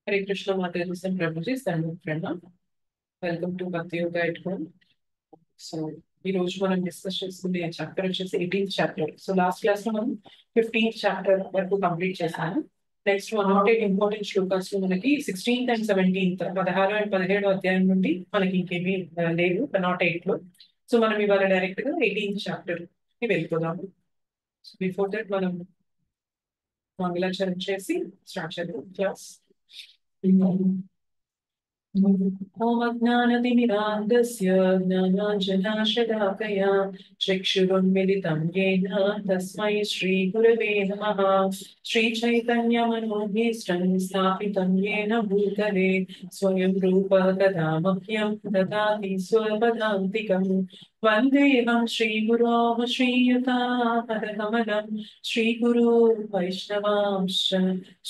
Hare Krishna Mataji and Prabhuji, stand friend. Welcome to Bhakti Yoga at Home. So ఈ రోజు మనం discuss చేసుకునే chapter వచ్చేసి 18th chapter. So last class లో మనం 15th చాప్టర్ వరకు కంప్లీట్ చేశాను. నెక్స్ట్ 108 ఇంపార్టెంట్ శ్లోకాస్ లో మనకి 16th అండ్ 17th 16 అండ్ 17 అధ్యాయం నుండి మనకి ఇంకేమీ లేవు 108 లో. సో మనం ఇవాళ డైరెక్ట్ గా 18th చాప్టర్ కి వెళ్ళిపోదాము. బిఫోర్ దట్ మనం మంగళాచరణ చేసి స్టార్ట్ చేద్దాం క్లాస్. ॐ अज्ञानतिमिरान्धस्य ज्ञानाञ्जनाशलाकया चक्षुरुन्मिलितं येन तस्मै श्रीगुरवे नमः। श्रीचैतन्यमनोभीष्टं स्थापितं येन भूतले स्वयं रूपः कदा मह्यं ददाति स्वपदान्तिकम्। वन्देऽहं श्रीगुरोः श्रीयुतापदकमलं श्रीगुरो वैष्णवांश्च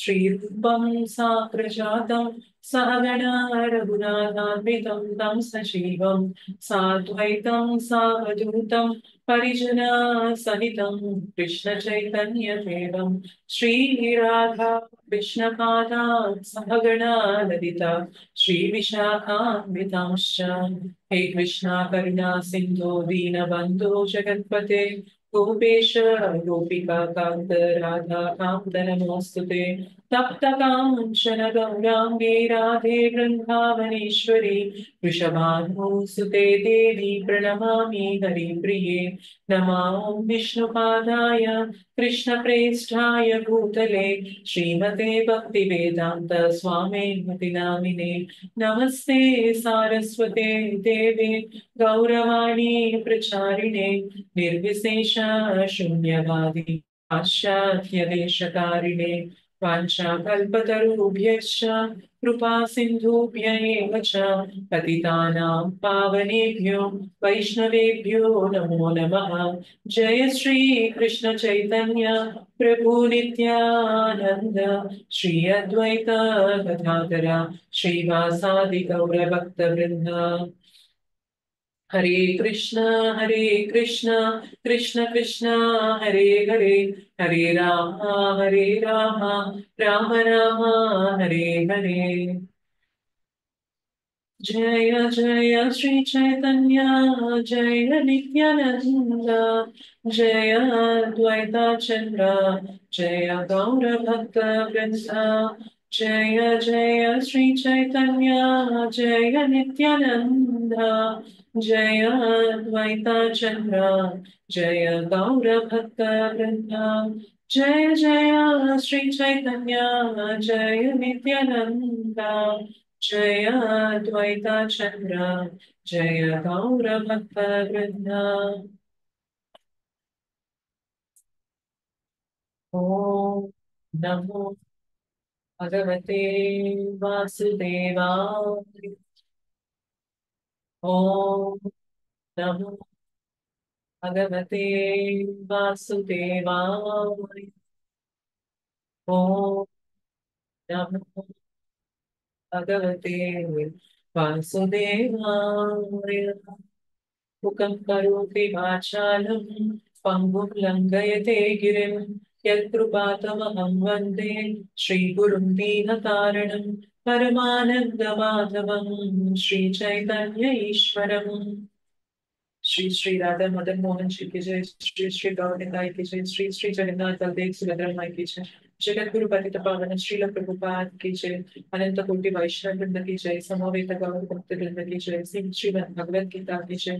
श्रीरूपं साग्रजातं सहगणा रघुनाथान्वितं तं सजीवं साद्वैतं सावधूतं परिजना सहितं कृष्णचैतन्यदेवं श्रीराधा कृष्णपादात् सहगणा ललिता श्रीविशाखान्वितांश्च। हे कृष्णा करुणा सिन्धो दीनबन्धो जगत्पते गोपेश गोपिका कान्त राधा कान्त नमोऽस्तुते। तप्तकाञ्चन गौराङ्गे राधे वृन्दावनेश्वरी वृषभानुसुते देवी प्रणमामि हरिप्रिये। नमो विष्णुपादाय कृष्णप्रेष्ठाय भूतले श्रीमते भक्तिवेदान्त स्वामिनिति नामिने। नमस्ते सारस्वते देवे गौरवाणी प्रचारिणे निर्विशेष शून्यवादी पाश्चात्यदेशकारिणे वाञ्छाकल्पतरुभ्यश्च कृपा सिन्धुभ्य एव च पतितानां पावनेभ्यो वैष्णवेभ्यो नमो नमः। जय श्री कृष्ण चैतन्य प्रभु नित्यानंद श्री अद्वैत गदाधर श्रीवासादि गौरभक्तवृन्द। हरे कृष्ण कृष्ण कृष्ण हरे हरे हरे राम राम राम हरे हरे। जय जय श्री चैतन्य जय नित्यानंद जय द्वैताचंद्र जय गौर भक्त वृंद। जय जय श्री चैतन्य जय नित्यानंद जय द्वैताचंद्र जय गौर भक्त वृंद। जय जय श्री चैतन्य जय नित्यानंद जय द्वैताचंद्र जय गौर भक्त वृंद। ओम नमो भगवते वासुदेवाय। ओम नमो भगवते वासुदेवाय। ओम नमो भगवते वासुदेवाय। मुखं करोति वाचालं पङ्गुं लङ्घयते गिरिं यत्कृपातमहं वन्दे श्रीगुरुं दीनतारिणं परमानन्दमाधवं श्रीचैतन्य ईश्वरम्। श्री श्री राधा मदन मोहन जी की जय। श्री श्री गौर निताई की जय। श्री श्री जगन्नाथ बलदेव सुभद्रा माई की जय। जगत गुरु पतित पावन श्रील प्रभुपाद की जय। अनंत कोटि वैष्णव वृंद की जय। समवेत गौर भक्त वृंद की जय। श्रीमद् भगवद गीता की जय।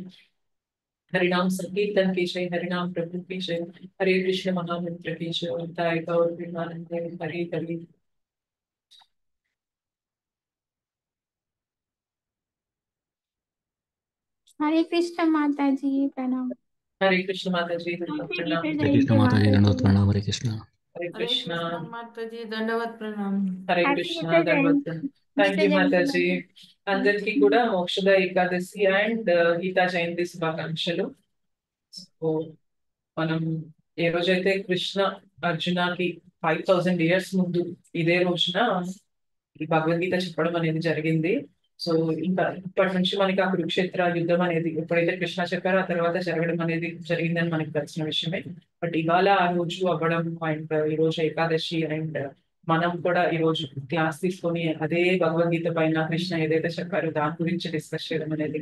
हरिनाम संकीर्तन की जय। हरिनाम प्रभु की जय। हरे कृष्ण महामंत्र की जय। ताय गौर प्रेमानंद हरे हरे। हरे कृष्ण माता जी प्रणाम। हरे कृष्ण माता जी प्रणाम। हरे कृष्ण माता जी दंडवत प्रणाम। हरे कृष्ण। हरे कृष्ण माता जी दंडवत प्रणाम। हरे कृष्ण ధన్యవాదాలు. Thank you Mataji. అందరికీ కూడా మోక్షద ఏకాదశి అండ్ గీతా జయంతి శుభాకాంక్షలు. సో మనం ఏ రోజైతే కృష్ణ అర్జునకి 5000 ఇయర్స్ ముందు ఇదే రోజున ఈ భగవద్గీత చెప్పడం అనేది జరిగింది. సో ఇంకా ఇప్పటి నుంచి మనకి ఆ కురుక్షేత్ర యుద్ధం అనేది ఎప్పుడైతే కృష్ణ చెప్పారో ఆ తర్వాత జరగడం అనేది జరిగిందని మనకి తెలిసిన విషయమే. బట్ ఇవాళ ఆ రోజు అవ్వడం అండ్ ఈ రోజు ఏకాదశి అండ్ మనం కూడా ఈరోజు క్లాస్ తీసుకొని అదే భగవద్గీత పైన కృష్ణ ఏదైతే చెప్పారో దాని గురించి డిస్కస్ చేయడం అనేది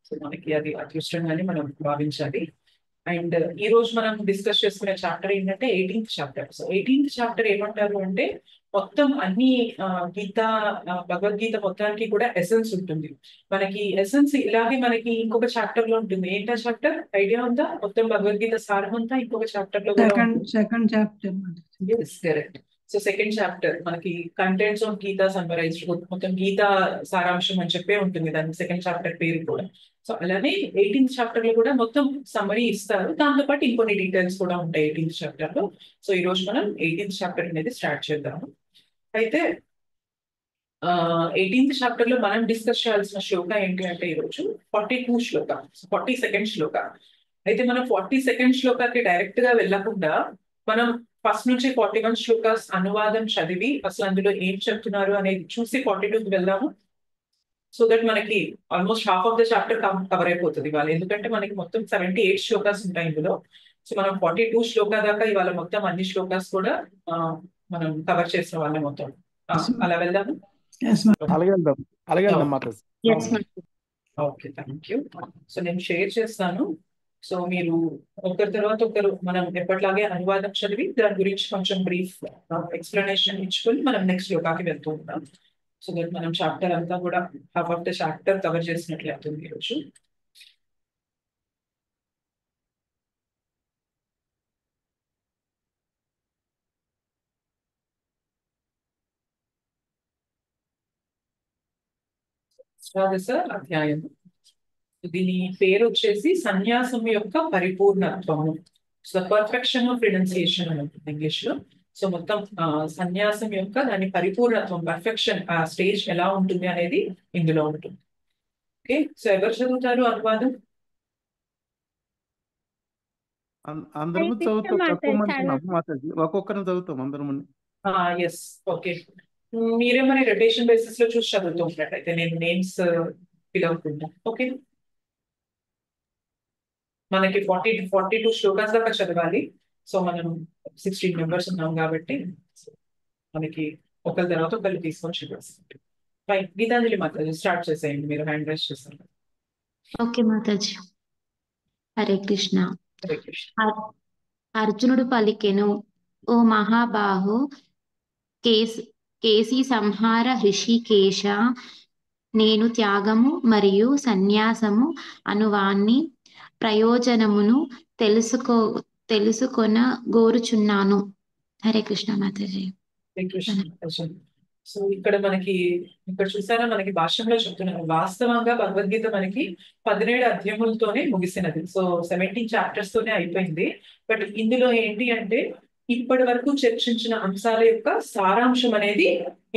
సో మనకి అది అదృష్టంగానే మనం భావించాలి. అండ్ ఈ రోజు మనం డిస్కస్ చేసుకునే చాప్టర్ ఏంటంటే 18th chapter. So 18th chapter ఏమంటారు అంటే మొత్తం అన్ని గీత భగవద్గీత మొత్తానికి కూడా ఎసెన్స్ ఉంటుంది. మనకి ఎసెన్స్ ఇలాగే మనకి ఇంకొక చాప్టర్ లో ఉంటుంది. ఏంటా చాప్టర్ ఐడియా ఉందా? మొత్తం భగవద్గీత సారం అంతా ఇంకొక చాప్టర్ లో కూడా ఉంటుంది. Second chapter correct. So second chapter మనకి కంటెంట్స్ ఆఫ్ గీత సమ్మరైజ్డ్, మొత్తం గీత సారాంశం అని చెప్పే ఉంటుంది దాని సెకండ్ చాప్టర్ పేరు కూడా. సో అలానే 18th చాప్టర్ లో కూడా మొత్తం సమ్మరీ ఇస్తారు, దాంతో పాటు ఇంకొన్ని డీటెయిల్స్ కూడా ఉంటాయి 18th చాప్టర్ లో. సో ఈ రోజు మనం 18th చాప్టర్ అనేది స్టార్ట్ చేద్దాము. అయితే 18th చాప్టర్ లో మనం డిస్కస్ చేయాల్సిన శ్లోక ఏంటి అంటే ఈరోజు 42 శ్లోక, 42nd శ్లోక. అయితే మనం 42nd శ్లోకాకి డైరెక్ట్ గా వెళ్ళకుండా మనం ఫస్ట్ నుంచి 41 శ్లోకాస్ అనువాదం చదివి అసలు అందులో ఏం చెప్తున్నారు అనేది చూసి 42కి వెళ్దాము. సో దట్ మనకి almost half of the chapter cover అయిపోతుంది ఇవాళ. ఎందుకంటే మనకి మొత్తం 78 శ్లోకాస్ ఉంటాయి ఇందులో. సో మనం 42 శ్లోకా దాకా ఇవాళ మొత్తం అన్ని శ్లోకాస్ కూడా మనం కవర్ చేసిన వాళ్ళే మొత్తం. అలా వెళ్దాము. అలాగే Mataji. Okay, thank you. So నేను షేర్ చేస్తాను. సో మీరు ఒకరి తర్వాత ఒకరు మనం ఎప్పటిలాగే అనువాదం చదివి దాని గురించి కొంచెం బ్రీఫ్ ఎక్స్ప్లెనేషన్ ఇచ్చుకొని మనం నెక్స్ట్ శ్లోకాకి వెళ్తూ ఉంటాం. సో దట్ మనం చాప్టర్ అంతా కూడా half of the chapter cover చేసినట్లే అవుతుంది ఈరోజు. అష్టాదశ అధ్యాయం. దీని పేరు వచ్చేసి సన్యాసం యొక్క పరిపూర్ణత్వము. సో పర్ఫెక్షన్ ఆఫ్ రినౌన్సియేషన్ అని ఉంటుంది ఇంగ్లీష్ లో. సో మొత్తం సన్యాసం యొక్క దాని పరిపూర్ణత్వం, పర్ఫెక్షన్, ఆ స్టేజ్ ఎలా ఉంటుంది అనేది ఇందులో ఉంటుంది. ఓకే, సో ఎవరు చదువుతారు అనువాదం? అందరము చదువుతాం, తక్కువ మంది మాతాజీ, ఒక్కొక్కరిని చదువుతాం అందరము. Yes, okay. మీరే మరి రొటేషన్ బేసిస్ లో చూసి చదువుతూ ఉన్నట్టయితే నేను నేమ్స్ పిలవకుండా. ఓకే, మనకి 42 శ్లోకాస్ దాకా చదవాలి. సో మనం 16 మెంబర్స్ ఉన్నాం కాబట్టి మనకి ఒకరి తర్వాత ఒకళ్ళు తీసుకొని చదివేస్తాం. రైట్, గీతాంజలి మాతాజీ స్టార్ట్ చేసేయండి, మీరు హ్యాండ్ రైజ్ చేస్తారు. ఓకే మాతాజీ. హరే కృష్ణ. హరే కృష్ణ. అర్జునుడు పలికెను, ఓ మహాబాహు, కేసి సంహార హృషికేశ, నేను త్యాగము మరియు సన్యాసము అనువాన్ని ప్రయోజనమును తెలుసుకొన గోరుచున్నాను. హరే కృష్ణ మాతాజీ. హరే కృష్ణ. సో ఇక్కడ చూసారా, మనకి భాష్యంలో చెప్తున్నారు వాస్తవంగా భగవద్గీత మనకి 17 అధ్యాయములతోనే ముగిసినది. సో 17 చాప్టర్స్ తోనే అయిపోయింది. బట్ ఇందులో ఏంటి అంటే ఇప్పటి వరకు చర్చించిన అంశాల యొక్క సారాంశం అనేది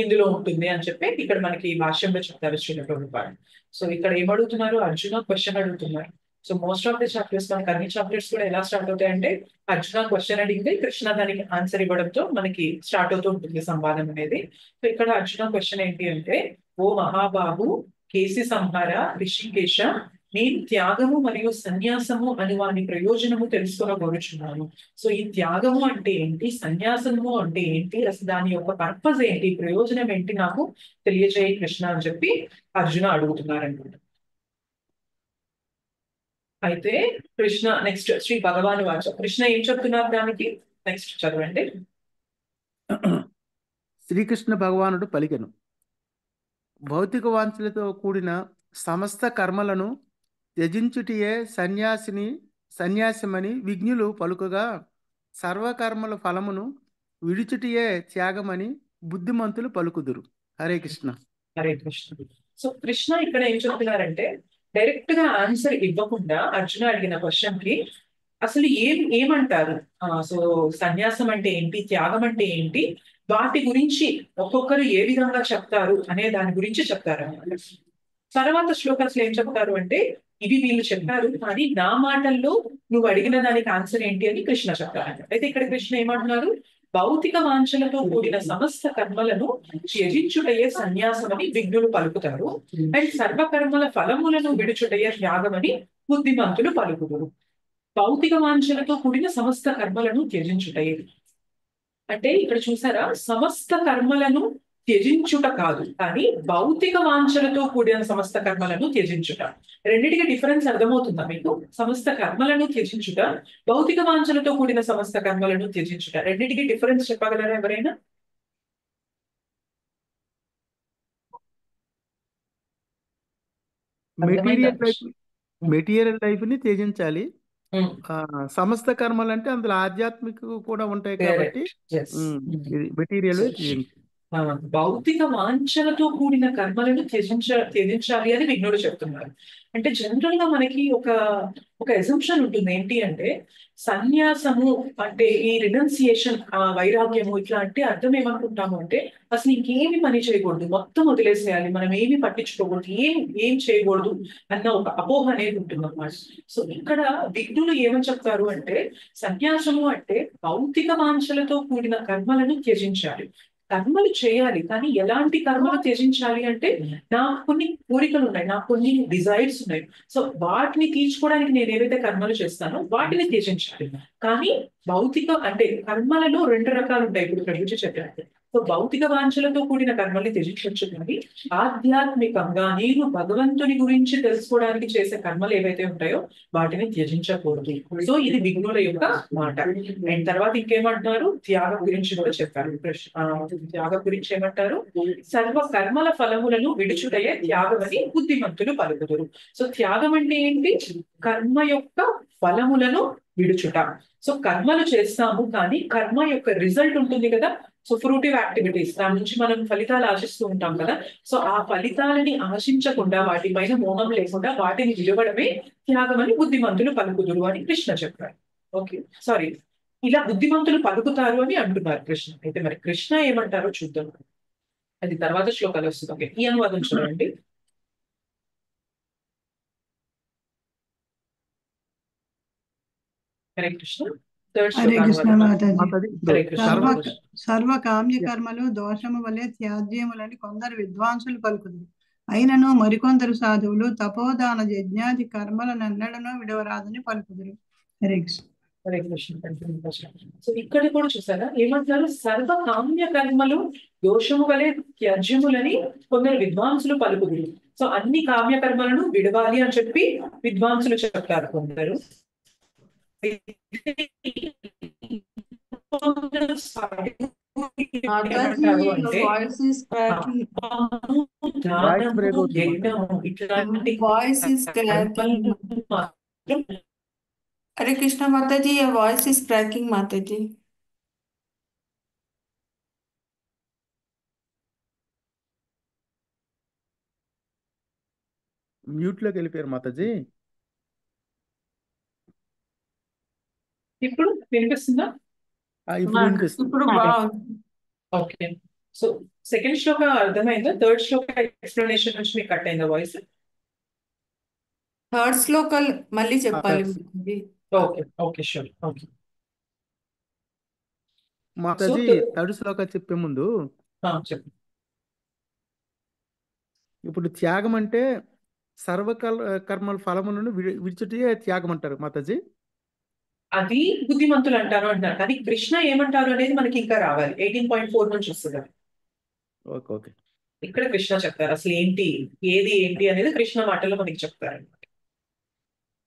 ఇందులో ఉంటుంది అని చెప్పి ఇక్కడ మనకి భాష్యంలో చెప్తారు శ్రీల ప్రభుపాదులు. సో ఇక్కడ ఏమడుగుతున్నారు? అర్జున క్వశ్చన్ అడుగుతున్నారు. So most of the chapters, మనకి అన్ని చాప్టర్స్ కూడా ఎలా స్టార్ట్ అవుతాయంటే అర్జున క్వశ్చన్ అడిగితే కృష్ణ దానికి ఆన్సర్ ఇవ్వడంతో మనకి స్టార్ట్ అవుతూ ఉంటుంది సంవాదం అనేది. సో ఇక్కడ అర్జున క్వశ్చన్ ఏంటి అంటే, ఓ మహాబాబు కేసి సంహార ఋషికేశ, నేను త్యాగము మరియు సన్యాసము అని వాని ప్రయోజనము తెలుసుకోగోరుచున్నాను. సో ఈ త్యాగము అంటే ఏంటి, సన్యాసము అంటే ఏంటి, అసలు దాని యొక్క పర్పస్ ఏంటి, ప్రయోజనం ఏంటి, నాకు తెలియజేయ కృష్ణ అని చెప్పి అర్జున అడుగుతున్నారనమాట. అయితే కృష్ణ నెక్స్ట్ శ్రీ భగవాన్ వాచ, కృష్ణ ఏం చెప్తున్నారు దానికి నెక్స్ట్ చదవండి. శ్రీకృష్ణ భగవానుడు పలికెను, భౌతిక వాంఛలతో కూడిన సమస్త కర్మలను త్యజించుటియే సన్యాసమని విజ్ఞులు పలుకగా, సర్వకర్మల ఫలమును విడిచుటియే త్యాగమని బుద్ధిమంతులు పలుకుదురు. హరే కృష్ణ. హరే కృష్ణ. సో కృష్ణ ఇక్కడ ఏం చెప్తున్నారంటే డైరెక్ట్ గా ఆన్సర్ ఇవ్వకుండా అర్జున అడిగిన క్వశ్చన్ కి అసలు ఏమంటారు, సో సన్యాసం అంటే ఏంటి, త్యాగం అంటే ఏంటి, వాటి గురించి ఒక్కొక్కరు ఏ విధంగా చెప్తారు అనే దాని గురించి చెప్తారు. తర్వాత శ్లోకాలు ఏం చెప్తారు అంటే, ఇవి వీళ్ళు చెప్పారు కానీ నా మాటల్లో నువ్వు అడిగిన దానికి ఆన్సర్ ఏంటి అని కృష్ణ చెప్తారు. అయితే ఇక్కడ కృష్ణ ఏమంటున్నారు, భౌతిక వాంఛలతో కూడిన సమస్త కర్మలను త్యజించుటయే సన్యాసమని విజ్ఞులు పలుకుతారు, అండ్ సర్వకర్మల ఫలములను విడుచుటయే త్యాగమని బుద్ధిమంతులు పలుకుతారు. భౌతిక వాంఛలతో కూడిన సమస్త కర్మలను త్యజించుటయే అంటే ఇక్కడ చూసారా, సమస్త కర్మలను త్యజించుట కాదు, కానీ భౌతిక వాంఛలతో కూడిన సమస్త కర్మలను త్యజించుట. రెండిటికి డిఫరెన్స్ అర్థమవుతుందా మీకు? సమస్త కర్మలను త్యజించుట, భౌతిక వాంఛలతో కూడిన సమస్త కర్మలను త్యజించుట, రెండిటికి డిఫరెన్స్ చెప్పగలరా ఎవరైనా? మెటీరియల్ లైఫ్ మెటీరియల్ లైఫ్ ని త్యజించాలి. ఉమ్, సమస్త కర్మలు అంటే అందులో ఆధ్యాత్మిక కూడా ఉంటాయి కాబట్టి yes. ఇది మెటీరియల్ భౌతిక వాంఛలతో కూడిన కర్మలను త్యజించాలి అని విఘ్నుడు చెప్తున్నారు. అంటే జనరల్ గా మనకి ఒక ఎసంప్షన్ ఉంటుంది. ఏంటి అంటే, సన్యాసము అంటే ఈ రినౌన్సియేషన్, వైరాగ్యము, ఇట్లా అంటే అర్థం ఏమనుకుంటాము అంటే అసలు ఇంకేమి పని చేయకూడదు, మొత్తం వదిలేసేయాలి, మనం ఏమి పట్టించుకోకూడదు, ఏం చేయకూడదు అన్న ఒక అపోహ అనేది ఉంటుంది అన్నమాట. సో ఇక్కడ విఘ్నులు ఏమని చెప్తారు అంటే, సన్యాసము అంటే భౌతిక వాంఛలతో కూడిన కర్మలను త్యజించాలి. కర్మలు చేయాలి, కానీ ఎలాంటి కర్మలు త్యజించాలి అంటే, నాకు కొన్ని కోరికలు ఉన్నాయి, నాకు కొన్ని డిజైర్స్ ఉన్నాయి, సో వాటిని తీర్చుకోవడానికి నేను ఏవైతే కర్మలు చేస్తానో వాటిని త్యజించాలి. కానీ భౌతిక అంటే కర్మలలో 2 రకాలు ఉంటాయి, ఇప్పుడు ప్రభుజీ చెప్పారు. సో భౌతిక వాంఛలతో కూడిన కర్మల్ని త్యజించవచ్చు, కానీ ఆధ్యాత్మికంగా నేను భగవంతుని గురించి తెలుసుకోవడానికి చేసే కర్మలు ఏవైతే ఉంటాయో వాటిని త్యజించకూడదు. సో ఇది విఘ్నుల యొక్క మాట. అండ్ తర్వాత ఇంకేమంటున్నారు, త్యాగం గురించి కూడా చెప్పారు. త్యాగం గురించి ఏమంటారు, సర్వ కర్మల ఫలములను విడుచుటయే త్యాగమని బుద్ధిమంతులు పలుకుదురు. సో త్యాగం అంటే ఏంటి? కర్మ యొక్క ఫలములను విడుచుట. సో కర్మలు చేస్తాము, కానీ కర్మ యొక్క రిజల్ట్ ఉంటుంది కదా, సో ఫ్రూటివ్ యాక్టివిటీస్, దాని నుంచి మనం ఫలితాలు ఆశిస్తూ ఉంటాం కదా. సో ఆ ఫలితాలని ఆశించకుండా, వాటిపైన మోహం లేకుండా వాటిని విడవడమే త్యాగం అని బుద్ధిమంతులు పలుకుదురు అని కృష్ణ చెప్పారు. ఓకే, సారీ, ఇలా బుద్ధిమంతులు పలుకుతారు అని అంటున్నారు కృష్ణ. అయితే మరి కృష్ణ ఏమంటారో చూద్దాం, అది తర్వాత శ్లోకాలు వస్తుంది. ఓకే, ఈ అనువాదం చూడండి. హరే కృష్ణ. హరే కృష్ణ మాతాజీ. హరే కృష్ణ. సర్వ కామ్య కర్మలు దోషము వలె త్యాజ్యములని కొందరు విద్వాంసులు పలుకుదురు. అయినను మరికొందరు సాధువులు తపోదాన యజ్ఞాది కర్మలనెన్నడనూ విడవరాదని పలుకుదురు. హరే కృష్ణ. హరే కృష్ణ. సో ఇక్కడ కూడా చూసారా ఏమంటారు, సర్వ కామ్య కర్మలు దోషము వలె త్యాజ్యములని కొందరు విద్వాంసులు పలుకుదురు. సో అన్ని కామ్య కర్మలను విడవాలి అని చెప్పి విద్వాంసులు చెప్తారు కొందరు. Voice is cracking. Hare Krishna माता जी, your voice is cracking माता जी. మ్యూట్ లోకి వెళ్ళిపోయారు మాతాజీ. ఇప్పుడు వినిపిస్తుందా? ఇప్పుడు వినిపిస్తుంది. ఇప్పుడు బాగుంది. ఓకే, సో సెకండ్ శ్లోక అర్థమైందా? థర్డ్ శ్లోక ఎక్స్ప్లెనేషన్ నుంచి మీకు కట్ అయిందా వాయిస్? థర్డ్ శ్లోకాలు మళ్ళీ చెప్పాలి. Okay okay, sure. ఓకే మాతాజీ, థర్డ్ శ్లోక చెప్పే ముందు చెప్పు. ఇప్పుడు త్యాగం అంటే కర్మల ఫలములను విడిచుటే త్యాగం అంటారు మాతాజీ. అది బుద్ధిమంతులు అంటారు అంటున్నారు, కానీ కృష్ణ ఏమంటారు అనేది మనకి ఇంకా రావాలి. 18.4 నుంచి వస్తుంది. ఓకే ఓకే, ఇక్కడ కృష్ణ చెప్తారు అసలు ఏది ఏంటి అనేది కృష్ణ మాటల్లో మనకి చెప్తారు అనమాట.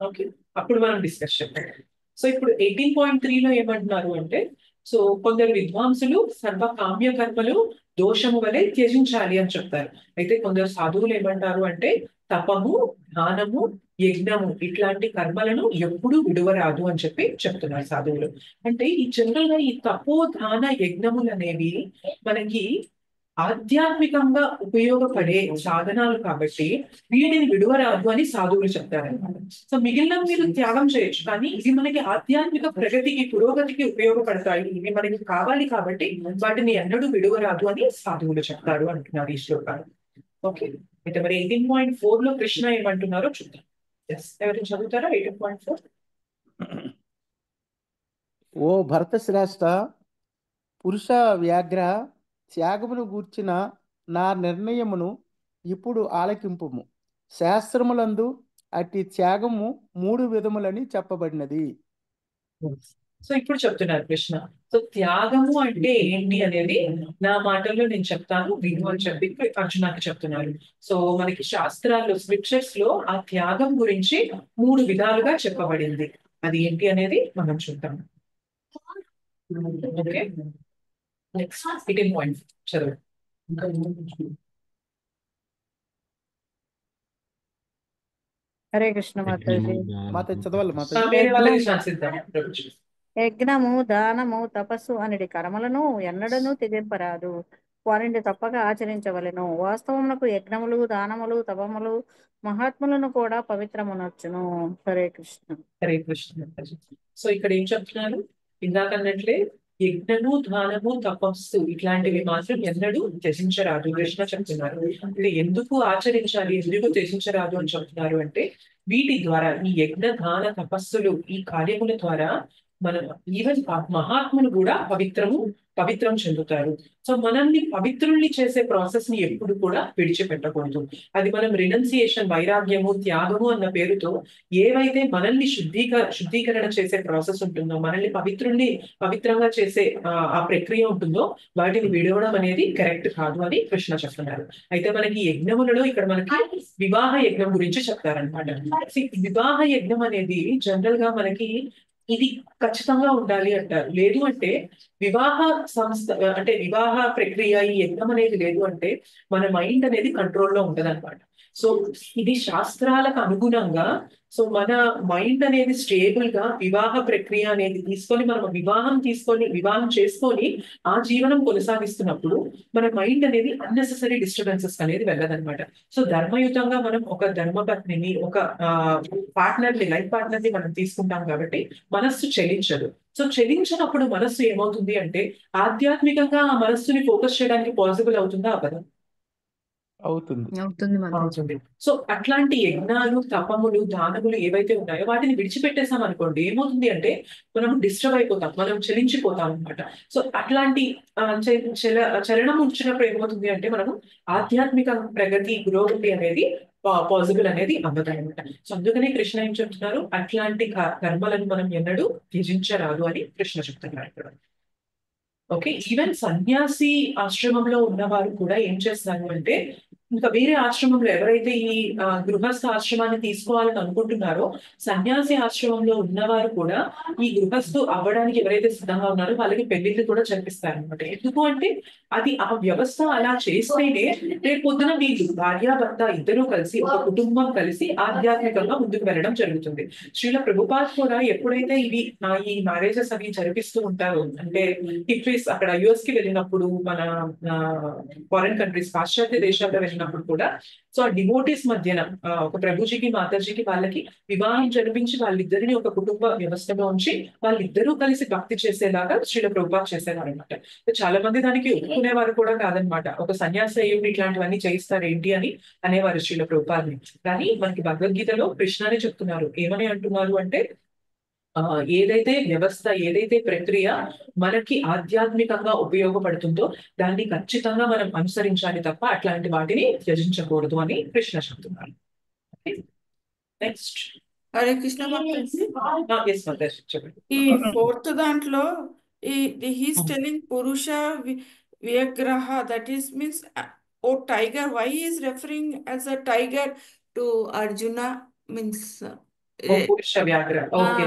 ఓకే, అప్పుడు మనం డిస్కస్ చేద్దాం. సో ఇప్పుడు 18.3లో ఏమంటున్నారు అంటే, సో కొందరు విద్వాంసులు సర్వ కామ్య కర్మలు దోషము వలె త్యజించాలి అని చెప్తారు. అయితే కొందరు సాధువులు ఏమంటారు అంటే, తపము, ధ్యానము, యజ్ఞము ఇట్లాంటి కర్మలను ఎప్పుడూ విడువరాదు అని చెప్పి చెప్తున్నారు సాధువులు. అంటే ఈ జనరల్ గా ఈ తపో, ధ్యాన, యజ్ఞములు అనేవి మనకి ఆధ్యాత్మికంగా ఉపయోగపడే సాధనాలు కాబట్టి వీటిని విడువరాదు అని సాధువులు చెప్తారన్నమాట. సో మిగిలిన మీరు త్యాగం చేయొచ్చు, కానీ ఇది మనకి ఆధ్యాత్మిక ప్రగతికి, పురోగతికి ఉపయోగపడతాయి, ఇవి మనకి కావాలి కాబట్టి వాటిని ఎన్నడూ విడువరాదు అని సాధువులు చెప్తారు అంటున్నారు ఈ శ్లోకాలు. ఓకే, అయితే మరి 18.4లో కృష్ణ ఏమంటున్నారో చూద్దాం. ఎవరైనా చదువుతారా 18.4? ఓ భరత శ్రేష్ఠ, పురుష వ్యాఘ్ర, త్యాగమును గూర్చిన నా నిర్ణయమును ఇప్పుడు ఆలకింపుము. శాస్త్రములందు అట్టి త్యాగము 3 విధములని చెప్పబడినది. సో ఇప్పుడు చెప్తున్నారు కృష్ణ. సో త్యాగము అంటే ఏంటి అనేది నా మాటల్లో నేను చెప్తాను, విను అని చెప్పి అర్జునాకి చెప్తున్నారు. సో మనకి శాస్త్రాల్లో స్క్రిప్చర్స్ లో ఆ త్యాగం గురించి 3 విధాలుగా చెప్పబడింది. అది ఏంటి అనేది మనం చూద్దాం. ఓకే, నెక్స్ట్ 18 పాయింట్ చదువు. హరే కృష్ణ మాతాజీ. మాత చదవాలి మాత. వేరే వాళ్ళకి ఛాన్స్ ఇద్దాం. యజ్ఞము దానము తపస్సు అనేది కర్మలను ఎన్నడనూ త్యజింపరాదు, వారిని తప్పక ఆచరించవలెను. వాస్తవమునకు యజ్ఞములు దానములు తపములు మహాత్ములను కూడా పవిత్రమునొచ్చును. హరే కృష్ణ. హరే కృష్ణ. సో ఇక్కడ ఏం చెప్తున్నారు? ఇందాక అన్నట్లే యజ్ఞము దానము తపస్సు ఇట్లాంటివి మాత్రం ఎన్నడూ త్యజించరాదు కృష్ణ చెప్తున్నారు. ఇది ఎందుకు ఆచరించాలి, ఎందుకు త్యజించరాదు అని చెప్తున్నారు అంటే, వీటి ద్వారా ఈ యజ్ఞ దాన తపస్సులు ఈ కార్యముల ద్వారా మన ఈవెన్ మహాత్ములు కూడా పవిత్రం చెందుతారు. సో మనల్ని పవిత్రుల్ని చేసే ప్రాసెస్ ని ఎప్పుడు కూడా విడిచిపెట్టకూడదు. అది మనం రినౌన్సియేషన్, వైరాగ్యము, త్యాగము అన్న పేరుతో ఏవైతే మనల్ని శుద్ధీకరణ చేసే ప్రాసెస్ ఉంటుందో, మనల్ని పవిత్రంగా చేసే ఆ ప్రక్రియ ఉంటుందో, వాటిని విడవడం అనేది కరెక్ట్ కాదు అని కృష్ణ చెప్తున్నారు. అయితే మనకి యజ్ఞములలో ఇక్కడ మనకి వివాహ యజ్ఞం గురించి చెప్తారనమాట. వివాహ యజ్ఞం అనేది జనరల్ గా మనకి ఇది ఖచ్చితంగా ఉండాలి అంటారు. లేదు అంటే వివాహ సంస్థ అంటే వివాహ ప్రక్రియ ఈ యజ్ఞం అనేది లేదు అంటే మన మైండ్ అనేది కంట్రోల్లో ఉండదు అనమాట. సో ఇది శాస్త్రాలకు అనుగుణంగా, సో మన మైండ్ అనేది స్టేబుల్ గా వివాహ ప్రక్రియ అనేది తీసుకొని మనం వివాహం చేసుకొని ఆ జీవనం కొనసాగిస్తున్నప్పుడు మన మైండ్ అనేది అన్నెసెసరీ డిస్టర్బెన్సెస్ అనేది వెళ్ళదన్నమాట. సో ధర్మయుతంగా మనం ఒక ధర్మపత్నిని, ఒక లైఫ్ పార్ట్నర్ ని మనం తీసుకుంటాం కాబట్టి మనస్సు చెలించదు. సో చెలించినప్పుడు మనస్సు ఏమవుతుంది అంటే ఆధ్యాత్మికంగా ఆ మనస్సుని ఫోకస్ చేయడానికి పాసిబుల్ అవుతుందా అవ్వదా? అవుతుంది. సో అట్లాంటి యజ్ఞాలు తపములు దానములు ఏవైతే ఉన్నాయో వాటిని విడిచిపెట్టేసాం అనుకోండి, ఏమవుతుంది అంటే మనం డిస్టర్బ్ అయిపోతాం, మనం చలించిపోతాం అనమాట. సో అట్లాంటి చలనం ఉంచినప్పుడు ఏమవుతుంది అంటే మనము ఆధ్యాత్మిక ప్రగతి, పురోగతి అనేది పాసిబుల్ అనేది అవ్వదు అనమాట. సో అందుకనే కృష్ణ ఏం చెప్తున్నారు, అట్లాంటి కర్మలను మనం ఎన్నడూ త్యజించరాదు అని కృష్ణ చెప్తున్నారు ఇక్కడ. ఓకే, ఈవెన్ సన్యాసి ఆశ్రమంలో ఉన్నవారు కూడా ఏం చేస్తారు అంటే, ఇంకా వేరే ఆశ్రమంలో ఎవరైతే ఈ గృహస్థ ఆశ్రమాన్ని తీసుకోవాలని అనుకుంటున్నారో, సన్యాసి ఆశ్రమంలో ఉన్నవారు కూడా ఈ గృహస్థు అవ్వడానికి ఎవరైతే సిద్ధంగా ఉన్నారో వాళ్ళకి పెళ్లిళ్ళు కూడా జరిపిస్తారు అనమాట. ఎందుకు అంటే అది ఆ వ్యవస్థ అలా చేస్తేనే రేపు పొద్దున వీళ్ళు భార్యాభర్త ఇద్దరూ కలిసి, ఒక కుటుంబం కలిసి ఆధ్యాత్మికంగా ముందుకు వెళ్ళడం జరుగుతుంది. శ్రీల ప్రభుపాద్ కూడా ఎప్పుడైతే ఈ మ్యారేజెస్ అవి జరిపిస్తూ ఉంటారో, అంటే అక్కడ యుఎస్ కి వెళ్ళినప్పుడు, మన ఫారిన్ కంట్రీస్ పాశ్చాత్య దేశాల్లో వెళ్ళినప్పుడు కూడా, సో ఆ డివోటీస్ మధ్యన ఒక ప్రభుజీకి మాతాజీకి వాళ్ళకి వివాహం జరిపించి వాళ్ళిద్దరిని ఒక కుటుంబ వ్యవస్థలో ఉంచి వాళ్ళిద్దరూ కలిసి భక్తి చేసేలాగా శ్రీల ప్రభుపాద్ చేసేవారు అనమాట. చాలా మంది దానికి ఒప్పుకునేవారు కూడా కాదనమాట. ఒక సన్యాసి అయ్యుడు ఇట్లాంటివన్నీ చేయిస్తారు ఏంటి అని అనేవారు శ్రీల ప్రభుపాద్ని. కానీ మనకి భగవద్గీతలో కృష్ణనే చెప్తున్నారు. ఏమని అంటున్నారు అంటే, ఏదైతే వ్యవస్థ, ఏదైతే ప్రక్రియ మనకి ఆధ్యాత్మికంగా ఉపయోగపడుతుందో దాన్ని ఖచ్చితంగా మనం అనుసరించాలి తప్ప అట్లాంటి వాటిని త్యజించకూడదు అని కృష్ణ చెప్తున్నారు. నెక్స్ట్ హరే కృష్ణ మాతాజీ. చెప్పండి. ఈ 4th దాంట్లో హీస్ టెలింగ్ పురుష విగ్రహ, that is means O tiger. Why is referring as a tiger to Arjuna? Means పురుష వ్యాఘ్ర. Okay.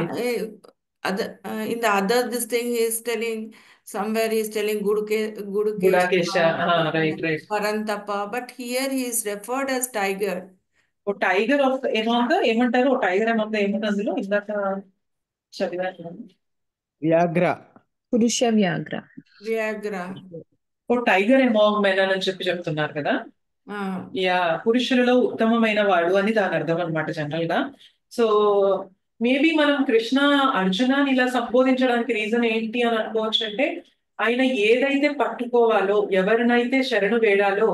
in the other this thing he is telling, somewhere he is telling Gudakesha. Right. Parantapa, but here he is referred as tiger. O tiger of ఏమంటారు? O tiger ఏమంది అందులో ఇందాక చదివాను. పురుష వ్యాఘ్ర. O tiger among men అని చెప్తున్నారు కదా. పురుషులలో ఉత్తమమైన వాడు అని దాని అర్థం అనమాట జనరల్ గా. సో మేబీ మనం కృష్ణ అర్జునాన్ని ఇలా సంబోధించడానికి రీజన్ ఏంటి అని అనుకోవచ్చు అంటే, ఆయన ఏదైతే పట్టుకోవాలో, ఎవరినైతే శరణు వేడాలో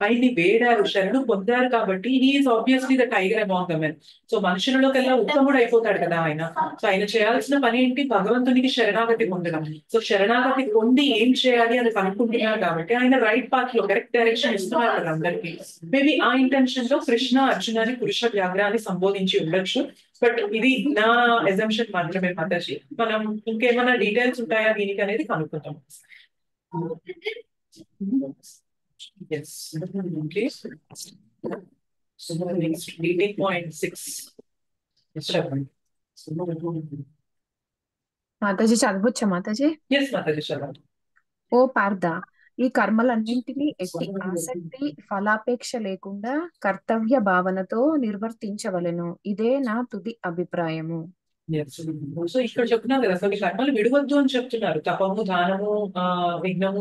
ఆయన్ని వేడారు, శరణు పొందారు కాబట్టి he is obviously the tiger among the men. So మనుషులలోకెల్లా ఉత్తముడు అయిపోతాడు కదా ఆయన. సో ఆయన చేయాల్సిన పని ఏంటి? భగవంతునికి శరణాగతి పొందడం. సో శరణాగతి పొంది ఏం చేయాలి అని కనుక్కుంటున్నారు కాబట్టి ఆయన రైట్ పాత్ లో కరెక్ట్ డైరెక్షన్ ఇస్తున్నారు కదా అందరికి. మేబీ ఆ ఇంటెన్షన్ లో కృష్ణ అర్జునాన్ని పురుష వ్యాఘ్రాన్ని సంబోధించి ఉండొచ్చు. బట్ ఇది నా ఎజంప్షన్ మాత్రమే మాతాజీ. మనం ఇంకేమైనా డీటెయిల్స్ ఉంటాయా దీనికి అనేది కనుక్కుంటాం. Yes. Okay. So next 18.6. Yes, Shravan. Mataji చదవచ్చా Mataji? Yes, Mataji, Shravan. ఓ పార్థ, ఈ కర్మలన్నింటినీ ఎట్టి ఆసక్తి ఫలాపేక్ష లేకుండా కర్తవ్య భావనతో నిర్వర్తించవలెను. ఇదే నా తుది అభిప్రాయము. సో ఇక్కడ చెప్తున్నారు కదా, అసలు ఈ కర్మలు విడవద్దు అని చెప్తున్నారు. తపము, దానము, యజ్ఞము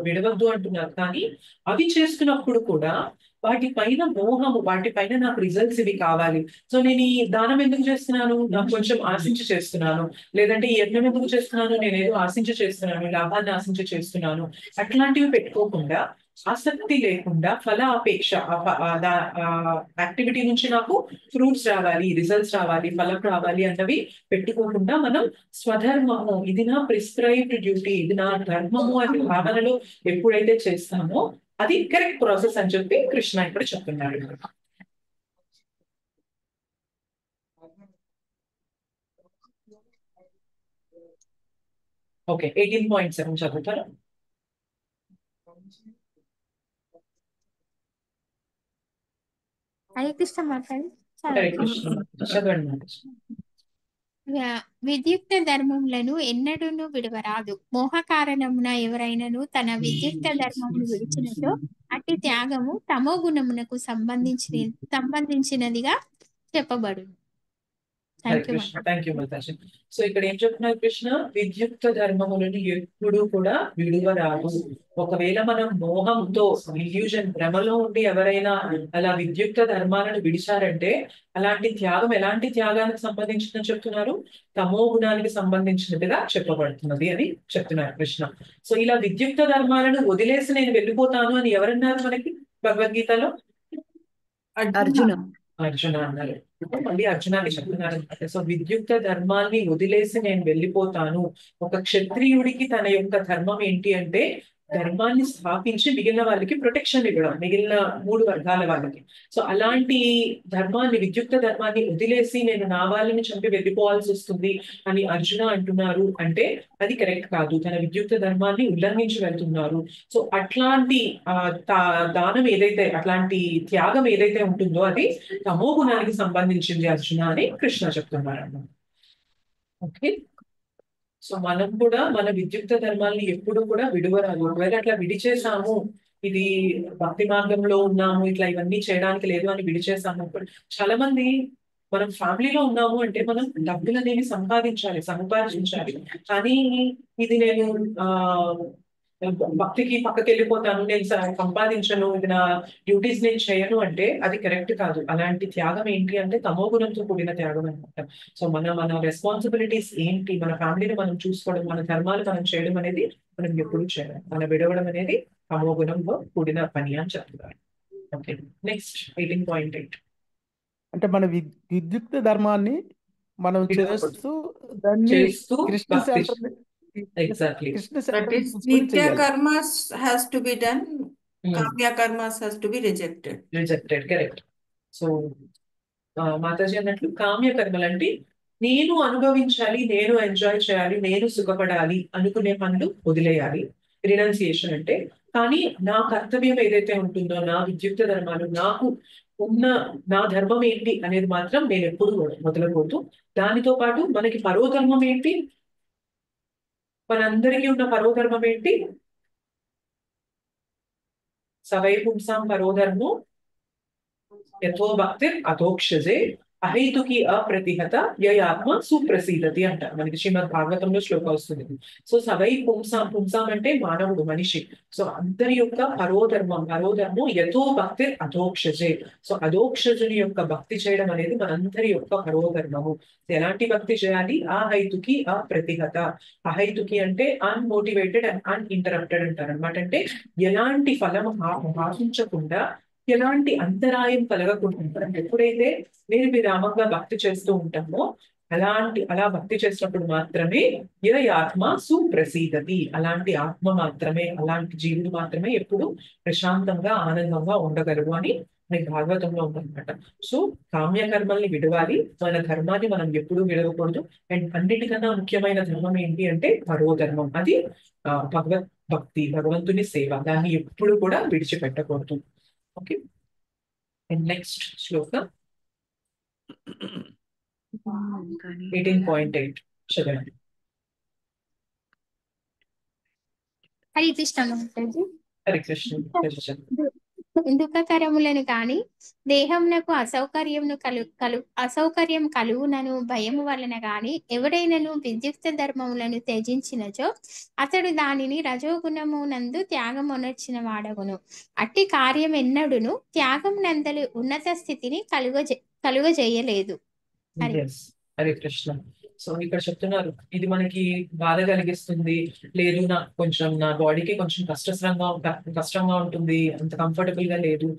విడవద్దు అంటున్నారు. కానీ అవి చేస్తున్నప్పుడు కూడా వాటి పైన మోహము, వాటి పైన నాకు రిజల్ట్స్ ఇవి కావాలి. సో నేను ఈ దానం ఎందుకు చేస్తున్నాను? నాకు కొంచెం ఆశించి చేస్తున్నాను. లేదంటే ఈ యజ్ఞం ఎందుకు చేస్తున్నాను? నేనేదో ఆశించి చేస్తున్నాను, లాభాన్ని ఆశించి చేస్తున్నాను. అట్లాంటివి పెట్టుకోకుండా, ఆసక్తి లేకుండా ఫల అపేక్ష, యాక్టివిటీ నుంచి నాకు ఫ్రూట్స్ రావాలి, రిజల్ట్స్ రావాలి, ఫలం రావాలి అన్నవి పెట్టుకోకుండా మనం స్వధర్మము, ఇది నా ప్రిస్క్రైబ్డ్ డ్యూటీ, ఇది నా ధర్మము అనే భావనలో ఎప్పుడైతే చేస్తామో అది కరెక్ట్ ప్రాసెస్ అని చెప్పి కృష్ణ ఇక్కడ చెప్తున్నాడు. ఓకే, 18.7 చదువుతారా? హరే కృష్ణ మాతాజీ. హరే కృష్ణ, చదవండి. విద్యుక్త ధర్మములను ఎన్నడూను విడవరాదు. మోహ కారణమున ఎవరైనను తన విద్యుక్త ధర్మమును విడిచినచో అట్టి త్యాగము తమో గుణమునకు సంబంధించినదిగా చెప్పబడును. హరే కృష్ణ, థ్యాంక్ యూ మాతాజీ. సో ఇక్కడ ఏం చెప్తున్నారు కృష్ణ? విద్యుక్త ధర్మములను ఎప్పుడు కూడా విడువరాదు. ఒకవేళ మనం మోహంతో, ఇల్యూజన్, భ్రమలో ఉండి ఎవరైనా అలా విద్యుక్త ధర్మాలను విడిచారంటే అలాంటి త్యాగం ఎలాంటి త్యాగానికి సంబంధించిందని చెప్తున్నారు? తమో గుణానికి సంబంధించినదిగా చెప్పబడుతున్నది అని చెప్తున్నారు కృష్ణ. సో ఇలా విద్యుక్త ధర్మాలను వదిలేసి నేను వెళ్ళిపోతాను అని ఎవరన్నారు మనకి భగవద్గీతలో? అర్జున అన్నారు. మళ్ళీ అర్జునాన్ని చెప్తున్నారు అనమాట. సో విద్యుక్త ధర్మాన్ని వదిలేసి నేను వెళ్ళిపోతాను. ఒక క్షత్రియుడికి తన యొక్క ధర్మం ఏంటి అంటే ధర్మాన్ని స్థాపించి మిగిలిన వాళ్ళకి ప్రొటెక్షన్ ఇవ్వడం, మిగిలిన 3 వర్గాల వాళ్ళకి. సో అలాంటి ధర్మాన్ని, విద్యుక్త ధర్మాన్ని వదిలేసి నేను నా వాళ్ళని చంపి వెళ్ళిపోవాల్సి వస్తుంది అని అర్జున అంటున్నారు అంటే అది కరెక్ట్ కాదు. తన విద్యుక్త ధర్మాన్ని ఉల్లంఘించి వెళ్తున్నారు. సో అట్లాంటి దానం ఏదైతే, అట్లాంటి త్యాగం ఏదైతే ఉంటుందో అది తమో గుణానికి సంబంధించింది అర్జున అని కృష్ణ చెప్తున్నారు అన్నమాట. ఓకే, సో మనం కూడా మన విద్యుక్త ధర్మాల్ని ఎప్పుడు కూడా విడువరాదు. ఒకవేళ అట్లా విడిచేసాము, ఇది భక్తి మార్గంలో ఉన్నాము, ఇట్లా ఇవన్నీ చేయడానికి లేదు అని విడిచేసాము. చాలా మంది మనం ఫ్యామిలీలో ఉన్నాము అంటే మనం డబ్బులు అనేవి సంపాదించాలి. కానీ ఇది నేను భక్తికి పక్కకి వెళ్ళిపోతాను, నేను సంపాదించను, ఇది నా డ్యూటీస్ నేను చేయను అంటే అది కరెక్ట్ కాదు. అలాంటి త్యాగం ఏంటి అంటే తమో గుణంతో కూడిన త్యాగం అనమాట. సో మన రెస్పాన్సిబిలిటీస్ ఏంటి, మన ఫ్యామిలీని మనం చూసుకోవడం, మన ధర్మాలు మనం చేయడం అనేది మనం ఎప్పుడు చేయాలి. మన విడవడం అనేది తమో గుణంలో కూడిన పని అని చెప్తున్నారు. Okay, next 18.8. అంటే మన విద్యుక్త ధర్మాన్ని మనం చేస్తూ దాన్ని Krishna centre, exactly, that is nitya karmas has to be done, kamya karmas has to be rejected. Correct. So Mataji అన్నట్లు కామ్య కర్మలు అంటే నేను అనుభవించాలి, నేను ఎంజాయ్ చేయాలి, నేను సుఖపడాలి అనుకునే పనులు వదిలేయాలి. రినౌన్సియేషన్ అంటే. కానీ నా కర్తవ్యం ఏదైతే ఉంటుందో, నా విద్యుక్త ధర్మాలు, నాకు ఉన్న నా ధర్మం ఏంటి అనేది మాత్రం నేను ఎప్పుడు మొదలకూడదు. దానితో పాటు మనకి పరోధర్మం ఏంటి, మనందరికీ ఉన్న పరోధర్మం ఏంటి? సవై పుంసాం పరోధర్మం యథో భక్తి అధోక్షజే అహైతుకి అప్రతిహత యయాత్మ సుప్రసీదతి అంటారు. మనకి శ్రీమద్ భాగవతంలో శ్లోకం వస్తుంది. సో సవై పుంసాం అంటే మానవుడు, మనిషి. సో అందరి యొక్క పరోధర్మం యథో భక్తి అధోక్షజే. సో అధోక్షజుని యొక్క భక్తి చేయడం అనేది మనందరి యొక్క పరోధర్మము. ఎలాంటి భక్తి చేయాలి? అహైతుకి అప్రతిహత. అహైతుకి అంటే అన్మోటివేటెడ్ అండ్ అన్ఇంటరప్టెడ్ అంటారు అనమాట. అంటే ఎలాంటి ఫలం ఆశించకుండా, ఎలాంటి అంతరాయం కలగకుండా ఎప్పుడైతే నిర్విరామంగా భక్తి చేస్తూ ఉంటామో అలా భక్తి చేసినప్పుడు మాత్రమే ఆత్మ సుప్రసీదతి. అలాంటి ఆత్మ మాత్రమే, అలాంటి జీవుడు మాత్రమే ఎప్పుడు ప్రశాంతంగా ఆనందంగా ఉండగలరు అని మనకి భాగవతంలో ఉందన్నమాట. సో కామ్యకర్మల్ని విడవాలి, మన ధర్మాన్ని మనం ఎప్పుడూ విడవకూడదు. అండ్ అన్నిటికన్నా ముఖ్యమైన ధర్మం ఏంటి అంటే పరోధర్మం. అది భగవత్ భక్తి, భగవంతుని సేవ. దాన్ని ఎప్పుడు కూడా విడిచిపెట్టకూడదు. ఓకే, అండ్ నెక్స్ట్ శ్లోక 18.8 చదవండి. హరి కృష్ణ మాతాజీ. హరే కృష్ణ. దుఃఖకరములను కాని దేహమునకు అసౌకర్యం కలుగునను భయము వలన గాని ఎవడైనను విద్యుక్త ధర్మములను త్యజించినచో అతడు దానిని రజోగుణము నందు త్యాగమునర్చిన వాడగును. అట్టి కార్యం ఎన్నడును త్యాగమునందలి ఉన్నత స్థితిని కలుగజేయలేదు. హరే కృష్ణ. సో ఇక్కడ చెప్తున్నారు, ఇది మనకి బాధ కలిగిస్తుంది, లేదు నా బాడీకి కొంచెం కష్టంగా ఉంటుంది, అంత కంఫర్టబుల్ గా లేదు,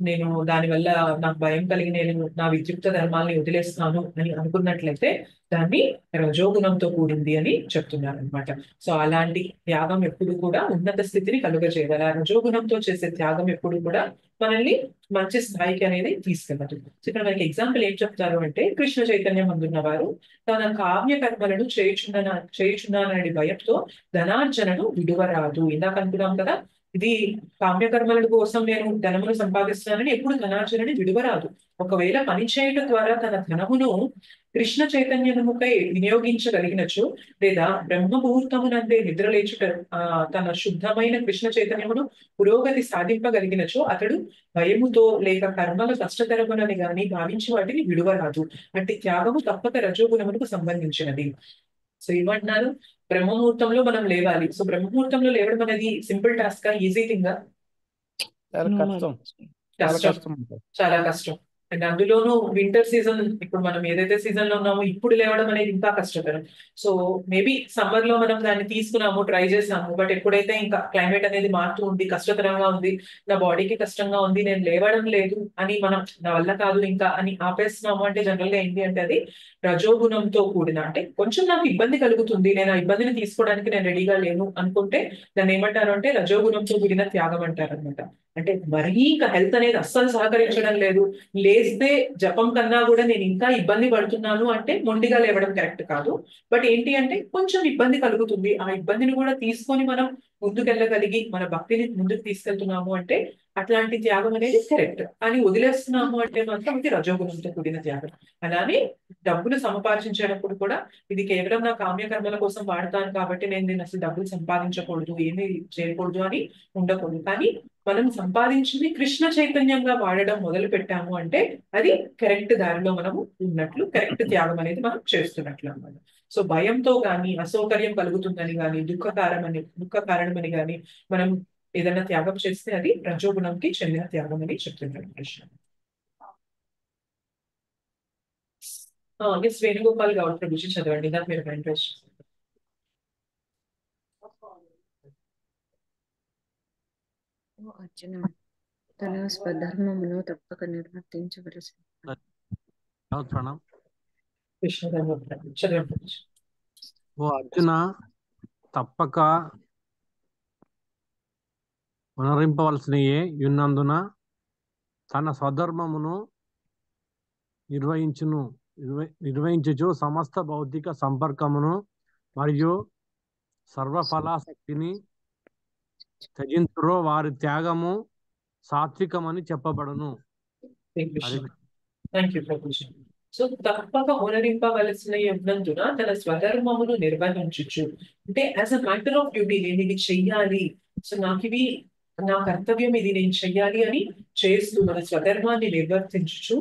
నేను దానివల్ల నాకు భయం కలిగి నేను నా విద్యుక్త ధర్మాల్ని వదిలేస్తాను అని అనుకున్నట్లయితే దాన్ని రజోగుణంతో కూడింది అని చెప్తున్నారు అనమాట. సో అలాంటి త్యాగం ఎప్పుడు కూడా ఉన్నత స్థితిని కలుగజేయాలి. రజోగుణంతో చేసే త్యాగం ఎప్పుడు కూడా మనల్ని మంచి స్థాయికి అనేది తీసుకెళ్ళదు. సో ఇక్కడ మనకి ఎగ్జాంపుల్ ఏం చెప్తారు అంటే, కృష్ణ చైతన్యం అందున్న వారు తన కామ్య కర్మలను చేయుచున్నానని భయంతో ధనార్జనను విడువరాదు. ఇందాక అనుకున్నాం కదా, ఇది కామ్యకర్మల కోసం నేను ధనమును సంపాదిస్తున్నానని ఎప్పుడు ధనార్జనని విడువరాదు. ఒకవేళ పని చేయడం ద్వారా తన ధనమును కృష్ణ చైతన్యముకై వినియోగించగలిగినచో, లేదా బ్రహ్మ ముహూర్తమునందే నిద్రలేచుట తన శుద్ధమైన కృష్ణ చైతన్యమును పురోగతి సాధింపగలిగినచో అతడు భయముతో లేక కర్మల కష్టతరములని గాని భావించి వాటిని విడువరాదు. అంటే త్యాగము తప్పక రజోగుణములకు సంబంధించినది. సో ఏమంటున్నారు, బ్రహ్మముహూర్తంలో మనం లేవాలి. సో బ్రహ్మముహూర్తంలో లేవడం అనేది సింపుల్ టాస్క్, ఈజీ థింగ్? చాలా కష్టం. అండ్ అందులోనూ వింటర్ సీజన్, ఇప్పుడు మనం ఏదైతే సీజన్ లో ఉన్నామో ఇప్పుడు లేవడం అనేది ఇంకా కష్టకరం. సో మేబీ సమ్మర్ లో మనం దాన్ని తీసుకున్నాము, ట్రై చేసాము, బట్ ఎప్పుడైతే ఇంకా క్లైమేట్ అనేది మారుతూ ఉంది, కష్టతరంగా ఉంది, నా బాడీకి కష్టంగా ఉంది, నేను లేవడం లేదు అని మనం నా వల్ల కాదు ఇంకా అని ఆపేస్తున్నాము అంటే జనరల్ గా ఏంటి అంటే అది రజోగుణంతో కూడిన, అంటే కొంచెం నాకు ఇబ్బంది కలుగుతుంది, నేను ఆ ఇబ్బందిని తీసుకోవడానికి నేను రెడీగా లేను అనుకుంటే దాన్ని ఏమంటారు అంటే రజోగుణంతో కూడిన త్యాగం అంటారు అనమాట. అంటే మరీ ఇంకా హెల్త్ అనేది అస్సలు సహకరించడం లేదు, లేస్తే జపం కన్నా కూడా నేను ఇంకా ఇబ్బంది పడుతున్నాను అంటే మొండిగా లేవడం కరెక్ట్ కాదు. బట్ ఏంటి అంటే కొంచెం ఇబ్బంది కలుగుతుంది, ఆ ఇబ్బందిని కూడా తీసుకొని మనం ముందుకెళ్ళగలిగి మన భక్తిని ముందుకు తీసుకెళ్తున్నాము అంటే అట్లాంటి త్యాగం అనేది కరెక్ట్. అని వదిలేస్తున్నాము అంటే మాత్రం ఇది రజోగుణంతో కూడిన త్యాగం. అలానే డబ్బులు సంపాదించేటప్పుడు కూడా ఇది కేవలం నా కామ్యకర్మల కోసం వాడతాను కాబట్టి నేను అసలు డబ్బులు సంపాదించకూడదు, ఏమీ చేయకూడదు అని ఉండకూడదు. కానీ మనం సంపాదించింది కృష్ణ చైతన్యంగా వాడడం మొదలు పెట్టాము అంటే అది కరెక్ట్ దారిలో మనము ఉన్నట్లు, కరెక్ట్ త్యాగం అనేది మనం చేస్తున్నట్లు అన్నమాట. సో భయంతో కానీ, అసౌకర్యం కలుగుతుందని కానీ, దుఃఖ కారణమని కానీ మనం ఏదైనా త్యాగం చేస్తే అది రజోగుణంకి చెందిన త్యాగం అని చెప్తున్నాడు కృష్ణ. ఎస్ వేణుగోపాల్ గౌడ్ ప్రభుజీ చదవండి, దాన్ని మీరు ఇంట్రెస్ట్. అర్జున, తన స్వధర్మమును తప్పక నిర్వర్తించవలసి. ఓ అర్జున, తప్పక పునరింపవలసినయే యున్నందున తన స్వధర్మమును నిర్వహించుచు సమస్త భౌతిక సంపర్కమును మరియు సర్వఫలాసక్తిని త్యజించురో వారి త్యాగము సాత్వికమని చెప్పబడును. సో తప్పక హోనరింపవలసిన ఉన్నందున తన స్వధర్మమును నిర్వహించుచు, అంటే as a matter of duty నేను ఇది చెయ్యాలి, సో నా కర్తవ్యం ఇది నేను చెయ్యాలి అని చేస్తూ మన స్వధర్మాన్ని నిర్వర్తించుచు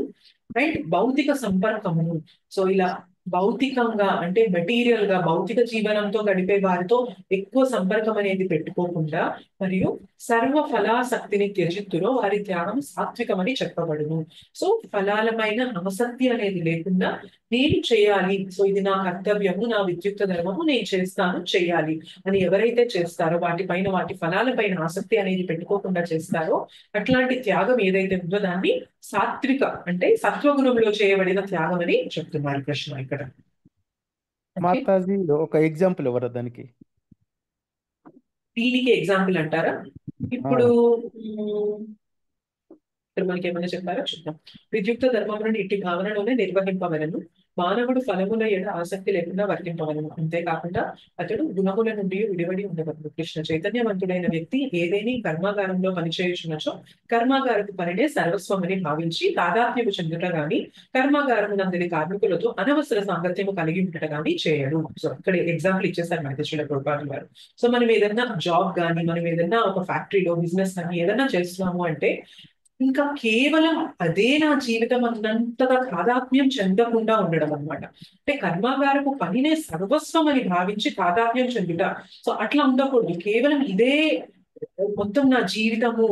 రైట్. భౌతిక సంపర్కమును, సో ఇలా భౌతికంగా అంటే మెటీరియల్ గా భౌతిక జీవనంతో గడిపే వారితో ఎక్కువ సంపర్కం అనేది పెట్టుకోకుండా మరియు సర్వ ఫలాసక్తిని త్యజిత్తులో వారి త్యాగం సాత్వికమని చెప్పబడును. సో ఫలాలపైన ఆసక్తి అనేది లేకుండా నేను చేయాలి, సో ఇది నా కర్తవ్యము, నా విద్యుక్త ధర్మము, నేను చేస్తాను చేయాలి అని ఎవరైతే చేస్తారో, వాటిపైన వాటి ఫలాలపైన ఆసక్తి అనేది పెట్టుకోకుండా చేస్తారో అట్లాంటి త్యాగం ఏదైతే ఉందో దాన్ని సాత్విక అంటే సత్వగుణంలో చేయబడిన త్యాగం అని చెప్తున్నారు కృష్ణ ఇక్కడ. మాతాజీ ఒక ఎగ్జాంపుల్ ఎవరు దానికి? దీనికి ఎగ్జాంపుల్ అంటారా? ఇప్పుడు ఇక్కడ మనకి ఏమైనా చెప్పారో చూద్దాం. విద్యుక్త ధర్మములను ఇట్టి భావనలోనే నిర్వహింపవలను, మానవుడు ఫలముల ఎడ ఆసక్తి లేకుండా వర్తింపవలను, అంతేకాకుండా అతడు గుణముల నుండి విడివడి ఉండవలను. కృష్ణ చైతన్యవంతుడైన వ్యక్తి ఏదేని కర్మాగారంలో పనిచేయుచున్నచో కర్మాగారపు పనినే సర్వస్వమని భావించి తాదాత్మ్యము చెందుట గాని కర్మాగారమునందరి కార్మికులతో అనవసర సాంగత్యము కలిగి ఉండట గాని చేయడు. సో ఇక్కడ ఎగ్జాంపుల్ ఇచ్చేసారు మనకి శ్రీల ప్రభుపాదులు గారు. సో మనం ఏదైనా జాబ్ కానీ మనం ఏదైనా ఒక ఫ్యాక్టరీలో బిజినెస్ కానీ ఏదైనా చేస్తున్నాము అంటే ఇంకా కేవలం అదే నా జీవితం అన్నంతగా తాదాత్మ్యం చెందకుండా ఉండడం అనమాట. అంటే కర్మాగారపు పనినే సర్వస్వం అని భావించి తాదాత్మ్యం చెందుట. సో అట్లా ఉండకూడదు. కేవలం ఇదే మొత్తం నా జీవితము,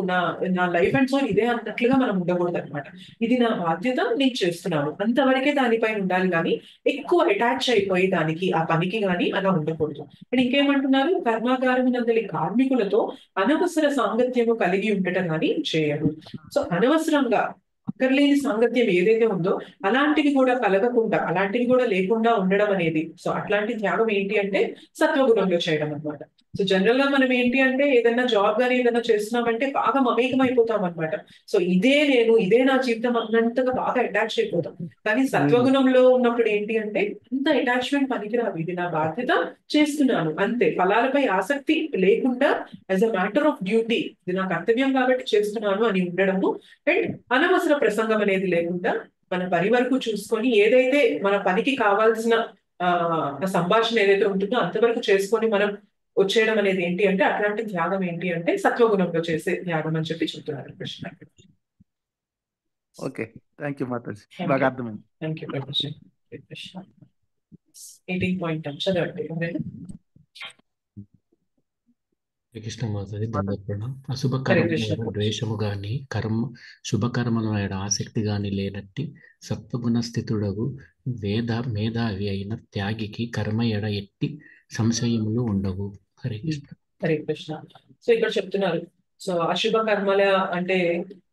నా లైఫ్ అండ్ సోల్ ఇదే అన్నట్లుగా మనం ఉండకూడదు అనమాట. ఇది నా బాధ్యత, నేను చేస్తున్నాను అంతవరకే దానిపై ఉండాలి, కానీ ఎక్కువ అటాచ్ అయిపోయి దానికి ఆ పనికి కానీ అలా ఉండకూడదు. అండ్ ఇంకేమంటున్నారు, కర్మాగారం నందలి కార్మికులతో అనవసర సాంగత్యము కలిగి ఉండటం కానీ చేయడు. సో అనవసరంగా అక్కర్లేని సాంగత్యం ఏదైతే ఉందో అలాంటివి కూడా కలగకుండా, అలాంటివి కూడా లేకుండా ఉండడం అనేది, సో అట్లాంటి త్యాగం ఏంటి అంటే సత్వగుణంలో చేయడం అనమాట. సో జనరల్ గా మనం ఏంటి అంటే ఏదైనా జాబ్ కానీ ఏదైనా చేస్తున్నామంటే బాగా మమేకం అయిపోతాం అనమాట. సో ఇదే నా జీవితం అన్నంతగా బాగా అటాచ్ అయిపోతాం. కానీ సత్వగుణంలో ఉన్నప్పుడు ఏంటి అంటే ఇంత అటాచ్మెంట్ పనికిరాదు, ఇది నా బాధ్యత, చేస్తున్నాను అంతే, ఫలాలపై ఆసక్తి లేకుండా as a matter of duty, ఇది నా కర్తవ్యం కాబట్టి చేస్తున్నాను అని ఉండడము. అండ్ అనవసర ప్రసంగం అనేది లేకుండా మన పని వరకు చూసుకొని ఏదైతే మన పనికి కావాల్సిన సంభాషణ ఏదైతే ఉంటుందో అంతవరకు చేసుకొని మనం వచ్చేయడం అనేది ఏంటి అంటే అట్లాంటి త్యాగం ఏంటి అంటే సత్వగుణంలో చేసే త్యాగం అని చెప్పి చెప్తున్నారు Krishna. Okay, thank you Mataji, బాగా అర్థమైంది. Thank you Krishna. 18 పాయింట్ చదవండి. కృష్ణ మాతాజీ దండపడ అశుభ కర్మ ద్వేషము గాని శుభకర్మల ఆసక్తి గాని లేనట్టి సత్వగుణ స్థితుడగు మేధావి అయిన త్యాగికి కర్మ ఎడ ఎట్టి సంశయములు ఉండవు. హరే కృష్ణ. హరే కృష్ణ. సో ఇక్కడ చెప్తున్నారు, సో అశుభ కర్మల అంటే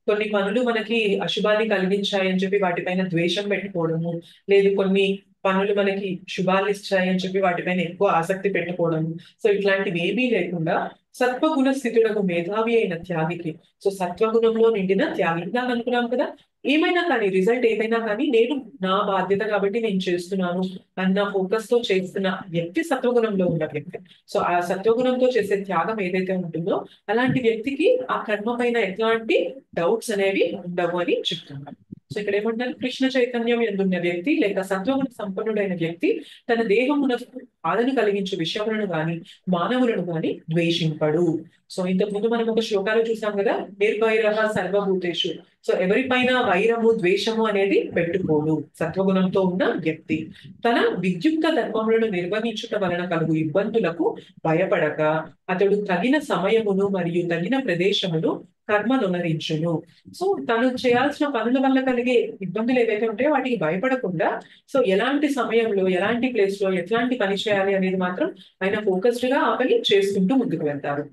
కొన్ని పనులు మనకి అశుభాన్ని కలిగించాయని చెప్పి వాటిపైన ద్వేషం పెట్టుకోవడము, లేదు కొన్ని పనులు మనకి శుభాలు ఇచ్చాయని చెప్పి వాటిపైన ఎక్కువ ఆసక్తి పెట్టుకోవడము. సో ఇట్లాంటివి ఏమీ లేకుండా సత్వగుణ స్థితులకు మేధావి అయిన త్యాగికి, సో సత్వగుణంలో నిండిన త్యాగి అనుకున్నాం కదా, ఏమైనా కానీ రిజల్ట్ ఏదైనా కానీ నేను నా బాధ్యత కాబట్టి నేను చేస్తున్నాను అన్న ఫోకస్ తో చేస్తున్న వ్యక్తి సత్వగుణంలో ఉన్న వ్యక్తి. సో ఆ సత్వగుణంతో చేసే త్యాగం ఏదైతే ఉంటుందో అలాంటి వ్యక్తికి ఆ కర్మ పైన ఎట్లాంటి డౌట్స్ అనేవి ఉండవు అని చెప్తున్నారు. సో ఇక్కడ ఏమంటారు, కృష్ణ చైతన్యం ఎందున్న వ్యక్తి లేక సత్వగుణ సంపన్నుడైన వ్యక్తి తన దేహమునకు బాధను కలిగించే విషయములను గాని మానవులను గాని ద్వేషింపడు. సో ఇంతకు ముందు మనం ఒక శ్లోకాలు చూసాం కదా, నిర్వైరః సర్వభూతేషు. సో ఎవరిపైన వైరము ద్వేషము అనేది పెట్టుకోడు సత్వగుణంతో ఉన్న వ్యక్తి. తన విద్యుక్త ధర్మములను నిర్వహించుట వలన కలుగు ఇబ్బందులకు భయపడక అతడు తగిన సమయమును మరియు తగిన ప్రదేశమును కర్మనునరించును. సో తను చేయాల్సిన పనుల వల్ల కలిగే ఇబ్బందులు ఏవైతే ఉంటాయో వాటికి భయపడకుండా, సో ఎలాంటి సమయంలో ఎలాంటి ప్లేస్ లో ఎట్లాంటి పని చేయాలి అనేది మాత్రం ఆయన ఫోకస్డ్ గా ఆ పని చేసుకుంటూ ముందుకు వెళ్తారు.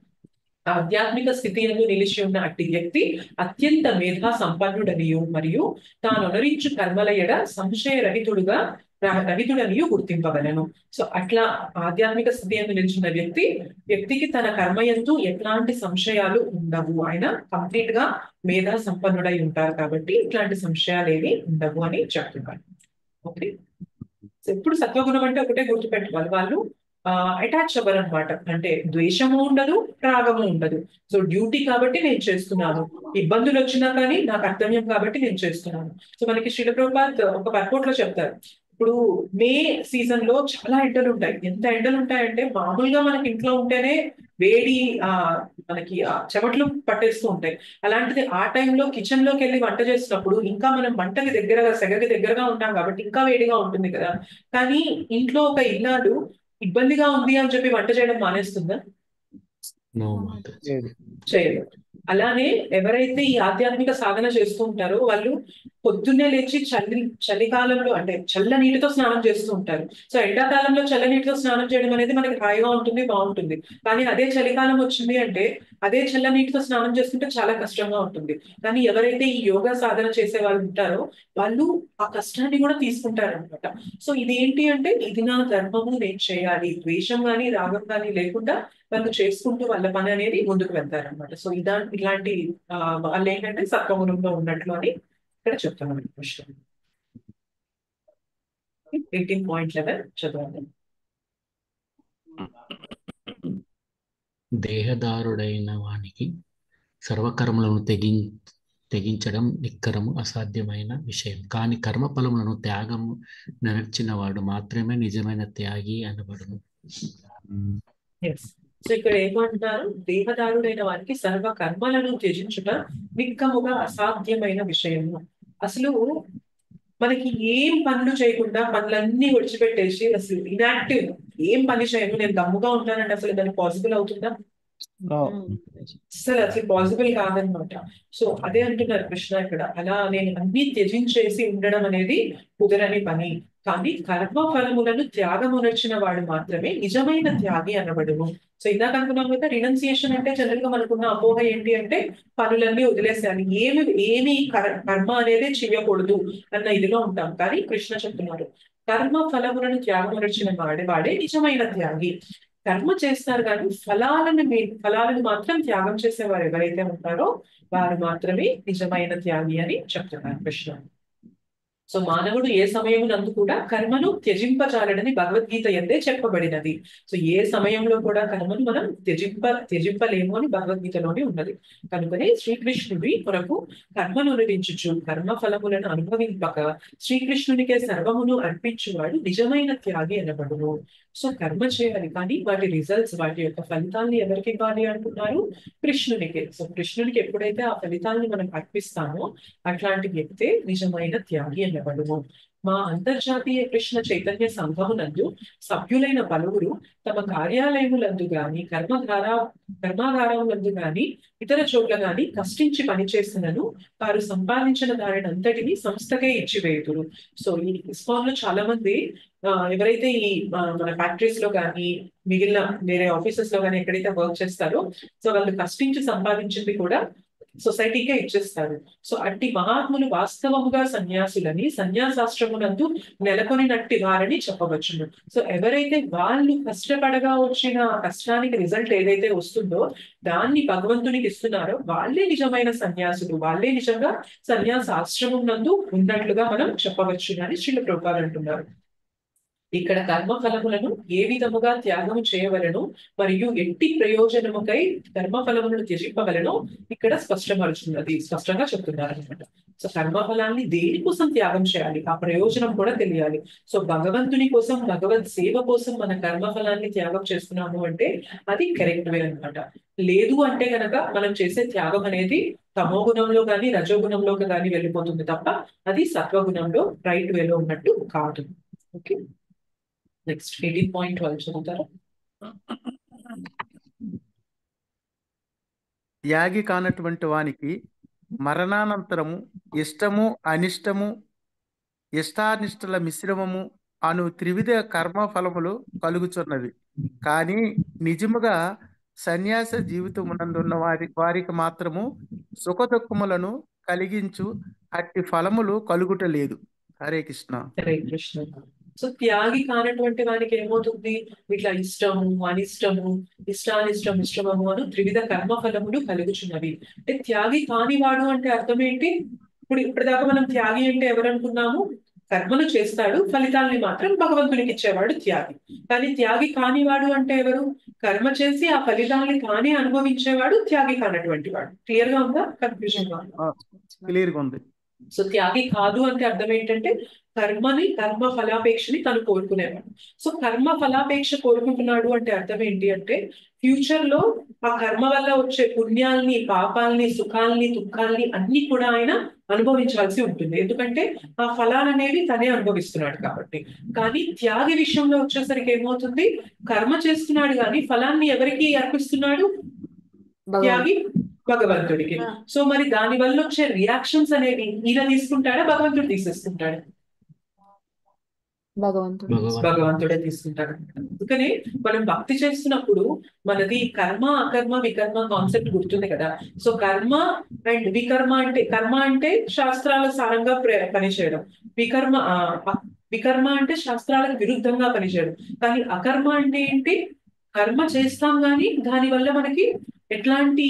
ఆధ్యాత్మిక స్థితి యందు నిలిచి ఉన్న అట్టి వ్యక్తి అత్యంత మేధా సంపన్నుడనియు మరియు తాను అనురించు కర్మల ఎడ సంశయ రహితుడనియు గుర్తింపవలను. సో అట్లా ఆధ్యాత్మిక స్థితి యందు నిలిచిన వ్యక్తికి తన కర్మయందు ఎట్లాంటి సంశయాలు ఉండవు. ఆయన కంప్లీట్ గా మేధా సంపన్నుడై ఉంటారు కాబట్టి ఇట్లాంటి సంశయాలు ఏవి ఉండవు అని చెప్తున్నారు. ఓకే, ఎప్పుడు సత్వగుణం అంటే ఒకటే గుర్తుపెట్టుకోవాలి, వాళ్ళు అటాచ్ అవ్వరు అనమాట. అంటే ద్వేషము ఉండదు, రాగము ఉండదు. సో డ్యూటీ కాబట్టి నేను చేస్తున్నాను, ఇబ్బందులు వచ్చినా కానీ నా కర్తవ్యం కాబట్టి నేను చేస్తున్నాను. సో మనకి శ్రీల ప్రభుపాద్ ఒక పర్పోర్ట్ లో చెప్తారు, ఇప్పుడు మే సీజన్ లో చాలా ఎండలు ఉంటాయి. ఎంత ఎండలు ఉంటాయంటే మామూలుగా మనకి ఇంట్లో ఉంటేనే వేడి మనకి చెమట్లు పట్టేస్తూ ఉంటాయి. అలాంటిది ఆ టైంలో కిచెన్ లోకి వెళ్ళి వంట చేసినప్పుడు ఇంకా మనం వంటకి దగ్గరగా సెగకి దగ్గరగా ఉంటాం కాబట్టి ఇంకా వేడిగా ఉంటుంది కదా. కానీ ఇంట్లో ఒక ఇల్లాలు ఇబ్బందిగా ఉంది అని చెప్పి వంట చేయడం మానేస్తుందా? నో మాతాజీ. లేదు. చేయరు. అలానే ఎవరైతే ఈ ఆధ్యాత్మిక సాధన చేస్తూ ఉంటారో వాళ్ళు పొద్దున్నే లేచి చలికాలంలో అంటే చల్ల నీటితో స్నానం చేస్తూ ఉంటారు. సో ఎండాకాలంలో చల్ల నీటితో స్నానం చేయడం అనేది మనకి హాయిగా ఉంటుంది, బాగుంటుంది. కానీ అదే చలికాలం వచ్చింది అంటే అదే చల్ల నీటితో స్నానం చేస్తుంటే చాలా కష్టంగా ఉంటుంది. కానీ ఎవరైతే ఈ యోగా సాధన చేసే వాళ్ళు ఉంటారో వాళ్ళు ఆ కష్టాన్ని కూడా తీసుకుంటారు అనమాట. సో ఇదేంటి అంటే ఇది నా ధర్మము, నేను చేయాలి, ద్వేషం కానీ రాగం కానీ లేకుండా వాళ్ళు చేసుకుంటూ వాళ్ళ పని అనేది ముందుకు వెళ్తారనమాట. సో ఇలాంటి వాళ్ళు ఏంటంటే సత్వగుణంలో ఉన్నట్లు అని ఇక్కడ చెప్తున్నాం. క్వశ్చన్ 18.11 చదవండి. దేహదారుడైన వానికి సర్వకర్మలను తెగించడం నిక్కరము అసాధ్యమైన విషయం. కానీ కర్మఫలములను త్యాగము నెరచిన వాడు మాత్రమే నిజమైన త్యాగి అనబడును. సో ఇక్కడ ఏమంటారు? దేహదారుడైన వారికి సర్వ కర్మలను త్యజించుట నిక్కముగా అసాధ్యమైన విషయము. అసలు మనకి ఏం పనులు చేయకుండా పనులన్నీ విడిచిపెట్టేసి అసలు ఇనాక్టివ్ ఏం పని చేయను నేను దమ్ముగా ఉంటానంటే అసలు దానికి పాసిబుల్ అవుతుందా? అసలు పాసిబుల్ కాదనమాట. సో అదే అంటున్నారు కృష్ణ ఇక్కడ. అలా నేను అన్ని త్యజించేసి ఉండడం అనేది కుదరని పని. కానీ కర్మ ఫలములను త్యాగమునర్చిన వాడు మాత్రమే నిజమైన త్యాగి అనబడును. సో ఇందాక అనుకున్నాం కదా, రినౌన్సియేషన్ అంటే జనరల్ గా మనకున్న అపోహ ఏంటి అంటే పనులన్నీ వదిలేసేయాలి, ఏమి కర్మ అనేది చేయకూడదు అన్న ఇదిలో ఉంటాం. కానీ కృష్ణ చెప్తున్నారు కర్మ ఫలములను త్యాగమునర్చిన వాడే నిజమైన త్యాగి. కర్మ చేస్తారు కానీ ఫలాలను మాత్రం త్యాగం చేసేవారు ఎవరైతే ఉంటారో వారు మాత్రమే నిజమైన త్యాగి అని చెప్తున్నారు కృష్ణ. సో మానవుడు ఏ సమయమునందు కూడా కర్మను త్యజింపజాలడని భగవద్గీత ఎందే చెప్పబడినది. సో ఏ సమయంలో కూడా కర్మను మనం త్యజింపలేము అని భగవద్గీతలోనే ఉన్నది. కనుకనే శ్రీకృష్ణుడి కొరకు కర్మను అనుభవించుచు కర్మ ఫలములను అనుభవింపక శ్రీకృష్ణునికే సర్వమును అర్పించువాడు నిజమైన త్యాగి అనబడును. సో కర్మ చేయాలి కానీ వాటి రిజల్ట్స్, వాటి యొక్క ఫలితాన్ని ఎవరికి ఇవ్వాలి అంటున్నారు? కృష్ణునికే. సో కృష్ణునికి ఎప్పుడైతే ఆ ఫలితాన్ని మనం అర్పిస్తామో అట్లాంటి వ్యక్తే నిజమైన త్యాగి అనబడును. మా అంతర్జాతీయ కృష్ణ చైతన్య సంఘమునందు సభ్యులైన పలువురు తమ కార్యాలయములందు గాని కర్మాగారములందు గాని ఇతర చోట్ల గాని కష్టించి పనిచేస్తున్నను వారు సంపాదించిన దానిని అంతటిని సంస్థకే ఇచ్చివేయుదురు. సో ఈ ఇస్కాన్ లో చాలా మంది ఎవరైతే ఈ మన ఫ్యాక్టరీస్ లో కానీ మిగిలిన వేరే ఆఫీసెస్ లో కానీ ఎక్కడైతే వర్క్ చేస్తారో సో వాళ్ళు కష్టించి సంపాదించింది కూడా సొసైటీకే ఇచ్చేస్తారు. సో అట్టి మహాత్ములు వాస్తవముగా సన్యాసులని సన్యాసాశ్రమునందు నెలకొనినట్టి వారని చెప్పవచ్చును. సో ఎవరైతే వాళ్ళు కష్టపడగా వచ్చిన కష్టానికి రిజల్ట్ ఏదైతే వస్తుందో దాన్ని భగవంతునికి ఇస్తున్నారో వాళ్ళే నిజమైన సన్యాసులు, వాళ్ళే నిజంగా సన్యాసాశ్రమం నందు ఉన్నట్లుగా మనం చెప్పవచ్చు అని శ్రీల ప్రభుపాదులు అంటున్నారు. ఇక్కడ కర్మ ఫలములను ఏ విధముగా త్యాగము చేయవలను మరియు ఎట్టి ప్రయోజనముకై కర్మ ఫలములను త్యజింపవలను ఇక్కడ స్పష్టంగా చెప్తున్నారు అనమాట. సో కర్మఫలాన్ని దేనికోసం త్యాగం చేయాలి, ఆ ప్రయోజనం కూడా తెలియాలి. సో భగవంతుని కోసం, భగవద్ సేవ కోసం మన కర్మఫలాన్ని త్యాగం చేస్తున్నాము అంటే అది కరెక్ట్ వే అనమాట. లేదు అంటే కనుక మనం చేసే త్యాగం అనేది తమో గుణంలో కానీ రజోగుణంలో కానీ వెళ్ళిపోతుంది తప్ప అది సత్వగుణంలో రైట్ వేలో ఉన్నట్టు కాదు. ఓకే, నెక్స్ట్ 18.12 చదువుతారా? త్యాగి కానటువంటి వానికి మరణానంతరము ఇష్టము అనిష్టము ఇష్టానిష్టల మిశ్రమము అను త్రివిధ కర్మ ఫలములు కలుగుచున్నవి. కానీ నిజముగా సన్యాస జీవితమునందున్న వారికి మాత్రము సుఖ దుఃఖములను కలిగించు అట్టి ఫలములు కలుగుట లేదు. హరే కృష్ణ. హరే కృష్ణ. సో త్యాగి కానటువంటి వానికి ఏమవుతుంది? ఇట్లా ఇష్టము అనిష్టము ఇష్టానిష్టం మిశ్రమము అను త్రివిధ కర్మ ఫలములు కలుగుచున్నవి. అంటే త్యాగి కానివాడు అంటే అర్థం ఏంటి? ఇప్పటిదాకా మనం త్యాగి అంటే ఎవరు అనుకున్నాము? కర్మలు చేస్తాడు, ఫలితాల్ని మాత్రం భగవంతునికి ఇచ్చేవాడు త్యాగి. కానీ త్యాగి కానివాడు అంటే ఎవరు? కర్మ చేసి ఆ ఫలితాన్ని కానీ అనుభవించేవాడు త్యాగి కానటువంటి వాడు. క్లియర్ గా ఉందా? కన్ఫ్యూజన్ గా ఉందా? క్లియర్ గా ఉంది. సో త్యాగి కాదు అంటే అర్థం ఏంటంటే కర్మ ఫలాపేక్షని తను కోరుకునేవాడు. సో కర్మ ఫలాపేక్ష కోరుకుంటున్నాడు అంటే అర్థం ఏంటి అంటే ఫ్యూచర్ లో ఆ కర్మ వల్ల వచ్చే పుణ్యాల్ని, పాపాల్ని, సుఖాల్ని, దుఃఖాల్ని అన్ని కూడా ఆయన అనుభవించాల్సి ఉంటుంది. ఎందుకంటే ఆ ఫలాలు అనేవి తనే అనుభవిస్తున్నాడు కాబట్టి. కానీ త్యాగి విషయంలో వచ్చేసరికి ఏమవుతుంది, కర్మ చేస్తున్నాడు కానీ ఫలాన్ని ఎవరికి అర్పిస్తున్నాడు? త్యాగి భగవంతుడికి. సో మరి దాని వల్ల వచ్చే రియాక్షన్స్ అనేవి ఈయన తీసుకుంటాడా, భగవంతుడు తీసేసుకుంటాడా? భగవంతుడే తీసుకుంటాడు. అందుకనే మనం భక్తి చేస్తున్నప్పుడు మనది కర్మ, అకర్మ, వికర్మ కాన్సెప్ట్ గుర్తుంది కదా. సో కర్మ అండ్ వికర్మ అంటే, కర్మ అంటే శాస్త్రాల సారంగా పనిచేయడం, వికర్మ అంటే శాస్త్రాలకు విరుద్ధంగా పనిచేయడం. కానీ అకర్మ అంటే ఏంటి? కర్మ చేస్తాం కానీ దాని వల్ల మనకి ఎట్లాంటి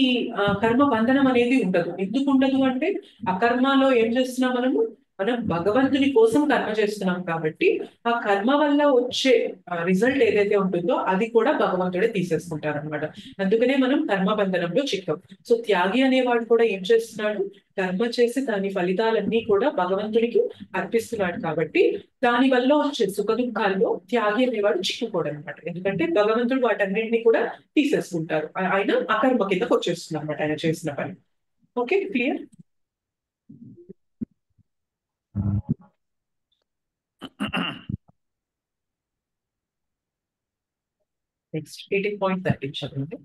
కర్మ బంధనం అనేది ఉండదు. ఎందుకు ఉండదు అంటే అకర్మలో ఏం చేస్తున్నాం మనం భగవంతుని కోసం కర్మ చేస్తున్నాం కాబట్టి ఆ కర్మ వల్ల వచ్చే రిజల్ట్ ఏదైతే ఉంటుందో అది కూడా భగవంతుడే తీసేసుకుంటారు అనమాట. అందుకనే మనం కర్మ బంధనంలో చిక్కం. సో త్యాగి అనేవాడు కూడా ఏం చేస్తున్నాడు? కర్మ చేసి దాని ఫలితాలన్నీ కూడా భగవంతుడికి అర్పిస్తున్నాడు కాబట్టి దాని వల్ల వచ్చే సుఖ దుఃఖాల్లో త్యాగి అనేవాడు చిక్కుకోడు అనమాట. ఎందుకంటే భగవంతుడు వాటన్నింటినీ కూడా తీసేసుకుంటారు. ఆయన అకర్మ కిందకు వచ్చేస్తున్నారు అనమాట ఆయన చేసిన పని. Okay, clear? నెక్స్ట్ 18.13 చదవండి.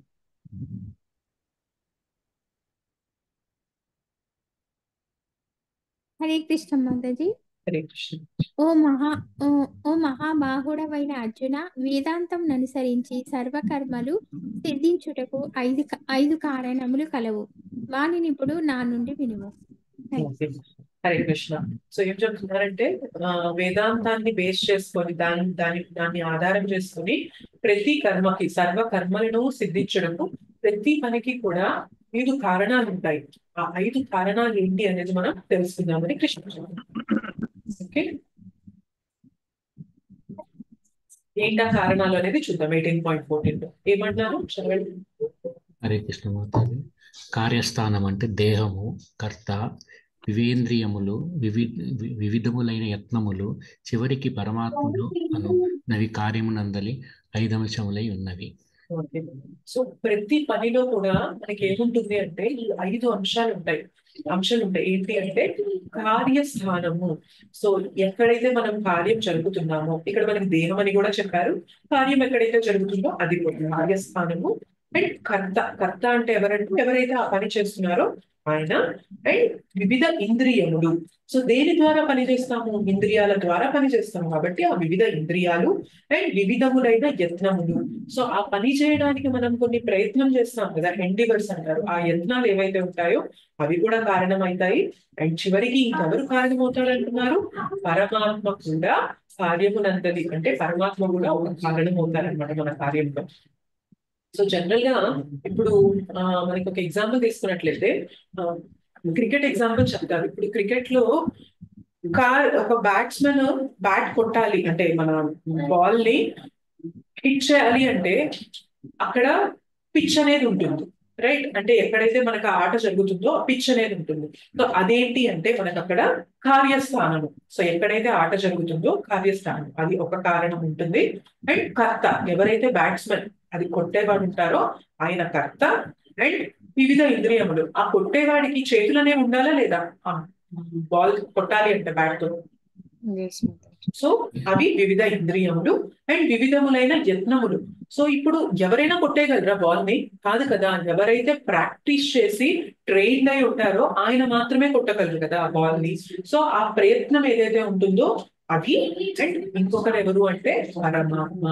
హరే కృష్ణ మాతాజీ. హరే కృష్ణ. ఓ మహాబాహుడవైన అర్జున, వేదాంతం అనుసరించి సర్వకర్మలు సిద్ధించుటకు 5 కారణములు కలవు. వానిని ఇప్పుడు నా నుండి వినుము. హరే కృష్ణ. సో ఏం చెప్తున్నారంటే వేదాంతాన్ని బేస్ చేసుకొని దాన్ని ఆధారం చేసుకొని ప్రతి కర్మకి, సర్వ కర్మలను సిద్ధించడము, ప్రతి పనికి కూడా 5 కారణాలు ఉంటాయి. ఆ 5 కారణాలు ఏంటి అనేది మనం తెలుసుకుందామని కృష్ణ. ఓకే, ఏంటా కారణాలు అనేది చూద్దాం. 18.14 ఏమంటున్నారు చదవండి. హరే కృష్ణ మాతాజీ. కార్యస్థానం అంటే దేహము, కర్త, వివేంద్రియములు, వివిధములైన యత్నములు, చివరికి పరమాత్ముడు అను నవి కార్యమునందలి 5 అంశములై ఉన్నవి. సో ప్రతి పనిలో కూడా మనకి ఏముంటుంది అంటే ఈ 5 అంశాలు ఉంటాయి. ఏంటి అంటే కార్యస్థానము. సో ఎక్కడైతే మనం కార్యం జరుగుతున్నామో, ఇక్కడ మనకి దేహం అని కూడా చెప్పారు, కార్యం ఎక్కడైతే జరుగుతుందో అది కూడా కార్యస్థానము. అండ్ కర్త అంటే ఎవరైతే ఆ పని చేస్తున్నారో ఆయన. అండ్ వివిధ ఇంద్రియములు. సో దేని ద్వారా పనిచేస్తాము? ఇంద్రియాల ద్వారా పనిచేస్తాము కాబట్టి ఆ వివిధ ఇంద్రియాలు అండ్ వివిధములైన యత్నములు. సో ఆ పని చేయడానికి మనం కొన్ని ప్రయత్నం చేస్తాం కదా, ఎండివర్స్ అంటారు. ఆ యత్నాలు ఏవైతే ఉంటాయో అవి కూడా కారణమవుతాయి. అండ్ చివరికి ఇంకెవరు కారణమవుతాడు అంటున్నారు? పరమాత్మ కూడా కార్యమునంతది, అంటే పరమాత్మ కూడా ఒక కారణమవుతారనమాట మన కార్యంలో. సో జనరల్ గా ఇప్పుడు మనకి ఒక ఎగ్జాంపుల్ తీసుకున్నట్లయితే క్రికెట్ ఎగ్జాంపుల్ చెప్తారు. ఇప్పుడు క్రికెట్ లో ఒక బ్యాట్స్మెన్ బ్యాట్ కొట్టాలి అంటే, మన బాల్ ని హిట్ చేయాలి అంటే అక్కడ పిచ్ అనేది ఉంటుంది, రైట్? అంటే ఎక్కడైతే మనకు ఆట జరుగుతుందో పిచ్ అనేది ఉంటుంది. సో అదేంటి అంటే మనకు అక్కడ కార్యస్థానము. సో ఎక్కడైతే ఆట జరుగుతుందో కార్యస్థానం, అది ఒక కారణం ఉంటుంది. అండ్ కర్త, ఎవరైతే బ్యాట్స్మెన్ అది కొట్టేవాడు ఉంటారో ఆయన కర్త. అండ్ వివిధ ఇంద్రియములు, ఆ కొట్టేవాడికి చేతులనే ఉండాలా లేదా బాల్ కొట్టాలి అంటే బ్యాట్ తో? సో అవి వివిధ ఇంద్రియములు అండ్ వివిధములైన యత్నములు. సో ఇప్పుడు ఎవరైనా కొట్టేయగలరా బాల్ ని? కాదు కదా. ఎవరైతే ప్రాక్టీస్ చేసి ట్రైన్ అయి ఉంటారో ఆయన మాత్రమే కొట్టగలరు కదా ఆ బాల్ ని. సో ఆ ప్రయత్నం ఏదైతే ఉంటుందో అది. అండ్ ఇంకొకరు ఎవరు అంటే పరమాత్మ.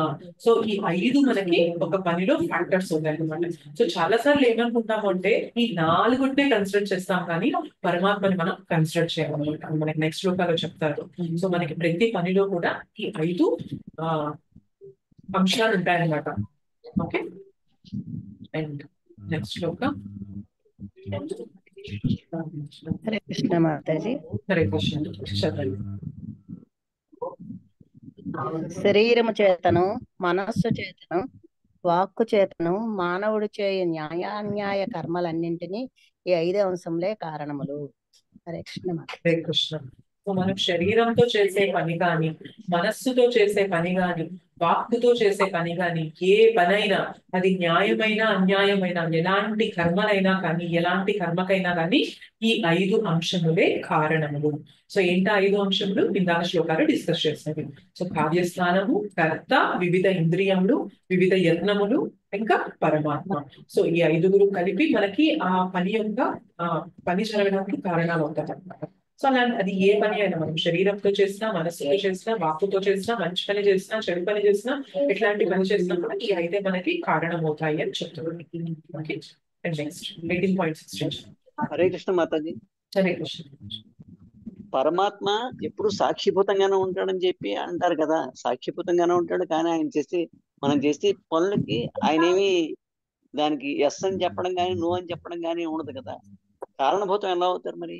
సో ఈ 5 మనకి ఒక పనిలో ఫ్యాక్టర్స్ ఉంటాయి అనమాట. సో చాలా సార్లు ఏమనుకుంటాము అంటే ఈ 4 కన్సిడర్ చేస్తాం కానీ పరమాత్మని మనం కన్సిడర్ చేయాలన్నమాట. మనకి నెక్స్ట్ శ్లోకాలో చెప్తారు. సో మనకి ప్రతి పనిలో కూడా ఈ 5 అంశాలు ఉంటాయన్నమాట. ఓకే, అండ్ నెక్స్ట్ శ్లోక. హరే కృష్ణ మాతాజీ. హరే కృష్ణ. చదవండి. శరీరము చేతను, మనస్సు చేతను, వాక్కు చేతను మానవుడు చేయు న్యాయాన్యాయ కర్మలన్నింటినీ ఈ 5 అంశంలే కారణములు. హరే కృష్ణ. హరే కృష్ణ. సో మనం శరీరంతో చేసే పని కానీ, మనస్సుతో చేసే పని కానీ, వాక్కుతో చేసే పని కానీ, ఏ పనైనా అది న్యాయమైన అన్యాయమైన ఎలాంటి కర్మలైనా కానీ, ఎలాంటి కర్మకైనా కానీ ఈ 5 అంశములే కారణములు. సో ఏంటి 5 అంశములు? ఇందాక శ్లోకాలు డిస్కస్ చేసినవి. సో కావ్యస్థానము, కర్త, వివిధ ఇంద్రియములు, వివిధ యత్నములు, ఇంకా పరమాత్మ. సో ఈ 5 కలిపి మనకి ఆ పని యొక్క పని జరగడానికి కారణాలు అవుతాయి అన్నమాట. సో అది ఏ పని అయినా మనం శరీరంతో చేసినా, మనస్సుతో చేసినా, వాక్కుతో చేసినా, మంచి పని చేసినా, చెడు పని చేసినా, ఎట్లాంటి పని చేసినా కూడా ఈ 5 మనకి కారణం అవుతాయి అని చెప్తున్నారు. Okay, next 18.6. హరే కృష్ణ మాతాజీ. హరే కృష్ణ. పరమాత్మ ఎప్పుడు సాక్షిభూతంగానే ఉంటాడని చెప్పి అంటారు కదా. సాక్షిభూతంగానే ఉంటాడు, కానీ మనం చేసే పనులకి ఆయన ఏమి దానికి ఎస్ అని చెప్పడం కానీ, నో అని చెప్పడం కానీ ఉండదు కదా. కారణభూతం ఎలా అవుతారు మరి?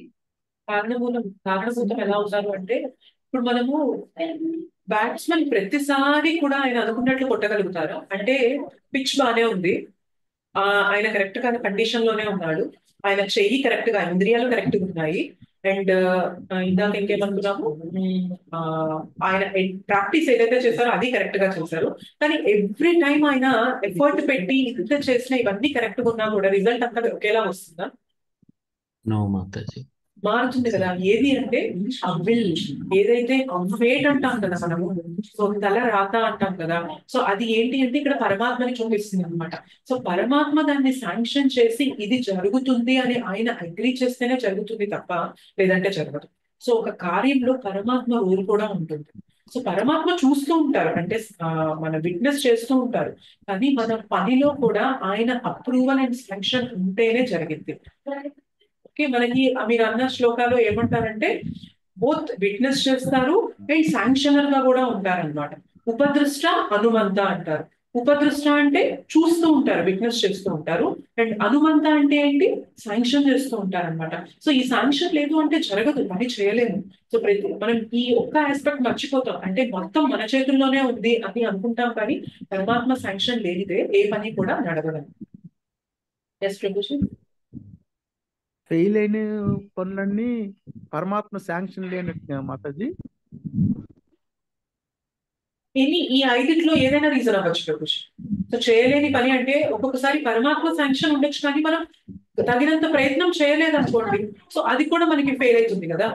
కారణభూతం ఎలా అవుతారు అంటే, ఇప్పుడు మనము బ్యాట్స్మెన్ ప్రతిసారి కూడా ఆయన అనుకున్నట్లు కొట్టగలుగుతారు అంటే, పిచ్ బానే ఉంది, ఆయన కరెక్ట్ గా కండిషన్ లోనే ఉన్నాడు, ఆయన చెయ్యి కరెక్ట్ గా, ఇంద్రియాలు కరెక్ట్ గా ఉన్నాయి, అండ్ ఇందాక ఇంకేమనుకున్నాము, ఆయన ప్రాక్టీస్ ఏదైతే చేశారో అది కరెక్ట్ గా చేశారు. కానీ ఎవ్రీ టైం ఆయన ఎఫర్ట్ పెట్టి ఇంత చేసిన ఇవన్నీ కరెక్ట్ గా ఉన్నా కూడా రిజల్ట్ అంతా ఒకేలా వస్తుందా? నో మాతాజీ, మారుతుంది కదా. ఏది అంటే ఆ విల్, ఏదైతే ఫేట్ అంటాం కదా మనము, సో తల రాత అంటాం కదా. సో అది ఏంటి అంటే ఇక్కడ పరమాత్మని చూపిస్తుంది అనమాట. సో పరమాత్మ దాన్ని శాంక్షన్ చేసి ఇది జరుగుతుంది అని ఆయన అగ్రీ చేస్తేనే జరుగుతుంది తప్ప లేదంటే జరగదు. సో ఒక కార్యంలో పరమాత్మ రూల్ కూడా ఉంటుంది. సో పరమాత్మ చూస్తూ ఉంటారు, అంటే మన విట్నెస్ చేస్తూ ఉంటారు, కానీ మన పనిలో కూడా ఆయన అప్రూవల్ అండ్ శాంక్షన్ ఉంటేనే జరిగింది. మనకి మీరు అన్న శ్లోకాలు ఏమంటారంటే బోత్ విట్నెస్ చేస్తారు అండ్ శాంక్షనర్ గా కూడా ఉంటారన్నమాట. ఉపదృష్ట, అనుమంత అంటారు. ఉపదృష్ట అంటే చూస్తూ ఉంటారు, విట్నెస్ చేస్తూ ఉంటారు, అండ్ అనుమంత అంటే ఏంటి? శాంక్షన్ చేస్తూ ఉంటారు అనమాట. సో ఈ శాంక్షన్ లేదు అంటే జరగదు, పని చేయలేము. సో మనం ఈ ఒక్క ఆస్పెక్ట్ మర్చిపోతాం, అంటే మొత్తం మన చేతుల్లోనే ఉంది అని అనుకుంటాం, కానీ పరమాత్మ శాంక్షన్ లేనిదే ఏ పని కూడా నడవదు. ఎస్ ప్రభుజీ. ఫెయిల్ అయిన పనులన్నీ పరమాత్మ శాంక్షన్ లేనట్టు మాతాజీ. ఈ 5 ఏదైనా రీజన్ అవ్వచ్చు ప్రభుజీ. సో చేయలేని పని అంటే ఒక్కొక్కసారి పరమాత్మ శాంక్షన్ ఉండొచ్చు, కానీ మనం తగినంత ప్రయత్నం చేయలేదు అనుకోండి, సో అది కూడా మనకి ఫెయిల్ అవుతుంది కదా.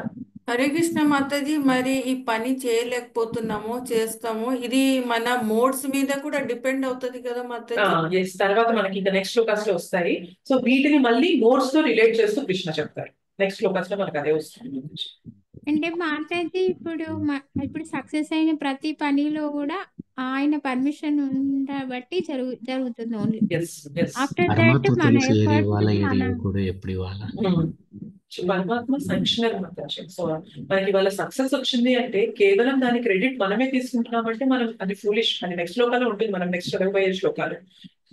హరే కృష్ణ మాతాజీ, మరి ఈ పని చేయలేకపోతున్నాము, చేస్తాము, ఇది మన మోడ్స్ మీద కూడా డిపెండ్ అవుతుంది కదా మాతాజీ. తర్వాత మనకి ఇంకా నెక్స్ట్ శ్లోకాస్ లో వస్తాయి. సో వీటిని మళ్ళీ మోడ్స్ తో రిలేట్ చేస్తూ కృష్ణ చెప్తారు. నెక్స్ట్ శ్లోకాస్ లో మనకు అదే వస్తుంది. అంటే మాతాజీ ఇప్పుడు సక్సెస్ అయిన ప్రతి పనిలో కూడా ఆయన పర్మిషన్ ఉండబట్టి జరుగుతుంది ఓన్లీ. ఆఫ్టర్ దట్ మన పరమాత్మ సంక్షణ. సో మనకి వాళ్ళ సక్సెస్ వచ్చింది అంటే కేవలం దాని క్రెడిట్ మనమే తీసుకుంటున్నామంటే మనం అది ఫూలిష్ అని నెక్స్ట్ శ్లోకాలు ఉంటుంది, మనం నెక్స్ట్ చదవబోయే శ్లోకాలు.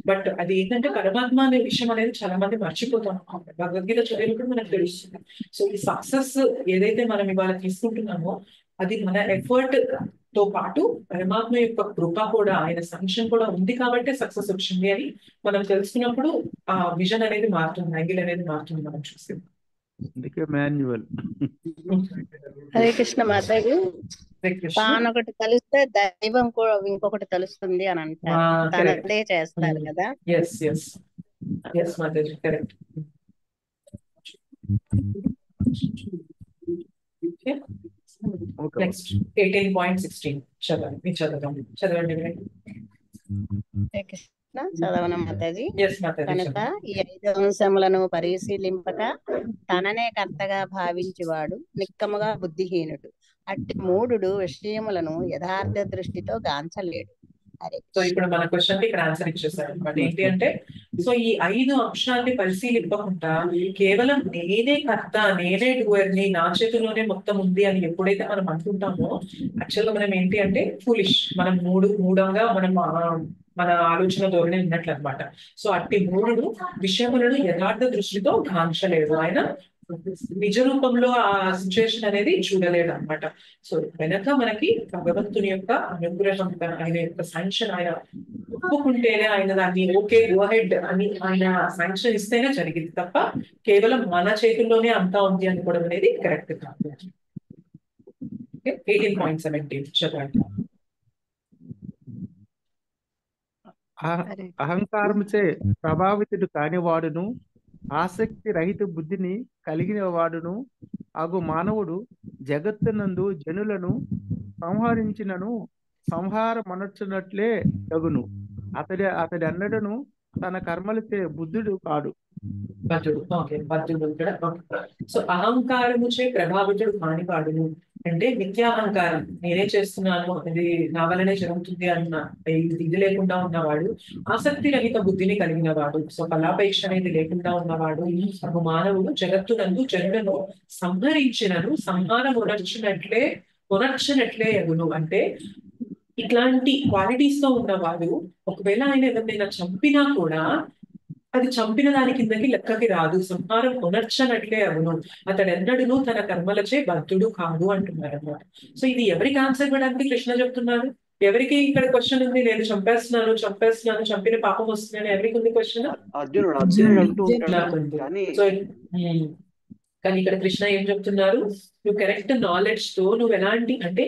బట్ అది ఏంటంటే పరమాత్మ అనే విషయం అనేది చాలా మంది మర్చిపోతాం. భగవద్గీత చదివినప్పుడు మనకు తెలుస్తుంది. సో ఈ సక్సెస్ ఏదైతే మనం ఇవాళ తీసుకుంటున్నామో అది మన ఎఫర్ట్ తో పాటు పరమాత్మ యొక్క కృప కూడా, ఆయన సంక్షేమం కూడా ఉంది కాబట్టి సక్సెస్ వచ్చింది అని మనం తెలుసుకున్నప్పుడు ఆ విజన్ అనేది మారుతుంది, యాంగిల్ అనేది మారుతుంది మనం చూసి. మాన్యువల్. హరే కృష్ణ మాతాజీ, తానొకటి కలిస్తే దైవం కూడా ఇంకొకటి తెలుస్తుంది అని అంటారు, తనదే చేస్తారు కదా. నెక్స్ట్ 18.16 చదవండి. చదవన మాతాజీ. కనుక ఈ 5 అంశములను పరిశీలింపక తననే కర్తగా భావించేవాడు నిక్కముగా బుద్ధిహీనుడు. అట్టి మూఢుడు విషయములను యథార్థ దృష్టితో గాంచలేడు. సో ఇప్పుడు మన క్వశ్చన్ కి ఇక్కడ ఆన్సర్ ఇచ్చేసారు అనమాట. ఏంటి అంటే, సో ఈ 5 అంశాన్ని పరిశీలింపకుండా కేవలం నేనే కర్త, నేనే డూయర్ని, నా చేతిలోనే మొత్తం ఉంది అని ఎప్పుడైతే మనం అనుకుంటామో యాక్చువల్గా మనం ఏంటి అంటే ఫూలిష్, మనం మూఢంగా మనం మన ఆలోచన ధోరణి ఉన్నట్లు అనమాట. సో అట్టి మూఢుడు విషయములను యథార్థ దృష్టితో గాంచలేడు, ఆయన నిజ రూపంలో ఆ సిచ్యుయేషన్ అనేది చూడలేడు అనమాట. సో వెనక మనకి భగవంతుని యొక్క అనుగ్రహం, ఆయన యొక్క శాంక్షన్, ఆయన ఒప్పుకుంటేనే, ఆయన దాన్ని ఓకే గో హెడ్ అని ఆయన శాంక్షన్ ఇస్తేనే జరిగింది తప్ప కేవలం మన చేతుల్లోనే అంతా ఉంది అనుకోవడం అనేది కరెక్ట్ కాదు. 18.17 చదవండి. అహంకారముచే ప్రభావితుడు కానివాడును ఆసక్తి రహిత బుద్ధిని కలిగిన వాడును అగు మానవుడు జగత్తునందు జనులను సంహరించినను సంహారమనర్చునట్లే తగును. అతడి అన్నడను తన కర్మలచే బుద్ధుడు కాడు. బద్ధుడు ఇక్కడ. సో అహంకారముచే ప్రభావితుడు కానివాడును అంటే మిథ్యాహంకారం, నేనే చేస్తున్నాను, ఇది నా వల్లనే జరుగుతుంది అన్న ఇది లేకుండా ఉన్నవాడు, ఆసక్తి రహిత బుద్ధిని కలిగిన వాడు, సో ఫలాపేక్ష అనేది లేకుండా ఉన్నవాడు, అగు మానవుడు జగత్తునందు జనులను సంహరించినను సంహారం ఉనర్చినట్లే ఎగును. అంటే ఇట్లాంటి క్వాలిటీస్ తో ఉన్నవాడు ఒకవేళ ఆయన ఎవరినైనా చంపినా కూడా అది చంపిన దాని కిందకి లెక్కకి రాదు, సంహారం ఉనర్చనట్లే అవును, అతడెన్నడూ తన కర్మలచే బద్ధుడు కాదు అంటున్నారు అన్నమాట. సో ఇది ఎవరికి ఆన్సర్ ఇవ్వడానికి కృష్ణ చెప్తున్నారు? ఎవరికి ఇక్కడ క్వశ్చన్ ఉంది, నేను చంపేస్తున్నాను చంపిన పాపం వస్తుందని ఎవరికి ఉంది క్వశ్చన్? సో కానీ ఇక్కడ కృష్ణ ఏం చెప్తున్నారు, నువ్వు కరెక్ట్ నాలెడ్జ్ తో నువ్వు ఎలాంటి అంటే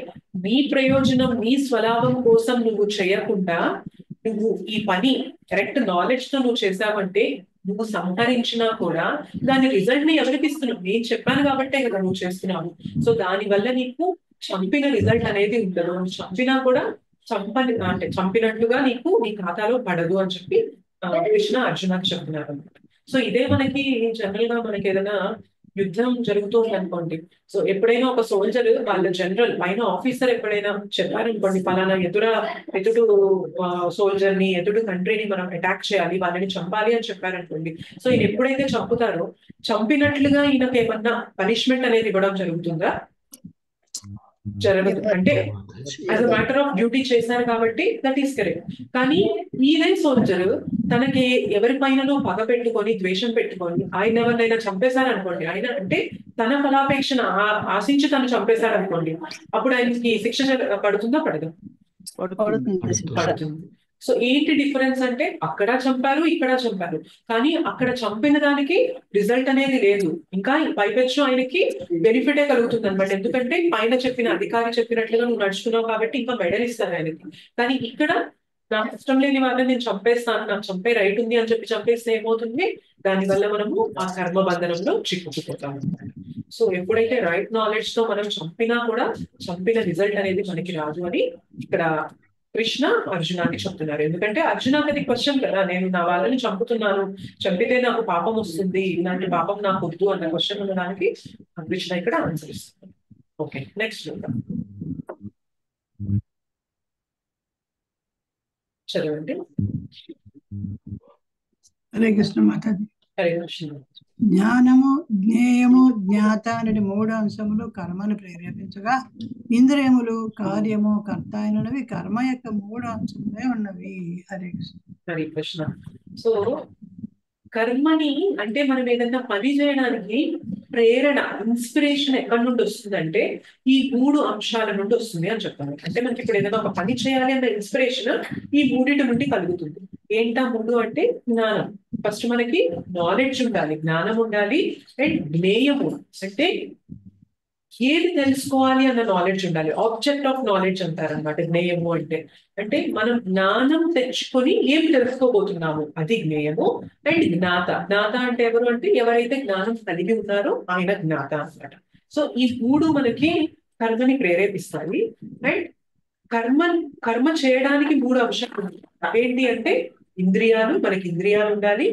నీ ప్రయోజనం నీ స్వలాభం కోసం నువ్వు చేయకుండా నువ్వు ఈ పని కరెక్ట్ నాలెడ్జ్ తో నువ్వు చేసావంటే నువ్వు సంహరించినా కూడా దాని రిజల్ట్ ని ఎవరికి ఇస్తున్నావు? నేను చెప్పాను కాబట్టే కదా నువ్వు చేస్తున్నావు. సో దాని వల్ల నీకు చంపిన రిజల్ట్ అనేది ఉండదు, నువ్వు చంపినా కూడా చంపినట్లుగా నీకు నీ ఖాతాలో పడదు అని చెప్పి కృష్ణ అర్జునకి చెప్తున్నారు. సో ఇదే మనకి జనరల్ గా మనకి ఏదైనా యుద్ధం జరుగుతుంది అనుకోండి, సో ఎప్పుడైనా ఒక సోల్జర్ వాళ్ళ జనరల్ పైన ఆఫీసర్ ఎప్పుడైనా చెప్పారనుకోండి, పలానా ఎదుడు సోల్జర్ ని ఎదుడు కంట్రీని మనం అటాక్ చేయాలి, వాళ్ళని చంపాలి అని చెప్పారనుకోండి, సో ఈయన ఎప్పుడైతే చంపుతారో చంపినట్లుగా ఈయనకి ఏమన్నా పనిష్మెంట్ అనేది ఇవ్వడం జరుగుతుందా? జరగదు. అంటే as a matter of duty చేశారు కాబట్టి దట్ ఈస్ కరెక్ట్. కానీ ఈదే సోల్జర్ తనకి ఎవరిపైనలో పగ పెట్టుకొని ద్వేషం పెట్టుకొని ఆయన ఎవరినైనా చంపేశారనుకోండి, ఆయన అంటే తన ఫలాపేక్షను ఆశించి తను చంపేశారనుకోండి, అప్పుడు ఆయనకి శిక్ష పడుతుందా? పడదు. పడుతుంది. సో ఏంటి డిఫరెన్స్ అంటే అక్కడ చంపారు ఇక్కడ చంపారు, కానీ అక్కడ చంపిన దానికి రిజల్ట్ అనేది లేదు, ఇంకా పైపెచ్చు ఆయనకి బెనిఫిటే కలుగుతుంది అనమాట. ఎందుకంటే పైన చెప్పిన అధికారి చెప్పినట్లుగా నువ్వు నడుచుకున్నావు కాబట్టి ఇంకా మెడల్ ఇస్తారు ఆయనకి. కానీ ఇక్కడ నాకు ఇష్టం లేని వాళ్ళని నేను చంపేస్తాను, నాకు చంపే రైట్ ఉంది అని చెప్పి చంపేస్తే ఏమవుతుంది, దానివల్ల మనము ఆ కర్మ బంధనంలో చిక్కుకుపోతాం. సో ఎప్పుడైతే రైట్ నాలెడ్జ్ తో మనం చంపినా కూడా చంపిన రిజల్ట్ అనేది మనకి రాదు అని ఇక్కడ కృష్ణ అర్జునానికి చెప్తున్నారు. ఎందుకంటే అర్జునాకి అది క్వశ్చన్ కదా, నేను నా వాళ్ళని చంపుతున్నాను, చంపితే నాకు పాపం వస్తుంది, ఇలాంటి పాపం నాకు వద్దు అన్న క్వశ్చన్ ఉండడానికి కృష్ణ ఇక్కడ ఆన్సర్ ఇస్తున్నారు. ఓకే, నెక్స్ట్ చదవండి. హరే కృష్ణ మాతాజీ. హరే కృష్ణ. జ్ఞానము, జ్ఞేయము, జ్ఞాత అనే 3 అంశములు కర్మను ప్రేరేపించగా, ఇంద్రియములు, కార్యము, కర్త అయినవి కర్మ యొక్క 3 అంశములే ఉన్నవి. హరే కృష్ణ. హరే కృష్ణ. సో కర్మని అంటే మనం ఏదైనా పని చేయడానికి ప్రేరణ, ఇన్స్పిరేషన్ ఎక్కడి నుండి వస్తుందంటే ఈ 3 అంశాల నుండి వస్తుంది అని చెప్తాను. అంటే మనకి ఇప్పుడు ఏదైనా ఒక పని చేయాలి అన్న ఇన్స్పిరేషన్ ఈ 3 నుండి కలుగుతుంది. ఏంటా 3 అంటే జ్ఞానం. ఫస్ట్ మనకి నాలెడ్జ్ ఉండాలి, జ్ఞానం ఉండాలి, అండ్ జ్ఞేయము అంటే ఏది తెలుసుకోవాలి అన్న నాలెడ్జ్ ఉండాలి. ఆబ్జెక్ట్ ఆఫ్ నాలెడ్జ్ అంటారు అనమాట జ్ఞేయము అంటే. అంటే మనం జ్ఞానం తెచ్చుకొని ఏం తెలుసుకోబోతున్నాము అది జ్ఞేయము. అండ్ జ్ఞాత, జ్ఞాత అంటే ఎవరు అంటే ఎవరైతే జ్ఞానం కలిగి ఉన్నారో ఆయన జ్ఞాత అనమాట. సో ఈ 3 మనకి కర్మని ప్రేరేపిస్తాయి. అండ్ కర్మ చేయడానికి 3 అంశాలు ఏంటి అంటే ఇంద్రియాలు, మనకి ఇంద్రియాలు ఉండాలి,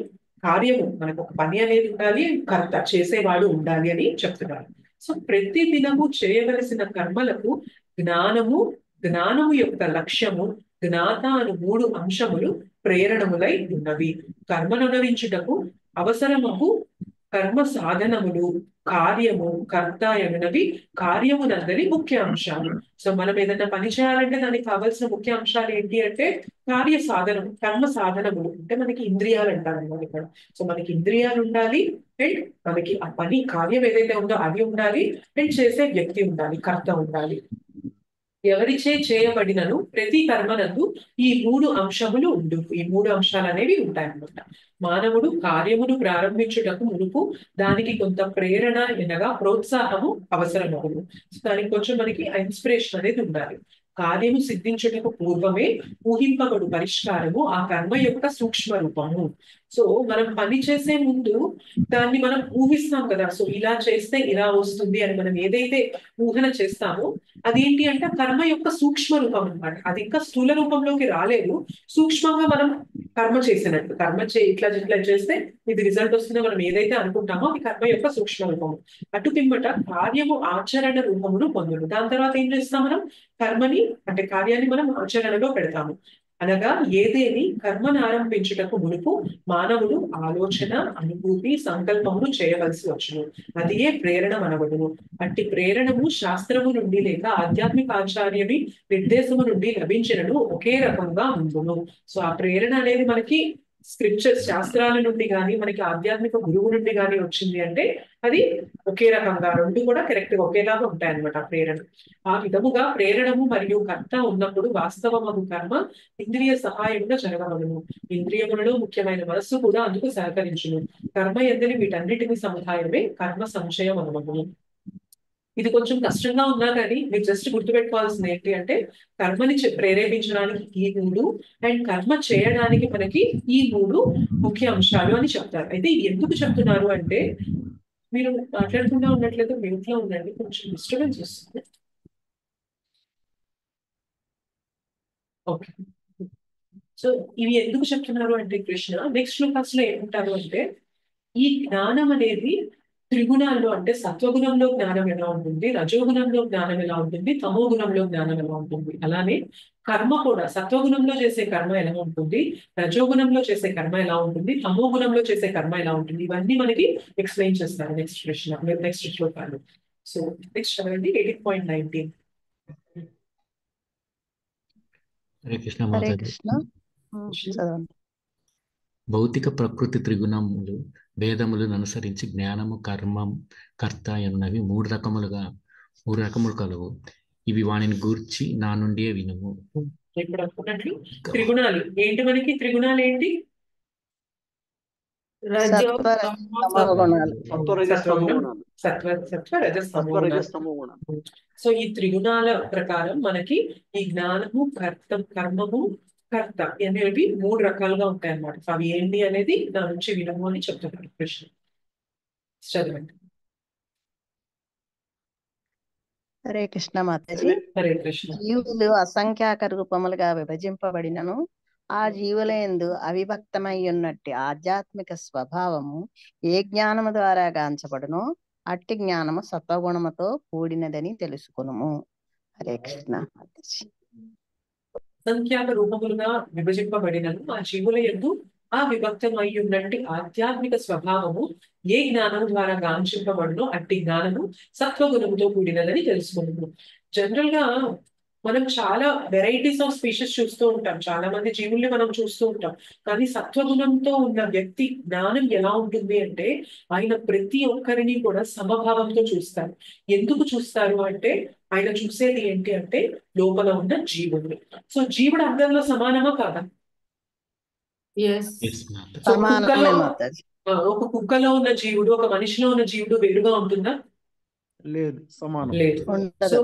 కార్యము మనకు ఒక పని అనేది ఉండాలి, కర్త చేసేవాడు ఉండాలి అని చెప్తున్నారు. సో ప్రతి దినము చేయవలసిన కర్మలకు జ్ఞానము యొక్క లక్ష్యము, జ్ఞాత అను 3 అంశములు ప్రేరణములై ఉన్నవి. కర్మను అనుభవించుటకు అవసరము కర్మ సాధనములు, కార్యము, కర్త అయినవి కార్యమునందరి ముఖ్య అంశాలు. సో మనం ఏదైనా పని చేయాలంటే దానికి కావాల్సిన ముఖ్య అంశాలు ఏంటి అంటే కార్య సాధనం, కర్మ సాధనములు అంటే మనకి ఇంద్రియాలు అంటారు ఇక్కడ. సో మనకి ఇంద్రియాలు ఉండాలి, అండ్ మనకి ఆ పని కార్యం ఏదైతే ఉందో అది ఉండాలి, అండ్ చేసే వ్యక్తి ఉండాలి, కర్త ఉండాలి. ఎవరిచే చేయబడినను ప్రతి కర్మనందు ఈ 3 అంశములు ఉండు. ఈ 3 అంశాలు అనేవి ఉంటాయన్నమాట. మానవుడు కార్యమును ప్రారంభించుటకు మునుపు దానికి కొంత ప్రేరణ అనగా ప్రోత్సాహము అవసరమగును. దానికి కొంచెం మనకి ఇన్స్పిరేషన్ అనేది ఉండాలి. కార్యము సిద్ధించుటకు పూర్వమే ఊహింపబడు పరిష్కారము ఆ కర్మ యొక్క సూక్ష్మ రూపము. సో మనం పని చేసే ముందు దాన్ని మనం ఊహిస్తాం కదా. సో ఇలా చేస్తే ఇలా వస్తుంది అని మనం ఏదైతే ఊహన చేస్తామో అదేంటి అంటే కర్మ యొక్క సూక్ష్మ రూపం అన్నమాట. అది ఇంకా స్థూల రూపంలోకి రాలేదు. సూక్ష్మంగా మనం కర్మ చేసినట్టు ఇట్లా చేస్తే ఇది రిజల్ట్ వస్తుందో మనం ఏదైతే అనుకుంటామో అది కర్మ యొక్క సూక్ష్మ రూపము. అటు పిమ్మట కార్యము ఆచరణ రూపమును పొందును. దాని తర్వాత ఏం చేస్తాం మనం కర్మని అంటే కార్యాన్ని మనం ఆచరణలో పెడతాము. అనగా ఏదేని కర్మను ఆరంభించుటకు మునుపు మానవుడు ఆలోచన అనుభూతి సంకల్పమును చేయవలసి వచ్చును. అదియే ప్రేరణ అనబడును. అట్టి ప్రేరణము శాస్త్రము నుండి లేక ఆధ్యాత్మిక ఆచార్యని నిర్దేశము నుండి లభించినను ఒకే రకంగా ఉండును. సో ఆ ప్రేరణ అనేది మనకి స్క్రిప్చర్స్ శాస్త్రాల నుండి కానీ మనకి ఆధ్యాత్మిక గురువు నుండి కానీ వచ్చింది అంటే అది ఒకే రకంగా రెండు కూడా కరెక్ట్ గా ఒకేలాగా ఉంటాయి అన్నమాట ఆ ప్రేరణ. ఆ విధముగా ప్రేరణము మరియు కర్త ఉన్నప్పుడు వాస్తవము కర్మ ఇంద్రియ సహాయంగా జరగవలను. ఇంద్రియములలో ముఖ్యమైన మనస్సు కూడా అందుకు సహకరించును. కర్మ ఎందని వీటన్నిటిని సముదాయమే కర్మ సంశయం అనవను. ఇది కొంచెం కష్టంగా ఉన్నా కానీ మీరు జస్ట్ గుర్తుపెట్టుకోవాల్సింది ఏంటి అంటే కర్మని ప్రేరేపించడానికి ఈ 3 అండ్ కర్మ చేయడానికి మనకి ఈ 3 ముఖ్య అంశాలు అని చెప్తారు. అయితే ఇది ఎందుకు చెప్తున్నారు అంటే మీరు మాట్లాడకుండా ఉన్నట్లయితే మ్యూట్ లో ఉండండి, కొంచెం డిస్టర్బెన్స్ వస్తుంది. ఓకే, సో ఇవి ఎందుకు చెప్తున్నారు అంటే కృష్ణ నెక్స్ట్ శ్లోకాస్ లో ఏమంటారు అంటే ఈ జ్ఞానం అనేది త్రిగుణాల్లో అంటే సత్వగుణంలో జ్ఞానం ఎలా ఉంటుంది, రజోగుణంలో జ్ఞానం ఎలా ఉంటుంది, తమో గుణంలో జ్ఞానం ఎలా ఉంటుంది. అలానే కర్మ కూడా సత్వగుణంలో చేసే కర్మ ఎలా ఉంటుంది, రజోగుణంలో చేసే కర్మ ఎలా ఉంటుంది, తమో గుణంలో చేసే కర్మ ఎలా ఉంటుంది. ఇవన్నీ మనకి ఎక్స్ప్లెయిన్ చేస్తారు నెక్స్ట్ ప్రశ్న నెక్స్ట్ శ్లోకాలు. సో నెక్స్ట్ చదవండి 18.19. హరే కృష్ణ హరే మాతాజీ. కృష్ణ. చదవండి. భౌతిక ప్రకృతి త్రిగుణములు భేదములను అనుసరించి జ్ఞానము కర్మం కర్త ఎన్నవి 3 రకములు కలవు. ఇవి వానిని గూర్చి నా నుండే వినుము. ఇప్పుడు అనుకున్నట్లు త్రిగుణాలు ఏంటి మనకి త్రిగుణాలు ఏంటి సత్వ తమో గుణాలు. సత్వ రజస్తమో గుణాలు. సో ఈ త్రిగుణాల ప్రకారం మనకి ఈ జ్ఞానము కర్మము కర్త అనేవి 3 రకాలుగా ఉంటాయి అన్నమాట. అవి ఏంటి అనేది దాని నుంచి వినము అని చెప్తున్నారు కృష్ణ. చదవండి. హరే కృష్ణ మాతాజీ. హరే కృష్ణ. జీవులు అసంఖ్యాక రూపములుగా విభజింపబడినను ఆ జీవుల యందు అవిభక్తమై ఉన్నట్టి ఆధ్యాత్మిక స్వభావము ఏ జ్ఞానము ద్వారా గాంచబడునో అట్టి జ్ఞానము సత్వగుణముతో కూడినదని తెలుసుకునుము. హరే కృష్ణ మాతాజీ. సంఖ్యాక రూపములుగా విభజింపబడినను ఆ జీవుల యందు ఆ విభక్తమై ఉన్నట్టి ఆధ్యాత్మిక స్వభావము ఏ జ్ఞానం ద్వారా గాంచింపబడునో అట్టి జ్ఞానము సత్వగుణముతో కూడినదని తెలుసుకున్నాము. జనరల్ గా మనం చాలా వెరైటీస్ ఆఫ్ స్పీషీస్ చూస్తూ ఉంటాం, చాలా మంది జీవుల్ని మనం చూస్తూ ఉంటాం. కానీ సత్వగుణంతో ఉన్న వ్యక్తి జ్ఞానం ఎలా ఉంటుంది అంటే ఆయన ప్రతి ఒక్కరిని కూడా సమభావంతో చూస్తారు. ఎందుకు చూస్తారు అంటే ఆయన చూసేది ఏంటి అంటే లోపల ఉన్న జీవుడు. సో జీవుడు అందరిలో సమానమా కాదా? ఒక కుక్కలో ఉన్న జీవుడు ఒక మనిషిలో ఉన్న జీవుడు వేరుగా ఉంటుందా? లేదు, సమానం. లేదు.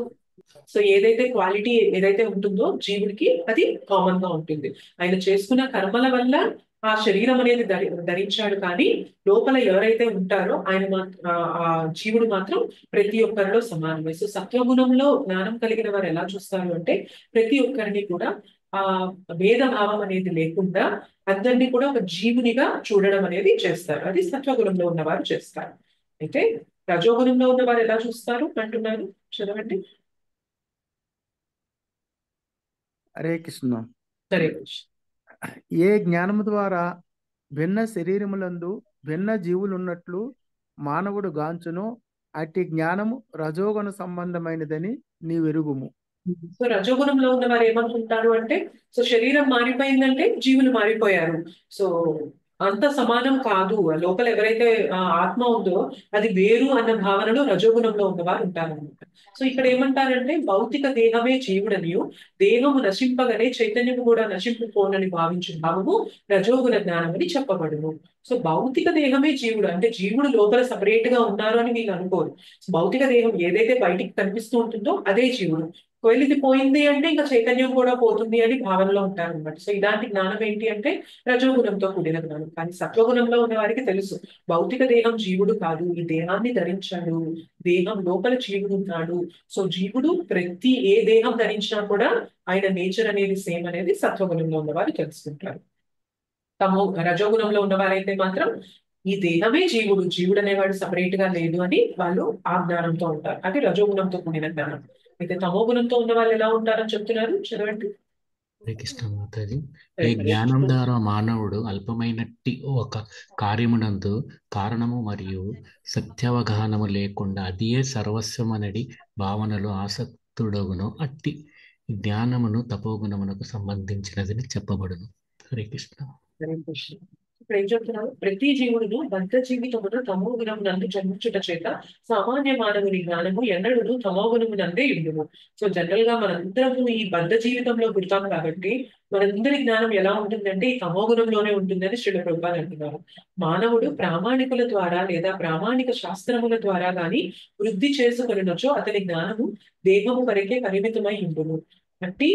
సో ఏదైతే క్వాలిటీ ఏదైతే ఉంటుందో జీవుడికి అది కామన్ గా ఉంటుంది. ఆయన చేసుకున్న కర్మల వల్ల ఆ శరీరం అనేది ధరించాడు, కానీ లోపల ఎవరైతే ఉంటారో ఆయన ఆ జీవుడు మాత్రం ప్రతి ఒక్కరిలో సమానమే. సో సత్వగుణంలో జ్ఞానం కలిగిన వారు ఎలా చూస్తారు అంటే ప్రతి ఒక్కరిని కూడా ఆ భేదభావం అనేది లేకుండా అందరినీ కూడా ఒక జీవునిగా చూడడం అనేది చేస్తారు. అది సత్వగుణంలో ఉన్నవారు చేస్తారు. అయితే రజోగుణంలో ఉన్న వారు ఎలా చూస్తారు అంటున్నారు, చదవండి. హరే కృష్ణ. హరే కృష్ణ. ఏ జ్ఞానము ద్వారా భిన్న శరీరములందు భిన్న జీవులు ఉన్నట్లు మానవుడు గాంచును అట్టి జ్ఞానము రజోగుణ సంబంధమైనదని నీవెరుగుము. సో రజోగుణంలో ఉన్న వారు ఏమనుకుంటారు అంటే సో శరీరం మారిపోయిందంటే జీవులు మారిపోయారు. సో అంత సమానం కాదు. లోపల ఎవరైతే ఆత్మ ఉందో అది వేరు అన్న భావనలో రజోగుణంలో ఉన్నవారు ఉంటారన్నమాట. సో ఇక్కడ ఏమంటారంటే భౌతిక దేహమే జీవుడనియు దేహము నశింపగనే చైతన్యము కూడా నశింపుకోనని భావించు భావము రజోగుణ జ్ఞానం అని చెప్పబడును. సో భౌతిక దేహమే జీవుడు అంటే జీవుడు లోపల సపరేట్ గా ఉన్నారు అని వీళ్ళు అనుకోరు. భౌతిక దేహం ఏదైతే బయటికి కనిపిస్తూ ఉంటుందో అదే జీవుడు. ఒకవేళ ఇది పోయింది అంటే ఇంకా చైతన్యం కూడా పోతుంది అని భావనలో ఉంటారనమాట. సో ఇలాంటి జ్ఞానం ఏంటి అంటే రజోగుణంతో కూడిన జ్ఞానం. కానీ సత్వగుణంలో ఉన్న వారికి తెలుసు భౌతిక దేహం జీవుడు కాదు, ఈ దేహాన్ని ధరించాడు, దేహం లోపల జీవుడు ఉన్నాడు. సో జీవుడు ప్రతి ఏ దేహం ధరించినా కూడా ఆయన నేచర్ అనేది సేమ్ అనేది సత్వగుణంలో ఉన్నవారు తెలుసుకుంటారు. రజోగుణంలో ఉన్నవారైతే మాత్రం ఈ దేహమే జీవుడు, జీవుడు అనేవాడు సపరేట్ గా లేదు అని వాళ్ళు ఆ జ్ఞానంతో ఉంటారు. అది రజోగుణంతో కూడిన జ్ఞానం. అయితే తమోగుణంతో ఉన్న వాళ్ళు ఎలా ఉంటారని చెప్తున్నారు, చదవండి. హరే కృష్ణ మాతాజీ. ఈ జ్ఞానం ద్వారా మానవుడు అల్పమైనట్టి ఒక కార్యమునందు కారణము మరియు సత్యావగాహనము లేకుండా అదియే సర్వస్వమనడి భావనలో ఆసక్తుడగును అట్టి జ్ఞానమును తపోగుణమునకు సంబంధించినదని చెప్పబడును. హరే కృష్ణ. హరే కృష్ణ. ఇప్పుడు ఏం చెప్తున్నారు, ప్రతి జీవుడును బద్ధ జీవితమును తమోగుణం నందు జన్మించుట చేత సామాన్య మానవుని జ్ఞానము ఎన్నడూ తమోగుణము నందే ఇండును. సో జనరల్ గా మనందరము ఈ బద్ధ జీవితంలో పుడతాం కాబట్టి మనందరి జ్ఞానం ఎలా ఉంటుందంటే ఈ తమోగుణంలోనే ఉంటుందని శ్రీల ప్రభుపాదులు అంటున్నారు. మానవుడు ప్రామాణికుల ద్వారా లేదా ప్రామాణిక శాస్త్రముల ద్వారా గాని వృద్ధి చేసుకొనినచో అతని జ్ఞానము దేహము వరకే పరిమితమై ఉండును. అంటే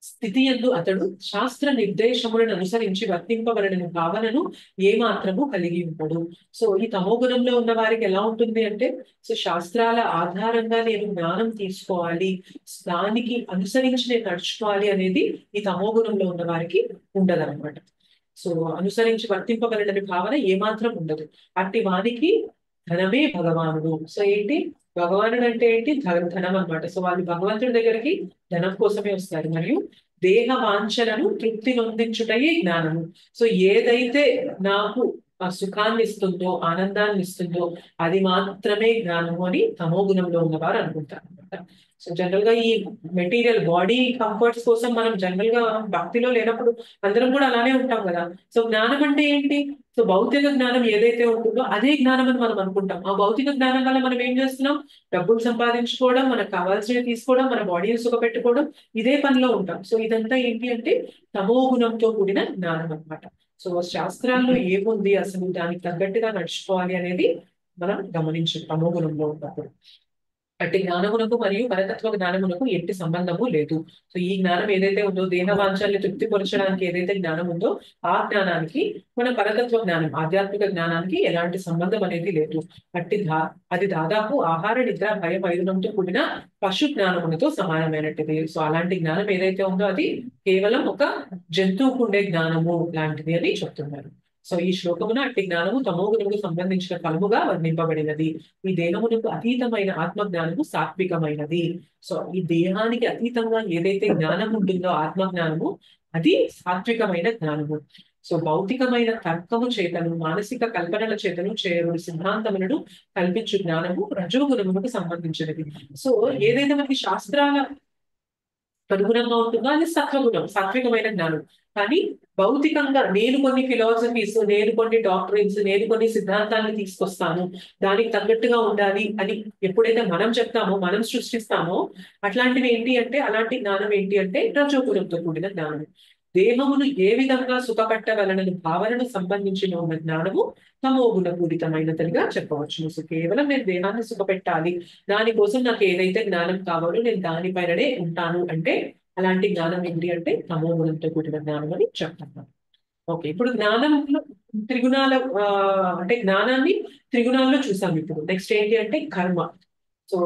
స్థితి యందు అతడు శాస్త్ర నిర్దేశములను అనుసరించి వర్తింపబడిన భావనను ఏమాత్రము కలిగి ఉంటాడు. సో ఈ తమోగుణంలో ఉన్న వారికి ఎలా ఉంటుంది అంటే, సో శాస్త్రాల ఆధారంగా నేను జ్ఞానం తీసుకోవాలి, దానికి అనుసరించి నేను నడుచుకోవాలి అనేది ఈ తమోగుణంలో ఉన్న వారికి ఉండదన్నమాట. సో అనుసరించి వర్తింపబడిన భావన ఏమాత్రం ఉండదు. అట్టి వానికి ధనమే భగవానుడు. సో ఏంటి భగవానుడు అంటే ఏంటి, ధనం అన్నమాట. సో వాళ్ళు భగవంతుడి దగ్గరికి ధనం కోసమే వస్తారు. మరియు దేహ వాంఛలను తృప్తి నొందించుటయే జ్ఞానము. సో ఏదైతే నాకు ఆ సుఖాన్ని ఇస్తుందో ఆనందాన్ని ఇస్తుందో అది మాత్రమే జ్ఞానము అని తమోగుణంలో ఉన్నవారు అనుకుంటారు అనమాట. సో జనరల్ గా ఈ మెటీరియల్ బాడీ కంఫర్ట్స్ కోసం మనం జనరల్ గా భక్తిలో లేనప్పుడు అందరం కూడా అలానే ఉంటాం కదా. సో జ్ఞానం అంటే ఏంటి, సో భౌతిక జ్ఞానం ఏదైతే ఉంటుందో అదే జ్ఞానం అని మనం అనుకుంటాం. ఆ భౌతిక జ్ఞానం వల్ల మనం ఏం చేస్తున్నాం, డబ్బులు సంపాదించుకోవడం, మనకు కావాల్సినవి తీసుకోవడం, మన బాడీని సుఖపెట్టుకోవడం, ఇదే పనిలో ఉంటాం. సో ఇదంతా ఏంటి అంటే తమోగుణంతో కూడిన జ్ఞానం అన్నమాట. సో శాస్త్రాల్లో ఏముంది అసలు దానికి తగ్గట్టుగా నడుచుకోవాలి అనేది మనం గమనించాలి తమోగుణంలో ఉన్నప్పుడు. అంటే జ్ఞానమునకు మరియు పరతత్వ జ్ఞానమునకు ఎట్టి సంబంధము లేదు. సో ఈ జ్ఞానం ఏదైతే ఉందో దేహ వాంఛల్ని తృప్తిపరచడానికి ఏదైతే జ్ఞానం ఉందో ఆ జ్ఞానానికి మన పరతత్వ జ్ఞానం ఆధ్యాత్మిక జ్ఞానానికి ఎలాంటి సంబంధం అనేది లేదు. అది దాదాపు ఆహార నిద్ర భయం ఐదునంతో కూడిన పశు జ్ఞానములతో సమానమైనటిది. సో అలాంటి జ్ఞానం ఏదైతే ఉందో అది కేవలం ఒక జంతువుకు ఉండే జ్ఞానము లాంటిది అని చెప్తున్నారు. సో ఈ శ్లోకమున అట్టి జ్ఞానము తమోగుణముకు సంబంధించిన ఫలముగా వర్ణింపబడినది. ఈ దేహమునకు అతీతమైన ఆత్మ జ్ఞానము సాత్వికమైనది. సో ఈ దేహానికి అతీతంగా ఏదైతే జ్ఞానం ఉంటుందో ఆత్మ జ్ఞానము అది సాత్వికమైన జ్ఞానము. సో భౌతికమైన తర్కము చేతను మానసిక కల్పనల చేతను చేయబడి సిద్ధాంతములను కల్పించు జ్ఞానము రజోగుణములకు సంబంధించినది. సో ఏదైతే మనకి శాస్త్రాల అనుగుణంగా ఉంటుందో అది సత్వగుణం, సాత్వికమైన జ్ఞానం. కానీ భౌతికంగా నేను కొన్ని ఫిలాసఫీస్, నేను కొన్ని డాక్టరీన్స్, నేను కొన్ని సిద్ధాంతాలను తీసుకొస్తాను, దానికి తగ్గట్టుగా ఉండాలి అని ఎప్పుడైతే మనం చెప్తామో, మనం సృష్టిస్తామో అట్లాంటివి ఏంటి అంటే, అలాంటి జ్ఞానం ఏంటి అంటే రజోగుణంతో కూడిన జ్ఞానం. దేహమును ఏ విధంగా సుఖపెట్టగలనని భావనను సంబంధించిన ఉన్న జ్ఞానము తమోగుణ పూరితమైనదిగా చెప్పవచ్చు. సో కేవలం నేను దేహాన్ని సుఖపెట్టాలి, దానికోసం నాకు ఏదైతే జ్ఞానం కావాలో నేను దానిపైననే ఉంటాను అంటే అలాంటి జ్ఞానం ఏంటి అంటే తమోగుణంతో కూడిన జ్ఞానం అని చెప్తాను. ఓకే, ఇప్పుడు జ్ఞానంలో త్రిగుణాల అంటే జ్ఞానాన్ని త్రిగుణాల్లో చూసాం. ఇప్పుడు నెక్స్ట్ ఏంటి అంటే కర్మ. సో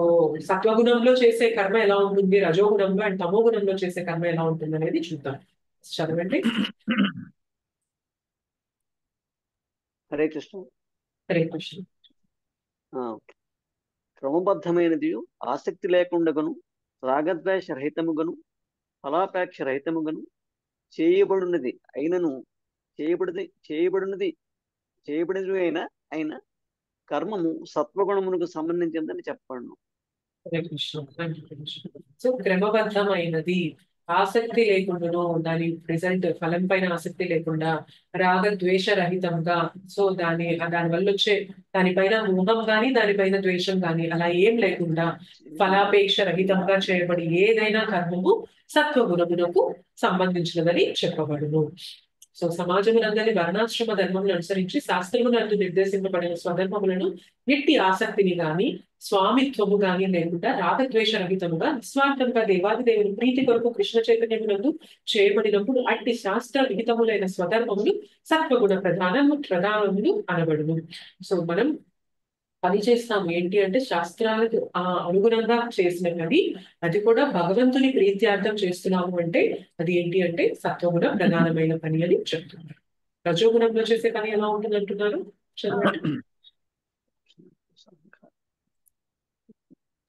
సత్వగుణంలో చేసే కర్మ ఎలా ఉంటుంది, రజోగుణంలో అండ్ తమోగుణంలో చేసే కర్మ ఎలా ఉంటుంది అనేది చూద్దాం. చదవండి. హరే కృష్ణ. హరే కృష్ణ. క్రమబద్ధమైనది ఆసక్తి లేకుండగను రాగద్వేష రహితముగను ఫలాపేక్ష రహితముగను చేయబడినది అయినను చేయబడినది అయిన కర్మము సత్వగుణమునకు సంబంధించిందని చెప్పండి. సో క్రమబద్ధమైనది ఆసక్తి లేకుండాను, దాని రిజల్ట్ ఫలం పైన ఆసక్తి లేకుండా రాగద్వేష రహితంగా, సో దానివల్ల వచ్చే దానిపైన మోహం కానీ దానిపైన ద్వేషం కానీ అలా ఏం లేకుండా ఫలాపేక్ష రహితంగా చేయబడి ఏదైనా కర్మము సత్వగుణమునకు సంబంధించినదని చెప్పబడును. సో సమాజమునందరి వర్ణాశ్రమ ధర్మములను అనుసరించి శాస్త్రమునందు నిర్దేశింపబడిన స్వధర్మములను నిట్టి ఆసక్తిని గాని స్వామిత్వము గాని లేకుండా రాగద్వేష రహితముగా నిస్వార్థంగా దేవాది దేవుని ప్రీతి కొరకు కృష్ణ చైతన్యమునందు చేయబడినప్పుడు అట్టి శాస్త్ర విహితములైన స్వధర్మములు సత్వగుణ ప్రధానములు అనబడును. సో మనం పని చేస్తాము ఏంటి అంటే శాస్త్రాలకు అనుగుణంగా చేసిన పని, అది కూడా భగవంతుని ప్రీత్యార్థం చేస్తున్నాము అంటే అది ఏంటి అంటే సత్వగుణ ప్రధానమైన పని అని చెప్తున్నారు. రజోగుణంలో చేసే పని ఎలా ఉంటుంది అంటున్నారు చదవండి.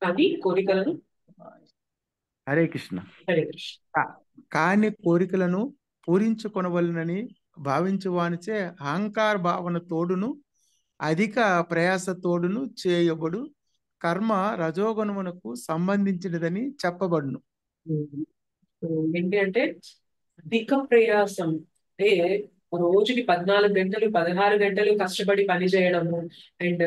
కానీ కోరికలను హరే కృష్ణ. హరే కృష్ణ. కాని కోరికలను పూరించుకొనవలనని భావించువానిచే అహంకార భావన తోడును అధిక ప్రయాస తోడును చేయబడు కర్మ రజోగుణమునకు సంబంధించినదని చెప్పబడును. ఏంటి అంటే అధిక ప్రయాసం అంటే రోజుకి 14 గంటలు 16 గంటలు కష్టపడి పని చేయడము, అండ్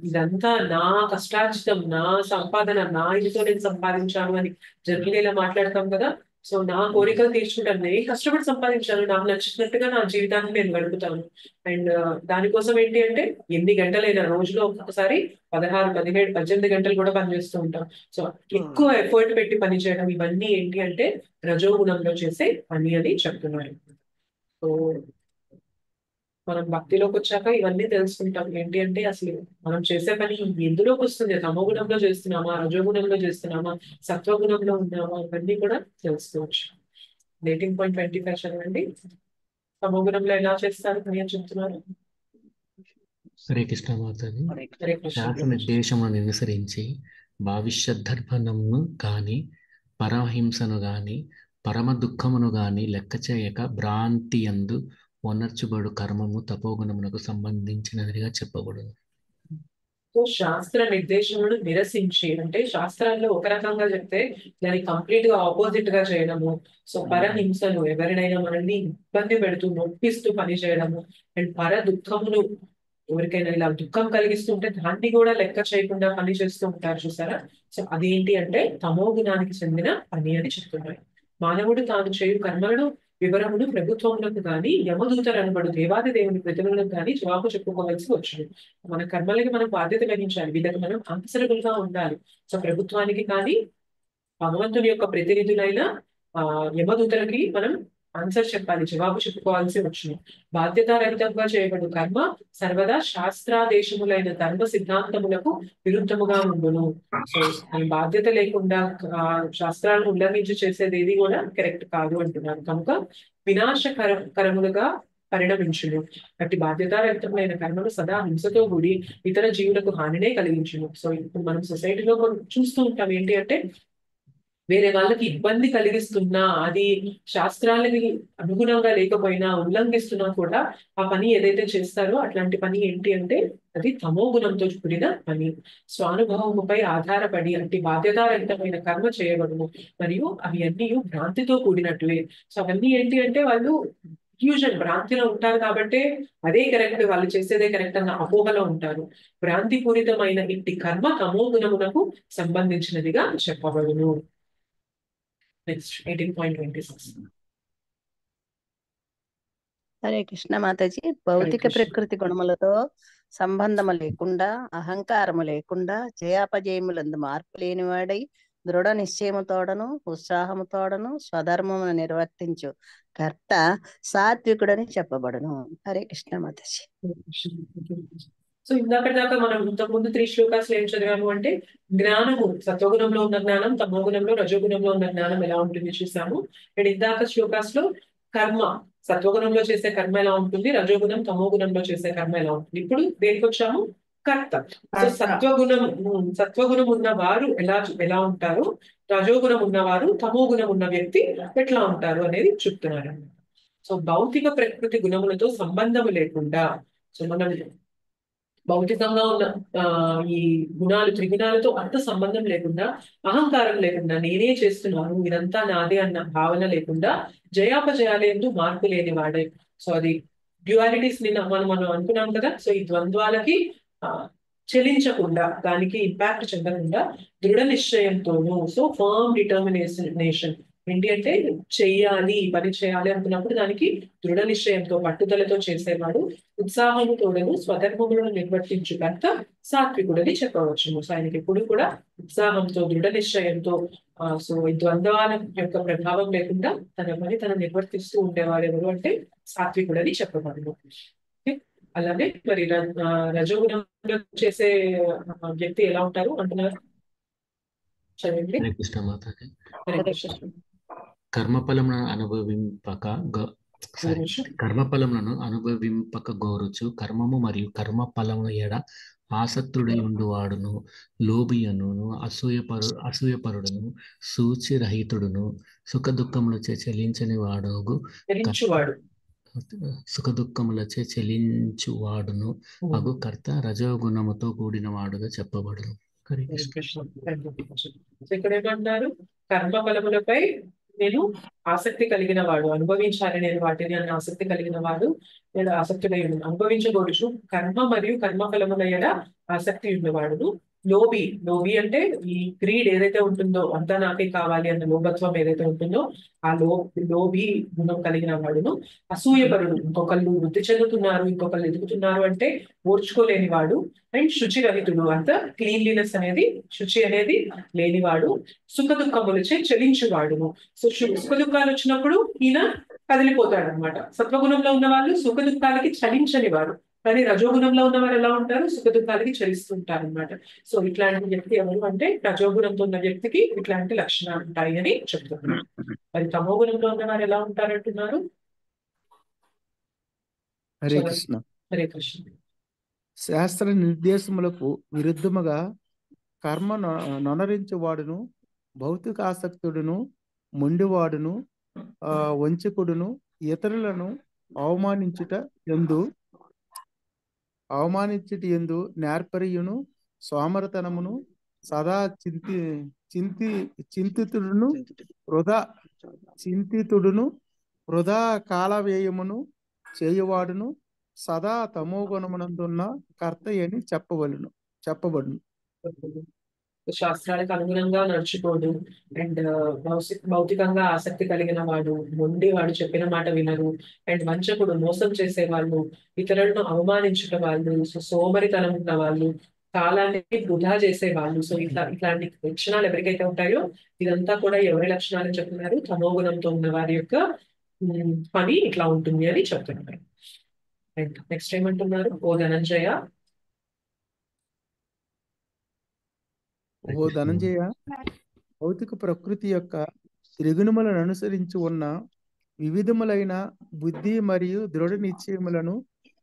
ఇదంతా నా కష్టార్జితం, నా సంపాదన, నా ఇదితో నేను సంపాదించాను అని జర్నీలో ఇలా మాట్లాడతాం కదా. సో నా కోరికలు తీర్చుకుంటాను, నేను కష్టపడి సంపాదించాను, నాకు నచ్చినట్టుగా నా జీవితాన్ని నేను గడుపుతాను. అండ్ దానికోసం ఏంటి అంటే ఎన్ని గంటలైనా రోజులో ఒక్కొక్కసారి 16, 17, 18 గంటలు కూడా పనిచేస్తూ ఉంటాం. సో ఎక్కువ ఎఫర్ట్ పెట్టి పని చేయడం, ఇవన్నీ ఏంటి అంటే రజోగుణంలో చేసే పని అని చెప్తున్నారు. సో మనం భక్తిలోకి వచ్చాక ఇవన్నీ తెలుసుకుంటాం. ఏంటి అంటే అసలు మనం చేసే పని ఎందులోకి వస్తుంది, తమోగుణంలో చేస్తున్నామా, రజోగుణంలో చేస్తున్నామా, సత్వగుణంలో ఉన్నామా, ఇవన్నీ కూడా తెలుసుకోవచ్చు. 18.25 చదవండి. తమోగుణంలో ఎలా చేస్తారు అని చెప్తున్నారు. హరే కృష్ణ మాతాజీ. హరే కృష్ణ. శాస్త్ర నిర్దేశములను అనుసరించి భవిష్యద్ధర్మణమును గాని పరమహింసను గాని పరమ దుఃఖమును గాని లెక్క చేయక భ్రాంతి యందు వనర్చుబడు కర్మము తపోగుణమునకు సంబంధించినదిగా చెప్పబడును. సో శాస్త్ర నిర్దేశములను నిరసించి, అంటే శాస్త్రాల్లో ఒక రకంగా చెప్తే దాన్ని కంప్లీట్ గా ఆపోజిట్ గా చేయడము. సో పరహింసను, ఎవరినైనా మనల్ని ఇబ్బంది పెడుతూ నొప్పిస్తూ పని చేయడము, అండ్ పర దుఃఖమును, ఎవరికైనా ఇలా దుఃఖం కలిగిస్తుంటే దాన్ని కూడా లెక్క చేయకుండా పని చేస్తూ ఉంటారు చూసారా. సో అదేంటి అంటే తమోగుణానికి చెందిన పని అని చెప్తున్నారు. మానవుడు తాను చేయు కర్మలను వివరమును ప్రభుత్వములకు గాని యమదూతలు అనబడు దేవాది దేవుని ప్రతిమలకు గాని జవాబు చెప్పుకోవాల్సి వచ్చింది. మన కర్మలకి మనం బాధ్యత వహించాలి, వీళ్ళకి మనం ఆన్సరబుల్ గా ఉండాలి. సో ప్రభుత్వానికి కానీ భగవంతుని యొక్క ప్రతినిధులైన యమదూతలకి మనం ఆన్సర్ చెప్పాలి, జవాబు చెప్పుకోవాల్సి వచ్చింది. బాధ్యతారహితంగా చేయబడు కర్మ సర్వదా శాస్త్రాదేశములైన ధర్మ సిద్ధాంతములకు విరుద్ధముగా ఉండును. సో బాధ్యత లేకుండా శాస్త్రాలను ఉల్లంఘించి చేసేది ఏది కూడా కరెక్ట్ కాదు అంటున్నారు. కనుక వినాశకరములుగా పరిణమించును. అట్టి బాధ్యతారహితమైన కర్మలు సదా హింసతో కూడి ఇతర జీవులకు హానినే కలిగించును. సో ఇప్పుడు మనం సొసైటీలో చూస్తూ ఉంటాం ఏంటి అంటే వేరే వాళ్ళకి ఇబ్బంది కలిగిస్తున్నా, అది శాస్త్రాలకి అనుగుణంగా లేకపోయినా ఉల్లంఘిస్తున్నా కూడా ఆ పని ఏదైతే చేస్తారో అట్లాంటి పని ఏంటి అంటే అది తమో గుణంతో కూడిన పని. స్వానుభవముపై ఆధారపడి అంటే బాధ్యతారహితమైన కర్మ చేయబడును, మరియు అవి అన్నీ భ్రాంతితో కూడినట్టువే. సో అవన్నీ ఏంటి అంటే వాళ్ళు ఫ్యూజన్ భ్రాంతిలో ఉంటారు కాబట్టి అదే కరెక్ట్, వాళ్ళు చేసేదే కరెక్ట్ అన్న అపోహలో ఉంటారు. భ్రాంతి పూరితమైన ఇంటి కర్మ తమో గుణమునకు సంబంధించినదిగా చెప్పబడును. నెక్స్ట్ 18.26. హరే కృష్ణ మాతాజీ. భౌతిక ప్రకృతి గుణములతో సంబంధము లేకుండా, అహంకారము లేకుండా, జయాపజయములందు మార్పు లేనివాడై దృఢ నిశ్చయముతోడను ఉత్సాహముతోడను స్వధర్మమును నిర్వర్తించు కర్త సాత్వికుడని చెప్పబడును. హరే కృష్ణ మాతాజీ. సో ఇందాక దాకా మనం ఇంతకుముందు 3 శ్లోకాలు ఏం చదివాము అంటే జ్ఞానము సత్వగుణంలో ఉన్న జ్ఞానం, తమోగుణంలో రజోగుణంలో ఉన్న జ్ఞానం ఎలా ఉంటుంది చూసాము. అండ్ ఇందాక శ్లోకాస్లో కర్మ సత్వగుణంలో చేసే కర్మ ఎలా ఉంటుంది, రజోగుణం తమోగుణంలో చేసే కర్మ ఎలా ఉంటుంది. ఇప్పుడు దేనికి వచ్చాము, కర్త. సో సత్వగుణం ఉన్న వారు ఎలా ఉంటారు, రజోగుణం ఉన్నవారు, తమోగుణం ఉన్న వ్యక్తి ఎట్లా ఉంటారు అనేది చెప్తున్నారు. సో భౌతిక ప్రకృతి గుణములతో సంబంధము లేకుండా, సో మనం భౌతికంగా ఉన్న ఈ గుణాలు త్రిగుణాలతో అంత సంబంధం లేకుండా, అహంకారం లేకుండా, నేనే చేస్తున్నాను ఇదంతా నాదే అన్న భావన లేకుండా, జయాపజయాలేందు మార్పు లేని వాడే. సో అది డ్యువాలిటీస్ ని మనం అనుకున్నాం కదా. సో ఈ ద్వంద్వాలకి చెలించకుండా, దానికి ఇంపాక్ట్ చెందకుండా దృఢ నిశ్చయంతోనూ, సో ఫర్మ్ డిటర్మినేషన్ ఏంటి అంటే చెయ్యాలి, పని చేయాలి అనుకున్నప్పుడు దానికి దృఢ నిశ్చయంతో పట్టుదలతో చేసేవాడు ఉత్సాహముతోడను స్వధర్మములను నిర్వర్తించుకంత సాత్వికుడని చెప్పవచ్చును. సో ఆయనకి ఎప్పుడు కూడా ఉత్సాహంతో దృఢ నిశ్చయంతో సో ఈ ద్వంద్వాల యొక్క ప్రభావం లేకుండా తన పని తను నిర్వర్తిస్తూ ఉండేవాడు ఎవరు అంటే సాత్వికుడని చెప్పబడును. అలానే మరి రజోగుణంలో చేసే వ్యక్తి ఎలా ఉంటారు అంటున్నారు? చదివండి. హరే కృష్ణ మాతాజీ. హరే కృష్ణ. కర్మఫలములను అనుభవింపక గోరుచు కర్మము మరియు కర్మ ఫలముల ఎడ ఆసక్తుడై ఉండువాడును, లోభియను, అసూయపరుడును, సూచిరహితుడును, సుఖదుఖములచే చెలించని వాడుగు సుఖదుఖములచే చెలించువాడును అగు కర్త రజోగుణముతో కూడిన వాడుగా చెప్పబడును. ఇక్కడ ఏమంటున్నారు? కర్మ ఫలములపై నేను ఆసక్తి కలిగిన వాడు, అనుభవించాలి నేను వాటిని అన్న ఆసక్తి కలిగిన వాడు, నేను ఆసక్తిగా అనుభవించకూడదు. కర్మ మరియు కర్మ ఫలముల ఎడ ఆసక్తి ఉన్నవాడును. లోభి అంటే ఈ గ్రీడ్ ఏదైతే ఉంటుందో, అంతా నాకే కావాలి అన్న లోభత్వం ఏదైతే ఉంటుందో ఆ లోభి గుణం కలిగిన వాడును. అసూయపరుడు, ఇంకొకళ్ళు వృద్ధి చెందుతున్నారు, ఇంకొకళ్ళు ఎదుగుతున్నారు అంటే ఓర్చుకోలేని వాడు. అండ్ శుచిరహితుడు, అంత క్లీన్లీనెస్ అనేది, శుచి అనేది లేనివాడు. సుఖ దుఃఖములచే చెలించువాడును. సో సుఖ దుఃఖాలు వచ్చినప్పుడు ఈయన కదిలిపోతాడు అనమాట. సత్వగుణంలో ఉన్న వాళ్ళు సుఖ దుఃఖాలకి చలించని వారు, కానీ రజోగుణంలో ఉన్నవారు ఎలా ఉంటారు? సుఖ దుఃఖాలకి చలిస్తుంటారు అనమాట. సో ఇట్లాంటి వ్యక్తి ఎవరు అంటే రజోగుణంతో ఉన్న వ్యక్తికి ఇట్లాంటి లక్షణాలు ఉంటాయి అని చెప్తున్నారు. మరి తమోగుణంలో ఉన్నవారు ఎలా ఉంటారంటున్నారు? హరే కృష్ణ. హరే కృష్ణ. శాస్త్ర నిర్దేశములకు విరుద్ధముగా కర్మ నొనరించువాడును, భౌతిక ఆసక్తుడును, మొండివాడును, వంచకుడును, ఇతరులను అవమానించుట యందు నేర్పరియును, సోమరతనమును, సదా చింతితుడును, వృధా కాల వ్యయమును చేయువాడును, సదా తమోగుణమునందున్న కర్త అని చెప్పబడును. శాస్త్రాలకు అనుగుణంగా నడుచుకోడు, అండ్ భౌతికంగా ఆసక్తి కలిగిన వాడు, మొండి వాడు, చెప్పిన మాట వినరు, అండ్ వంచకుడు, మోసం చేసే వాళ్ళు, ఇతరులను అవమానించుట వాళ్ళు, సోమరితనం ఉన్న వాళ్ళు, కాలాన్ని వృధా చేసే వాళ్ళు. సో ఇట్లాంటి లక్షణాలు ఎవరికైతే ఉంటాయో ఇదంతా కూడా ఎవరి లక్షణాలని చెప్తున్నారు? తమోగుణంతో ఉన్న వారి యొక్క పని ఇట్లా ఉంటుంది అని చెప్తున్నారు. అండ్ నెక్స్ట్ ఏమంటున్నారు? ఓ ధనంజయ, భౌతిక ప్రకృతి యొక్క త్రిగుణములను అనుసరించి ఉన్న వివిధములైన బుద్ధి మరియు దృఢ నిశ్చయములను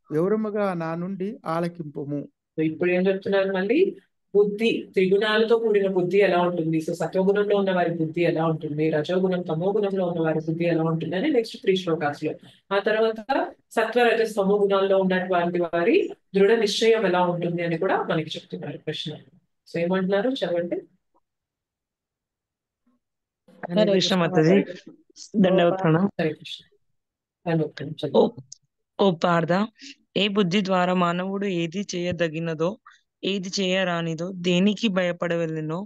వివరముగా నా నుండి ఆలకింపుము. ఇప్పుడు ఏం చెప్తున్నారు? మళ్ళీ బుద్ధి, త్రిగుణాలతో కూడిన బుద్ధి ఎలా ఉంటుంది? సో సత్వగుణంలో ఉన్న వారి బుద్ధి ఎలా ఉంటుంది, రజోగుణం తమోగుణంలో ఉన్న వారి బుద్ధి ఎలా ఉంటుంది అని నెక్స్ట్ 3 శ్లోకాస్ లో. ఆ తర్వాత సత్వ రజ తమో గుణాల్లో ఉన్నటువంటి వారి దృఢ నిశ్చయం ఎలా ఉంటుంది అని కూడా మనకి చెప్తున్నారు ప్రశ్న. సో ఏమంటున్నారు? చదవండి. హరే కృష్ణ మాతాజీ. దండవత్రణ. హరే కృష్ణ. ఓ పార్థ, ఏ బుద్ధి ద్వారా మానవుడు ఏది చేయదగినదో ఏది చేయరానిదో, దేనికి భయపడవలెనో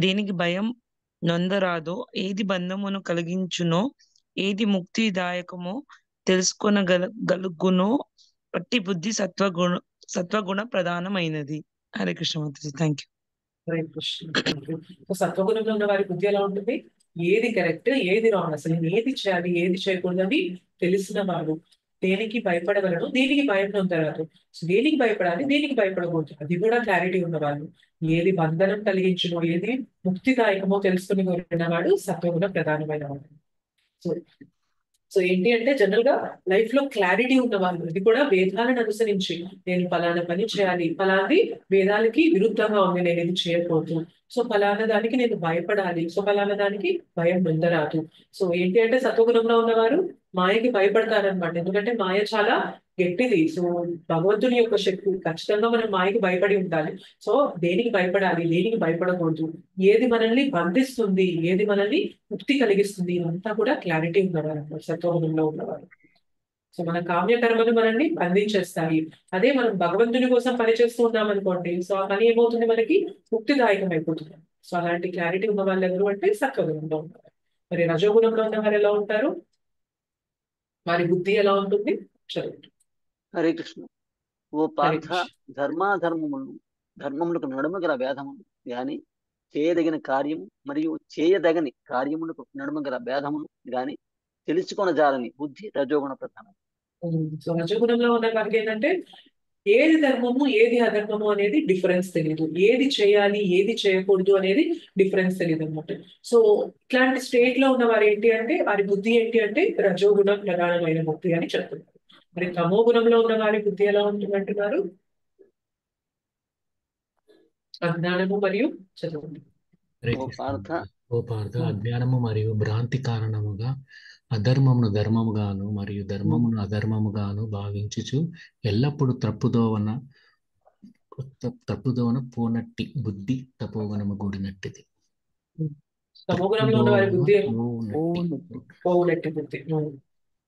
దేనికి భయం నొందరాదో, ఏది బంధమును కలిగించునో ఏది ముక్తిదాయకమో తెలుసుకొనగలుగునో అట్టి బుద్ధి సత్వగుణ ప్రధానమైనది. హరే కృష్ణ మాతాజీ. Thank you. హరే కృష్ణ. సత్వగుణంలో ఉన్న వారి బుద్ధి ఎలా ఉంటుంది? ఏది కరెక్ట్, ఏది రాంగ్, అసలు ఏది చేయాలి, ఏది చేయకూడదని తెలిసిన వాడు. దేనికి భయపడగలడు, దేనికి భయం నొందరాదు. దేనికి భయపడాలి, దేనికి భయపడకూడదు, అది కూడా క్లారిటీ ఉన్నవాళ్ళు. ఏది బంధనం కలిగించునో ఏది ముక్తిదాయకమో తెలుసుకుని కోరినవాడు సత్వగుణ ప్రధానమైన వాడు. సో ఏంటి అంటే జనరల్ గా లైఫ్ లో క్లారిటీ ఉన్న వాళ్ళు, ఇది కూడా వేదాలను అనుసరించి నేను ఫలానా పని చేయాలి, ఫలాది వేదాలకి విరుద్ధంగా ఉంది, నేను ఇది చేయకూడదు, సో ఫలానా దానికి నేను భయపడాలి, సో ఫలానా దానికి భయం నొందరాదు. సో ఏంటి అంటే సత్వగుణంలో ఉన్నవారు మాయకి భయపడతారనమాట. ఎందుకంటే మాయ చాలా గట్టిది. సో భగవంతుని యొక్క శక్తి ఖచ్చితంగా మనం మాయకి భయపడి ఉండాలి. సో దేనికి భయపడాలి, దేనికి భయపడకూడదు, ఏది మనల్ని బంధిస్తుంది, ఏది మనల్ని ముక్తి కలిగిస్తుంది, ఇదంతా కూడా క్లారిటీ ఉన్నవారు సత్వగుణంలో ఉన్నవారు. సో మన కామ్యకర్మలు మనల్ని బంధించేస్తాయి. అదే మనం భగవంతుని కోసం పని చేస్తూ ఉన్నాం అనుకోండి, సో ఆ పని ఏమవుతుంది, మనకి ముక్తిదాయకం అయిపోతుంది. సో అలాంటి క్లారిటీ ఉన్న వాళ్ళు ఎవరు అంటే సత్వగుణంలో ఉంటారు. మరి రజోగుణంలో ఉన్న వారు ఎలా ఉంటారు, వారి బుద్ధి ఎలా ఉంటుంది? చదువు. హరే కృష్ణ. ఓ హరే పార్థ, కృష్ణ. ధర్మములకు నడుమ గల భేదములు గాని, చేయదగిన కార్యము మరియు చేయదగని కార్యములకు నడుమ గల భేదములు గాని తెలుసుకొనజాలని బుద్ధి రజోగుణ ప్రధానం. సో రజోగుణంలో ఉన్న వారికి ఏంటంటే ఏది ధర్మము ఏది అధర్మము అనేది డిఫరెన్స్ తెలియదు, ఏది చేయాలి ఏది చేయకూడదు అనేది డిఫరెన్స్ తెలియదు అనమాట. సో ఇట్లాంటి స్టేట్ లో ఉన్న వారు ఏంటి అంటే, వారి బుద్ధి ఏంటి అంటే రజోగుణం ప్రధానమైన బుద్ధి అని చెప్తున్నారు. మరి తమో గుణంలో ఉన్న వారి బుద్ధి ఎలా ఉంటుంది అంటున్నారు? అజ్ఞానము మరియు చదువు. హరే ఓ కృష్ణ. పార్థ, ఓ పార్థ, అజ్ఞానము మరియు భ్రాంతి కారణముగా అధర్మమును ధర్మముగాను మరియు ధర్మమును అధర్మముగాను భావించుచు ఎల్లప్పుడూ తప్పుదోవన పోనట్టి బుద్ధి తపోవనము కూడినట్టిది. తమో గుణంలో ఉన్న వారి బుద్ధి పోవునట్టి బుద్ధి.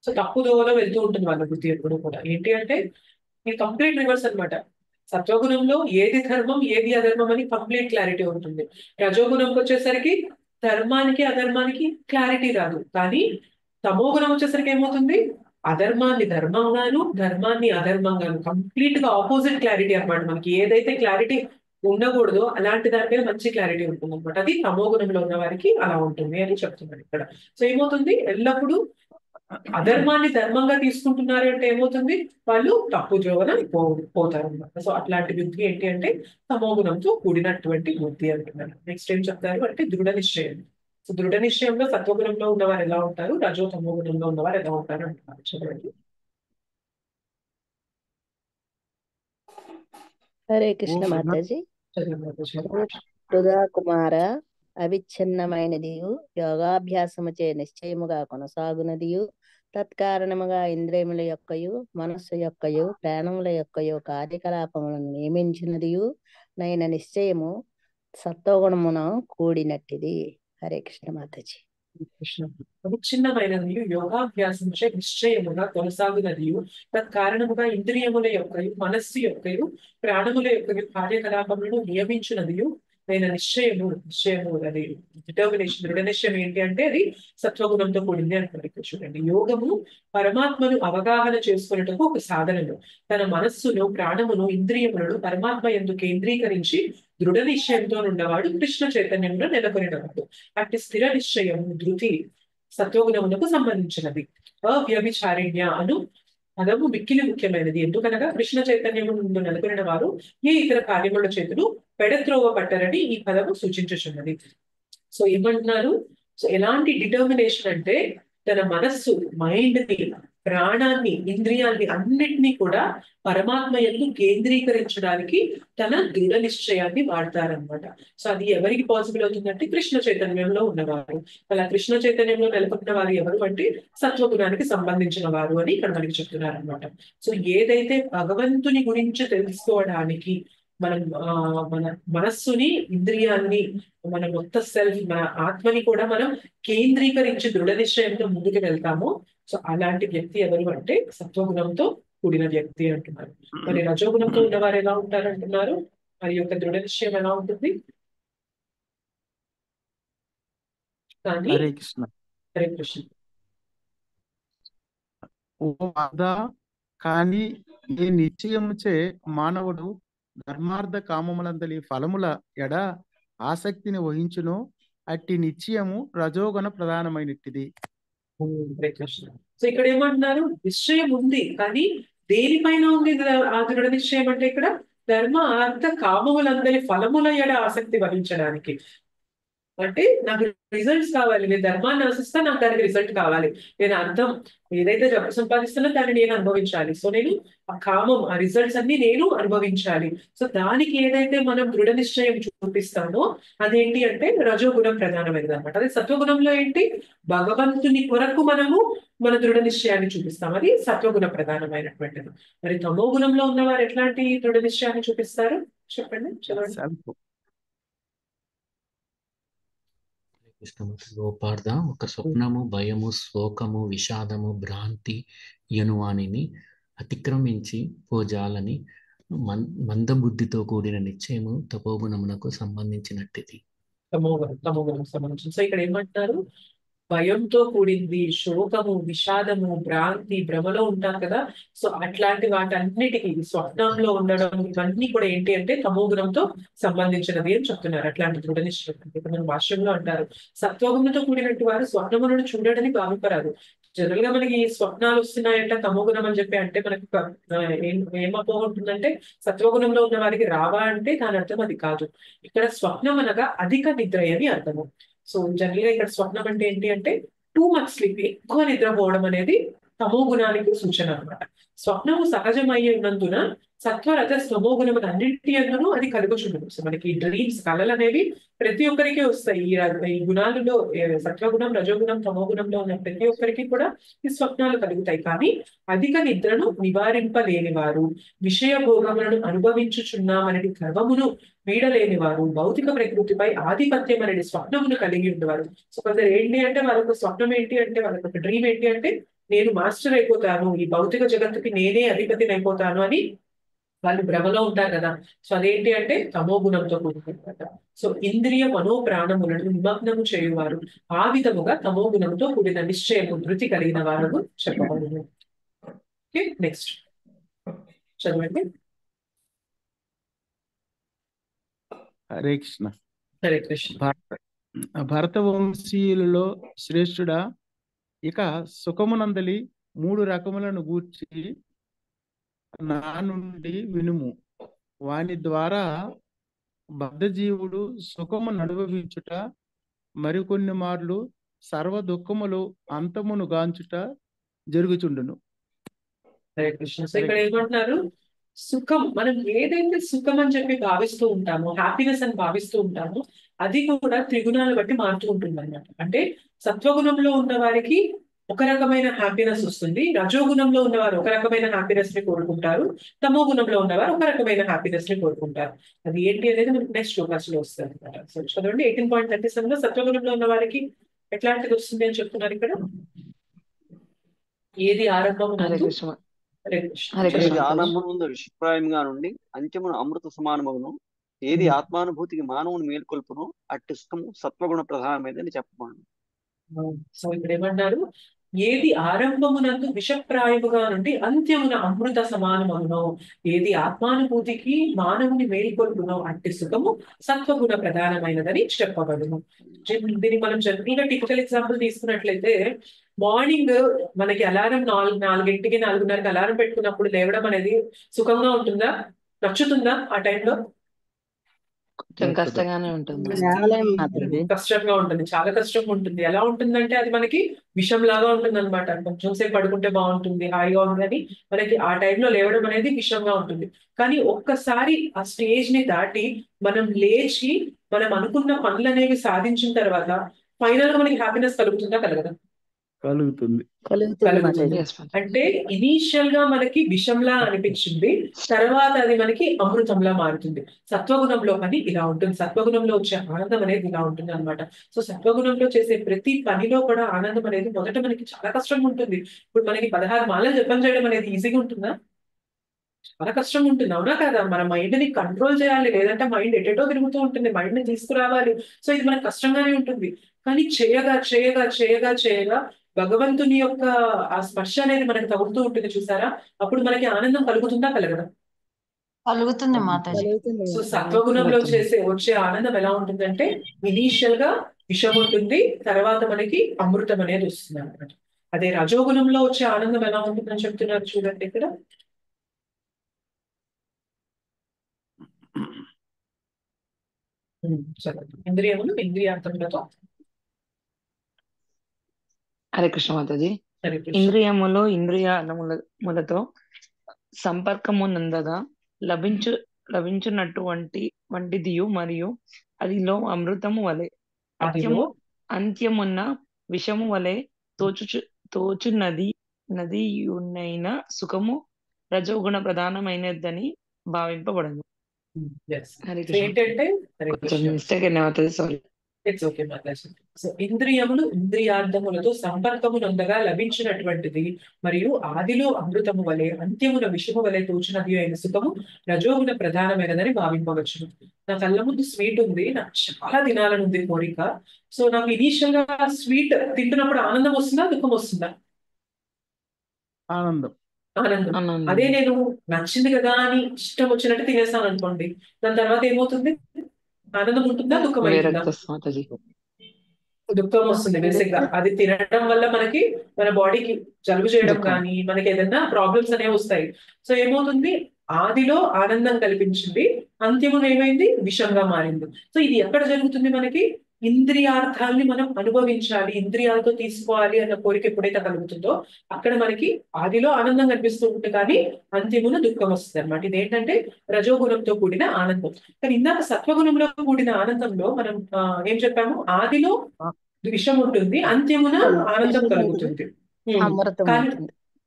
సో తప్పు దోవలో వెళ్తూ ఉంటుంది వాళ్ళ బుద్ధి ఎప్పుడు కూడా. ఏంటి అంటే ఇది కంప్లీట్ రివర్స్ అన్నమాట. సత్వగుణంలో ఏది ధర్మం ఏది అధర్మం అని కంప్లీట్ క్లారిటీ ఉంటుంది. రజోగుణంకి వచ్చేసరికి ధర్మానికి అధర్మానికి క్లారిటీ రాదు. కానీ తమో గుణం వచ్చేసరికి ఏమవుతుంది, అధర్మాన్ని ధర్మంగాను ధర్మాన్ని అధర్మంగాను కంప్లీట్ గా ఆపోజిట్ క్లారిటీ అన్నమాట. మనకి ఏదైతే క్లారిటీ ఉండకూడదో అలాంటి దాని మీద మంచి క్లారిటీ ఉంటుంది అనమాట. అది తమో గుణంలో ఉన్న వారికి అలా ఉంటుంది అని చెప్తున్నాడు ఇక్కడ. సో ఏమవుతుంది, ఎల్లప్పుడూ అధర్మాన్ని ధర్మంగా తీసుకుంటున్నారు అంటే ఏమవుతుంది, వాళ్ళు తప్పు జోవన పోతారు అనమాట. సో అట్లాంటి బుద్ధి ఏంటి అంటే తమో గుణంతో కూడినటువంటి బుద్ధి అంటున్నారు. నెక్స్ట్ ఏం చెప్తారు అంటే దృఢ నిశ్చయం. సో దృఢ నిశ్చయంలో సత్వగుణంలో ఉన్నవారు ఎలా ఉంటారు, రజో తమో గుణంలో ఉన్నవారు ఎలా ఉంటారు అంటున్నారు. చదవండి. హరే కృష్ణ మాతాజీ. వృధా కుమార, అవిచ్ఛిన్నమైనదియు యోగాభ్యాసముచే నిశ్చయముగా కొనసాగునదియు తత్కారణముగా ఇంద్రియముల యొక్కయు మనస్సు యొక్కయు ప్రాణముల యొక్కయు కార్యకలాపములను నియమించినదియు నైన నిశ్చయము సత్వగుణమున కూడినట్టిది. హరే కృష్ణ మాతాజీ. కృష్ణ. అవిచ్ఛిన్నమైనదియు యోగాభ్యాసముచే నిశ్చయముగా కొనసాగునదియు తత్కారణముగా ఇంద్రియముల యొక్కయు మనస్సు యొక్కయు ప్రాణముల యొక్కయు కార్యకలాపములను నియమించినదియు నేను నిశ్చయము అది డిటర్మినేషన్. దృఢ నిశ్చయం ఏంటి అంటే అది సత్వగుణంతో కూడింది అంటారు. ఇక్కడ చూడండి, యోగము పరమాత్మను అవగాహన చేసుకున్నట్టుకు ఒక సాధనము. తన మనస్సును ప్రాణమును ఇంద్రియములను పరమాత్మ యందు కేంద్రీకరించి దృఢ నిశ్చయంతో ఉన్నవాడు కృష్ణ చైతన్యంలో నెలకొనినవాడు. అట్టి స్థిర నిశ్చయము ధృతి సత్వగుణమునకు సంబంధించినది. అవ్యభిచారిణ్య అను పదము మిక్కిలి ముఖ్యమైనది. ఎందుకనగా కృష్ణ చైతన్యము ముందు నెలకొనిన వారు ఏ ఇతర కార్యముల చేతులు పెడత్రోవ పట్టరని ఈ పదము సూచించుచున్నది. సో ఏమంటున్నారు, సో ఎలాంటి డిటర్మినేషన్ అంటే తన మనస్సు, మైండ్ ని, ప్రాణాన్ని, ఇంద్రియాల్ని అన్నిటినీ కూడా పరమాత్మ యందు కేంద్రీకరించడానికి తన దృఢ నిశ్చయాన్ని వాడతారనమాట. సో అది ఎవరికి పాసిబుల్ అవుతుందంటే కృష్ణ చైతన్యంలో ఉన్నవారు. అలా కృష్ణ చైతన్యంలో నెలకొన్న వారు ఎవరు అంటే సత్వగుణానికి సంబంధించిన వారు అని ఇక్కడ మనకి చెప్తున్నారు అనమాట. సో ఏదైతే భగవంతుని గురించి తెలుసుకోవడానికి మనం మన మనస్సుని, ఇంద్రియాన్ని, మన మొత్తం సెల్ఫ్, మన ఆత్మని కూడా మనం కేంద్రీకరించి దృఢ నిశ్చయంతో ముందుకు వెళ్తామో, సో అలాంటి వ్యక్తి ఎవరు అంటే సత్వగుణంతో కూడిన వ్యక్తి అంటున్నారు. మరి రజోగుణంతో ఉన్నవారు ఎలా ఉంటారు అంటున్నారు, మరి యొక్క దృఢ నిశ్చయం ఎలా ఉంటుంది? కానీ హరే కృష్ణ. హరే కృష్ణ. ఓ మాదా, కానీ ఈ నిశ్చయముచే మానవుడు ధర్మార్థ కామములందలి ఫలముల ఎడ ఆసక్తిని వహించును. అట్టి నిశ్చయము రజోగుణ ప్రధానమైనట్టిది. హరే కృష్ణ. సో ఇక్కడ ఏమంటున్నారు, నిశ్చయం ఉంది కానీ దేనిపైన ఉంది ఆ దృఢ నిశ్చయం అంటే ఇక్కడ ధర్మ అర్థ కామములందరి ఫలముల ఎడ ఆసక్తి వహించడానికి. అంటే నాకు రిజల్ట్స్ కావాలి, నేను ధర్మాన్ని ఆశిస్తా, నాకు దానికి రిజల్ట్ కావాలి, నేను అర్థం ఏదైతే డబ్బు సంపాదిస్తున్నా దాన్ని నేను అనుభవించాలి. సో నేను ఆ కామం, ఆ రిజల్ట్స్ అన్ని నేను అనుభవించాలి. సో దానికి ఏదైతే మనం దృఢ నిశ్చయం చూపిస్తామో అదేంటి అంటే రజోగుణం ప్రధానమైనది అనమాట. అదే సత్వగుణంలో ఏంటి, భగవంతుని కొరకు మనము మన దృఢ నిశ్చయాన్ని చూపిస్తాం, అది సత్వగుణ ప్రధానమైనటువంటిది. మరి తమో గుణంలో ఉన్నవారు ఎట్లాంటి దృఢ నిశ్చయాన్ని చూపిస్తారు చెప్పండి, చదవండి. కృష్ణమూర్తి లోపార్థ ఒక స్వప్నము, భయము, శోకము, విషాదము, భ్రాంతి యనువానిని అతిక్రమించి పోజాలని మందబుద్ధితో కూడిన నిశ్చయము తపోగుణమునకు సంబంధించినట్టిది. తమోగుణం సంబంధించి. సో ఇక్కడ ఏమంటారు, భయంతో కూడింది, శోకము, విషాదము, భ్రాంతి, భ్రమలో ఉంటాం కదా. సో అట్లాంటి వాటన్నిటికీ స్వప్నంలో ఉండడం ఇవన్నీ కూడా ఏంటి అంటే తమోగుణంతో సంబంధించినది అని చెప్తున్నారు. అట్లాంటి దృఢ నిశ్చయం. ఇప్పుడు మన భాష్యంలో అంటారు, సత్వగుణంతో కూడినట్టు వారు స్వప్నములను చూడడానికి బాగుపరాదు. జనరల్ గా మనకి స్వప్నాలు వస్తున్నాయంట తమోగుణం అని చెప్పి అంటే మనకి ఏమవుతుందంటే సత్వగుణంలో ఉన్న వారికి రావా అంటే దాని అర్థం అది కాదు. ఇక్కడ స్వప్నం అనగా అధిక నిద్ర అని అర్థము. సో జనరల్ గా ఇక్కడ స్వప్నం అంటే ఏంటి అంటే టూ మచ్ స్లీప్, ఎక్కువ నిద్రపోవడం అనేది తమో గుణానికి సూచన అనమాట. స్వప్నము సహజమయ్యే ఉన్నందున సత్వరజ తమో గుణములు అన్నింటి అందును అది కలుగుచుండదు. సో మనకి డ్రీమ్స్, కళలు అనేవి ప్రతి ఒక్కరికి వస్తాయి. ఈ గుణాలలో సత్వగుణం, రజోగుణం, తమో గుణంలో ఉన్న ప్రతి ఒక్కరికి కూడా ఈ స్వప్నాలు కలుగుతాయి. కానీ అధిక నిద్రను నివారింపలేని వారు, విషయ భోగములను అనుభవించుచున్నామనే గర్వమును వీడలేని వారు, భౌతిక ప్రకృతిపై ఆధిపత్యం అనేది స్వప్నమును కలిగి ఉండేవారు. సో కొందరు ఏంటి అంటే వాళ్ళకు స్వప్నం ఏంటి అంటే వాళ్ళకు ఒక డ్రీమ్ ఏంటి అంటే నేను మాస్టర్ అయిపోతాను, ఈ భౌతిక జగత్తుకి నేనే అధిపతిని అయిపోతాను అని వాళ్ళు భ్రమలో ఉంటారు కదా. సో అదేంటి అంటే తమో గుణంతో కూడుకున్నమాట. సో ఇంద్రియ మనోప్రాణములను నిమగ్నము చేయువారు ఆ విధముగా తమో గుణంతో కూడిన నిశ్చయము ధృతి కలిగిన వారు చెప్పబడును. నెక్స్ట్ చదవండి. హరే కృష్ణ. హరే కృష్ణ. భరత వంశీయులలో శ్రేష్ఠుడా, ఇక సుఖమునందలి 3 రకములను గూర్చి నా నుండి వినుము. వాని ద్వారా బద్ధజీవుడు సుఖము అనుభవించుట, మరికొన్ని మార్లు సర్వ దుఃఖములు అంతమును గాంచుట జరుగుచుండును. హరే కృష్ణ. సో ఇక్కడ ఏమంటున్నారు, సుఖం, మనం ఏదైతే సుఖం అని చెప్పి భావిస్తూ ఉంటామో, హ్యాపీనెస్ అని భావిస్తూ ఉంటామో అది కూడా త్రిగుణాలు బట్టి మారుతూ ఉంటుంది అన్నమాట. అంటే సత్వగుణంలో ఉన్న వారికి ఒక రకమైన హ్యాపీనెస్ వస్తుంది, రజోగుణంలో ఉన్నవారు ఒక రకమైన హ్యాపీనెస్ ని కోరుకుంటారు, తమో గుణంలో ఉన్నవారు ఒక రకమైన హ్యాపీనెస్ ని కోరుకుంటారు. అది ఏంటి అనేది మనకి నెక్స్ట్ శ్లోకాస్ లో వస్తుంది అనమాట. సో చదవండి 18.37 లో సత్వగుణంలో ఉన్న వారికి ఎట్లాంటిది వస్తుంది అని చెప్తున్నారు ఇక్కడ. ఏది ఆరంభం ఆరంభముందు విషప్రాయంగా నుండి అంత్యమును అమృత సమానమును, ఏది ఆత్మానుభూతికి మానవుని మేల్కొల్పును అట్టి సుఖము సత్వగుణ ప్రధానమైనదని చెప్పబడు. సో ఇక్కడ ఏమన్నారు, ఏది ఆరంభమునందు విషప్రాయముగా నుండి అంత్యమున అమృత సమానమగునో, ఏది ఆత్మానుభూతికి మానవుని మేల్కొల్పునో అట్టి సుఖము సత్వగుణ ప్రధానమైనదని చెప్పబడును. దీన్ని మనం జనరల్ గా టిపికల్ ఎగ్జాంపుల్ తీసుకున్నట్లయితే, మార్నింగ్ మనకి అలారం 4:00కి 4:30కి అలారం పెట్టుకున్నప్పుడు లేవడం అనేది సుఖంగా ఉంటుందా, నచ్చుతుందా? ఆ టైంలో కష్టంగానే ఉంటుంది, కష్టంగా ఉంటుంది, చాలా కష్టంగా ఉంటుంది. ఎలా ఉంటుందంటే అది మనకి విషం లాగా ఉంటుంది అనమాట. కొంచెం సేపు పడుకుంటే బాగుంటుంది, హాయిగా ఉందని మనకి ఆ టైంలో లేవడం అనేది విషంగా ఉంటుంది. కానీ ఒక్కసారి ఆ స్టేజ్ ని దాటి మనం లేచి మనం అనుకున్న పనులు అనేవి సాధించిన తర్వాత ఫైనల్ గా మనకి హ్యాపీనెస్ కలుగుతుందా, కలగదా? కలుగుతుంది. అంటే ఇనీషియల్ గా మనకి విషంలా అనిపించింది, తర్వాత అది మనకి అమృతంలా మారుతుంది. సత్వగుణంలో పని ఇలా ఉంటుంది, సత్వగుణంలో వచ్చే ఆనందం అనేది ఇలా ఉంటుంది అనమాట. సో సత్వగుణంలో చేసే ప్రతి పనిలో కూడా ఆనందం అనేది మొదట మనకి చాలా కష్టంగా ఉంటుంది. ఇప్పుడు మనకి 16 మాలలు జపం చేయడం అనేది ఈజీగా ఉంటుందా? చాలా కష్టంగా ఉంటుంది, అవునా కదా? మన మైండ్ ని కంట్రోల్ చేయాలి, లేదంటే మైండ్ ఎటెటో తిరుగుతూ ఉంటుంది, మైండ్ ని తీసుకురావాలి. సో ఇది మనకు కష్టంగానే ఉంటుంది. కానీ చేయగా చేయగా చేయగా చేయగా భగవంతుని యొక్క ఆ స్పర్శ అనేది మనకి తగులుతూ ఉంటుంది, చూసారా? అప్పుడు మనకి ఆనందం కలుగుతుందా, కలగదా? కలుగుతుంది మాతాజీ. సో సత్వగుణంలో వచ్చే ఆనందం ఎలా ఉంటుందంటే ఇనీషియల్ గా విషం ఉంటుంది, తర్వాత మనకి అమృతం అనేది వస్తుంది అనమాట. అదే రజోగుణంలో వచ్చే ఆనందం ఎలా ఉంటుందని చెప్తున్నారు చూడండి ఇక్కడ. సరే. ఇంద్రియములు ఇంద్రియార్థములతో హరే కృష్ణ మాతాజీ. హరే కృష్ణ. ఇంద్రియములు ఇంద్రియాలములతో సంపర్కమునందగా లభించున్నటువంటిదియు మరియు అదిలో అమృతము వలె అంత్యమున్న విషము వలె తోచునదియునైన సుఖము రజోగుణ ప్రధానమైనదని భావింపబడను. హరే కృష్ణ. ఏంటంటే హరే కృష్ణ. మిస్టేక్ అవుతుంది, sorry. It's okay Mataji. So ఇంద్రియములు ఇంద్రియార్థములతో సంపర్కము నొందగా లభించినటువంటిది మరియు ఆదిలో అమృతము వలె అంత్యమున విషము వలె తోచినది అయిన సుఖము రజోగుణ ప్రధానమైనదని భావింపవచ్చును. నా కళ్ళ ముందు స్వీట్ ఉంది, నాకు చాలా తినాలనుంది కోరిక. సో నాకు ఇనీషియల్ గా స్వీట్ తింటున్నప్పుడు ఆనందం వస్తుందా, దుఃఖం వస్తుందా? ఆనందం. ఆనందం. అదే నేను నచ్చింది కదా అని ఇష్టం వచ్చినట్టు తినేస్తాను అనుకోండి, దాని తర్వాత ఏమవుతుంది? ఆనందం ఉంటుందా, దుఃఖం అవుతుందా? దుఃఖం వస్తుంది. బేసిక్ గా అది తినడం వల్ల మనకి మన బాడీకి జలుబు చేయడం కానీ మనకి ఏదైనా ప్రాబ్లమ్స్ అనేవి వస్తాయి. సో ఏమవుతుంది? ఆదిలో ఆనందం కల్పించింది, అంత్యమున ఏమైంది? విషంగా మారింది. సో ఇది ఎక్కడ జరుగుతుంది? మనకి ఇంద్రియార్థాన్ని మనం అనుభవించాలి, ఇంద్రియాలతో తీసుకోవాలి అన్న కోరిక ఎప్పుడైతే కలుగుతుందో అక్కడ మనకి ఆదిలో ఆనందం కనిపిస్తూ ఉంటుంది, కానీ అంత్యమున దుఃఖం వస్తుంది అనమాట. ఇది ఏంటంటే రజోగుణంతో కూడిన ఆనందం. కానీ ఇందాక సత్వగుణంలో కూడిన ఆనందంలో మనం ఏం చెప్పాము? ఆదిలో విషం ఉంటుంది, అంత్యమున ఆనందం కలుగుతుంది.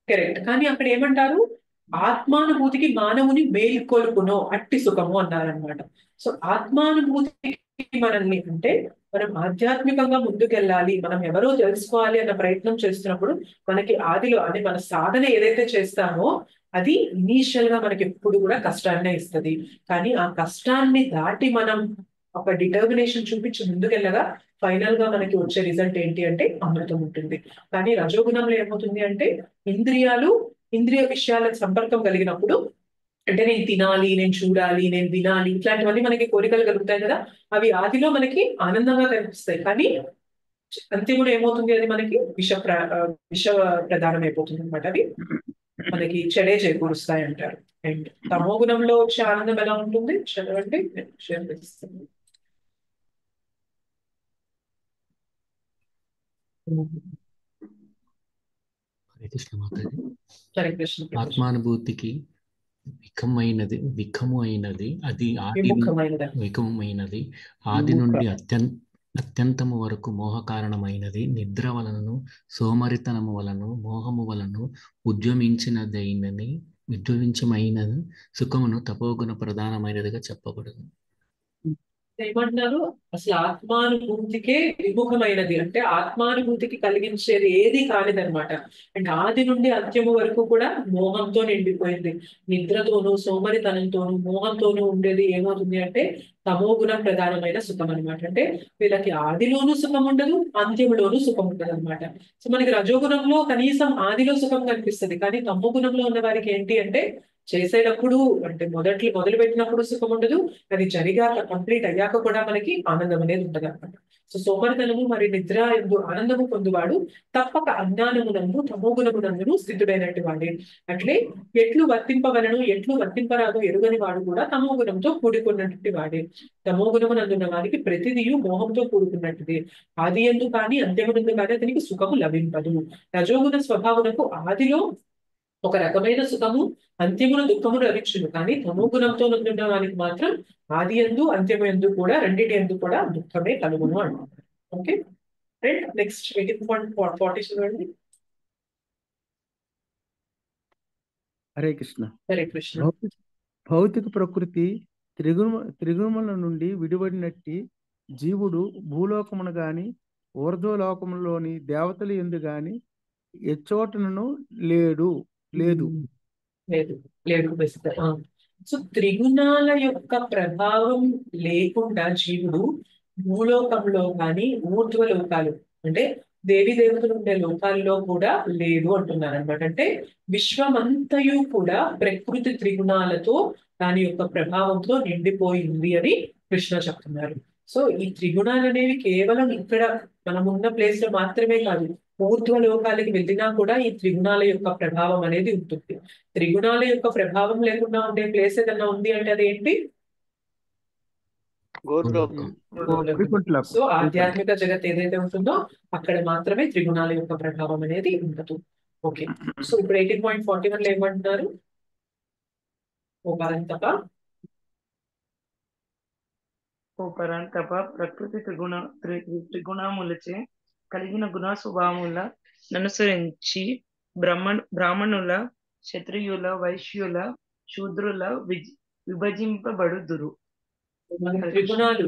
కరెక్ట్. కానీ అక్కడ ఏమంటారు? ఆత్మానుభూతికి మానవుని మేల్కొల్పునో అట్టి సుఖము అన్నారనమాట. సో ఆత్మానుభూతికి మనల్ని అంటే మనం ఆధ్యాత్మికంగా ముందుకెళ్ళాలి, మనం ఎవరో తెలుసుకోవాలి అన్న ప్రయత్నం చేస్తున్నప్పుడు మనకి ఆదిలో అంటే మన సాధన ఏదైతే చేస్తామో అది ఇనీషియల్ గా మనకి ఎప్పుడు కూడా కష్టాన్నే ఇస్తుంది. కానీ ఆ కష్టాన్ని దాటి మనం ఒక డిటర్మినేషన్ చూపించి ముందుకెళ్ళగా ఫైనల్ గా మనకి వచ్చే రిజల్ట్ ఏంటి అంటే అమృతం ఉంటుంది. కానీ రజోగుణంలో ఏమవుతుంది అంటే ఇంద్రియ విషయాలకు సంపర్కం కలిగినప్పుడు అంటే నేను తినాలి, నేను చూడాలి, నేను వినాలి, ఇట్లాంటివన్నీ మనకి కోరికలు కలుగుతాయి కదా, అవి ఆదిలో మనకి ఆనందంగా కనిపిస్తాయి. కానీ అంత్యమున ఏమవుతుంది? అది మనకి విష ప్రధానం అయిపోతుంది అనమాట. అది మనకి చెడే చేకూరుస్తాయి అంటారు. అండ్ తమో గుణంలో వచ్చే ఆనందం ఎలా ఉంటుంది చదవండి. హరే కృష్ణ మాతాజీ. హరే కృష్ణ. ఆత్మానుభూతికి విఖము అయినది అది విఖమైనది ఆది నుండి అత్యంతము వరకు మోహ కారణమైనది. నిద్ర వలనను సోమరితనము వలను మోహము వలను ఉద్యమించినదైనని సుఖమును తపోగుణ ప్రధానమైనదిగా చెప్పబడదు. ఏమంటున్నారు? అసలు ఆత్మానుభూతికే విముఖమైనది అంటే ఆత్మానుభూతికి కలిగించేది ఏది కానిదనమాట. అండ్ ఆది నుండి అంత్యము వరకు కూడా మోహంతో నిండిపోయింది. నిద్రతోనూ సోమరితనంతోనూ మోహంతోనూ ఉండేది ఏమవుతుంది అంటే తమోగుణ ప్రధానమైన సుఖం అనమాట. అంటే వీళ్ళకి ఆదిలోనూ సుఖం ఉండదు, అంత్యములోనూ సుఖం ఉండదు అనమాట. సో మనకి రజోగుణంలో కనీసం ఆదిలో సుఖం కనిపిస్తుంది, కానీ తమోగుణంలో ఉన్న వారికి ఏంటి అంటే చేసేటప్పుడు అంటే మొదలు పెట్టినప్పుడు సుఖం ఉండదు, అది జరిగాక కంప్లీట్ అయ్యాక కూడా మనకి ఆనందం అనేది ఉండదు అనమాట. సో సోమరితనము మరి నిద్ర ఎందు ఆనందము పొందువాడు తప్పక అజ్ఞానమునందు తమోగుణమునందును స్థితుడైనట్టు వాడే. అట్లే ఎట్లు వర్తింపవలను ఎట్లు వర్తింపరాదు ఎరుగని వాడు కూడా తమోగుణంతో కూడుకున్నట్టు వాడే. తమోగుణమునందున్న వారికి ప్రతిదియు మోహంతో కూడుకున్నట్టుదే. ఆది ఎందు కానీ అంత్యమునందు కానీ అతనికి సుఖము లభింపదు. రజోగుణ స్వభావనకు ఆదిలో ఒక రకమైన సుఖము, అంత్యమున దుఃఖము లభించును. కానీ తమోగుణంతో నుండిన వానికి మాత్రం ఆది ఎందు అంత్యము ఎందు కూడా రెండింటి ఎందు కూడా దుఃఖమే కలుగును అంటారు. Okay right. Next 47. Hare Krishna. Hare Krishna. భౌతిక ప్రకృతి త్రిగుణముల నుండి విడిపడినట్టి జీవుడు భూలోకమును గాని ఊర్ధ్వలోకములోని దేవతలు ఎందు గాని ఎచ్చోటను లేదు. సో త్రిగుణాల యొక్క ప్రభావం లేకుండా జీవుడు భూలోకంలో కానీ ఊర్ధ్వలోకాలు అంటే దేవి దేవతలు ఉండే లోకాల్లో కూడా లేదు అంటున్నారు అనమాట. అంటే విశ్వమంతయు కూడా ప్రకృతి త్రిగుణాలతో దాని యొక్క ప్రభావంతో నిండిపోయింది అని కృష్ణ చెప్తున్నారు. సో ఈ త్రిగుణాలు అనేవి కేవలం ఇక్కడ మనం ఉన్న ప్లేస్ లో మాత్రమే కాదు, ఊర్ధ్వ లోకాలకి వెళ్ళినా కూడా ఈ త్రిగుణాల యొక్క ప్రభావం అనేది ఉంటుంది. త్రిగుణాల యొక్క ప్రభావం లేకుండా ఉండే ప్లేస్ ఏదన్నా ఉంది అంటే అదేంటి? గోలోకం. గోలోకం. సో ఆధ్యాత్మిక జగత్ ఏదైతే ఉంటుందో అక్కడ మాత్రమే త్రిగుణాల యొక్క ప్రభావం అనేది ఉండదు. ఓకే, సో ఇప్పుడు 18.41 లో ఏమంటున్నారు? ఓ పరంతప ఓ పరంతప ప్రకృతి త్రిగుణములచే కలిగిన గుణ స్వభావముల ననుసరించి బ్రాహ్మణుల, క్షత్రియుల, వైశ్యుల, శూద్రుల విభజింపబడుదురు. మన త్రిగుణాలు,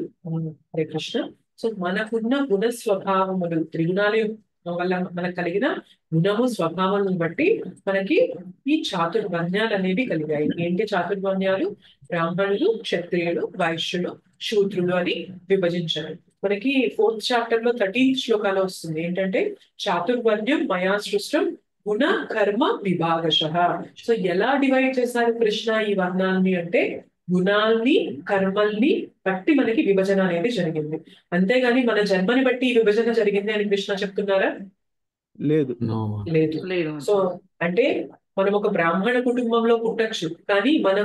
హరే కృష్ణ. సో మనకున్న గుణ స్వభావములు త్రిగుణాలు వల్ల మనకు కలిగిన గుణము స్వభావాలను బట్టి మనకి ఈ చాతుర్వర్ణ్యాలు అనేవి కలిగాయి. ఏంటి చాతుర్వర్ణ్యాలు? బ్రాహ్మణులు, క్షత్రియులు, వైశ్యులు, శూద్రులు అని విభజించారు. మనకి 4th చాప్టర్ లో 13th శ్లోకాలో వస్తుంది ఏంటంటే చాతుర్వర్ణ్యం మయా సృష్టం గుణ కర్మ విభాగశః. సో ఎలా డివైడ్ చేశారు కృష్ణ ఈ వర్ణాలని అంటే గుణాల్ని కర్మల్ని బట్టి మనకి విభజన అనేది జరిగింది. అంతేగాని మన జన్మని బట్టి ఈ విభజన జరిగింది అని కృష్ణ చెప్తున్నారా? లేదు. లేదు. సో అంటే మనం ఒక బ్రాహ్మణ కుటుంబంలో పుట్టచ్చు, కానీ మన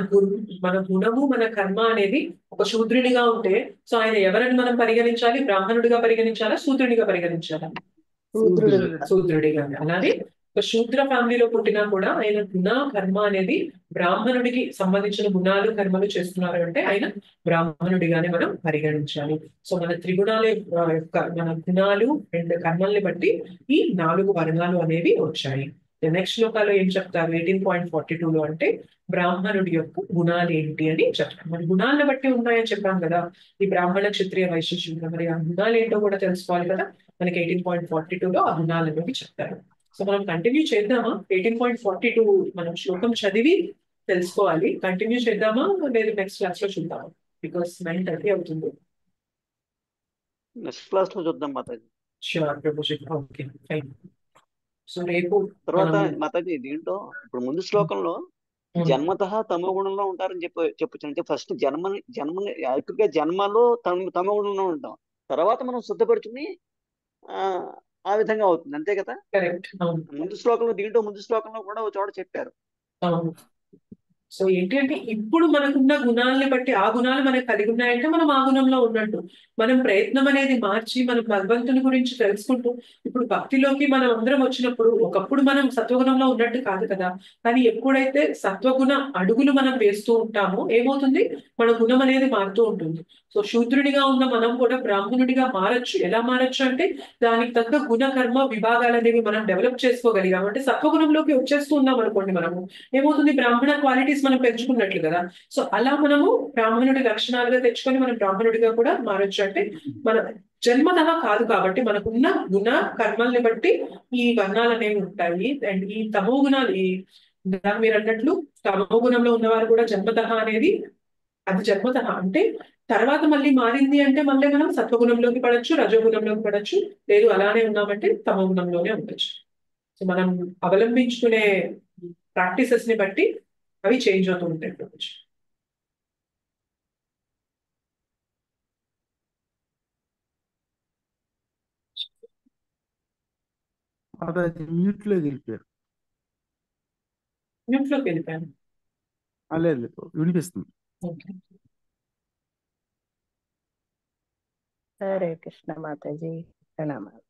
గుణము మన కర్మ అనేది ఒక శూద్రునిగా ఉంటే సో ఆయన ఎవరిని మనం పరిగణించాలి? బ్రాహ్మణుడిగా పరిగణించాలా, శూద్రునిగా పరిగణించాలా? శూద్రుడిగా. అలానే ఒక శూద్ర ఫ్యామిలీలో పుట్టినా కూడా ఆయన గుణ కర్మ అనేది బ్రాహ్మణుడికి సంబంధించిన గుణాలు కర్మలు చేస్తున్నారు అంటే ఆయన బ్రాహ్మణుడిగానే మనం పరిగణించాలి. సో మన త్రిగుణాల యొక్క మన గుణాలు అండ్ కర్మల్ని బట్టి ఈ 4 వర్ణాలు అనేవి వచ్చాయి. నెక్స్ట్ శ్లోకాలో ఏం చెప్తారు 18.42 లో అంటే బ్రాహ్మణుడి యొక్క గుణాలు ఏంటి అని చెప్తారు. మన గుణాలను బట్టి ఉన్నాయని చెప్పాం కదా ఈ బ్రాహ్మణ, క్షత్రియ, వైశ్య, శూద్ర. మరి ఆ గుణాలు ఏంటో కూడా తెలుసుకోవాలి కదా. మనకి 18.42 లో ఆ గుణాలు అనేవి చెప్తారు. సో మనం కంటిన్యూ చేద్దామా? 18.42 మనం శ్లోకం చదివి తెలుసుకోవాలి. కంటిన్యూ చేద్దామా లేదు నెక్స్ట్ క్లాస్ లో చూద్దామా? బికాస్ 9:30 అవుతుంది. నెక్స్ట్ క్లాస్ లో చూద్దాం Mataji. Sure Prabhuji. Okay, fine. So రేపు తర్వాత మాతాజీ దీంట్లో ఇప్పుడు ముందు శ్లోకంలో జన్మతః తమో గుణంలో ఉంటారని చెప్పొచ్చు. అంటే ఫస్ట్ జన్మని యాక్చువల్గా జన్మలో తమో గుణంలో ఉంటాం, తర్వాత మనం శుద్ధపరుచుకుని ఆ విధంగా అవుతుంది, అంతే కదా? కరెక్ట్. ముందు శ్లోకంలో కూడా ఒక చోట చెప్పారు. సో ఏంటి అంటే ఇప్పుడు మనకున్న గుణాలని బట్టి ఆ గుణాలు మనకు కలిగి ఉన్నాయంటే మనం ఆ గుణంలో ఉన్నట్టు. మనం ప్రయత్నం అనేది మార్చి మనం భగవంతుని గురించి తెలుసుకుంటూ ఇప్పుడు భక్తిలోకి మనం అందరం వచ్చినప్పుడు ఒకప్పుడు మనం సత్వగుణంలో ఉన్నట్టు కాదు కదా, కానీ ఎప్పుడైతే సత్వగుణ అడుగులు మనం వేస్తూ ఉంటామో ఏమవుతుంది, మన గుణం అనేది మారుతూ ఉంటుంది. సో శూద్రునిగా ఉన్న మనం కూడా బ్రాహ్మణుడిగా మారచ్చు. ఎలా మారచ్చు అంటే దానికి తగ్గ గుణ కర్మ విభాగాలు అనేవి మనం డెవలప్ చేసుకోగలిగాం అంటే సత్వగుణంలోకి వచ్చేస్తూ ఉన్నాం అనుకోండి, మనము ఏమవుతుంది బ్రాహ్మణ క్వాలిటీస్ మనం పెంచుకున్నట్లు కదా. సో అలా మనము బ్రాహ్మణుడి లక్షణాలుగా తెచ్చుకొని మనం బ్రాహ్మణుడిగా కూడా మారచ్చు. అంటే మన జన్మతః కాదు కాబట్టి మనకున్న గుణ కర్మల్ని బట్టి ఈ వర్ణాలు అనేవి ఉంటాయి. అండ్ ఈ తమో గుణాలు మీరు అన్నట్లు తమో గుణంలో ఉన్నవారు కూడా జన్మతః అనేది అది జన్మతః అంటే తర్వాత మళ్ళీ మారింది అంటే మళ్ళీ మనం సత్వగుణంలోకి పడచ్చు, రజోగుణంలోకి పడచ్చు, లేదు అలానే ఉన్నామంటే తమో గుణంలోనే ఉండొచ్చు. సో మనం అవలంబించుకునే ప్రాక్టీసెస్ ని బట్టి అవి చేంజ్ అవుతూ ఉంటాయి. మ్యూట్ లోకి వెళ్ళిపోయారు. మ్యూట్ లోకి వెళ్ళిపోయాను. లేదు వినిపిస్తుంది. హరే కృష్ణ మాతాజీ, ప్రణామాలు.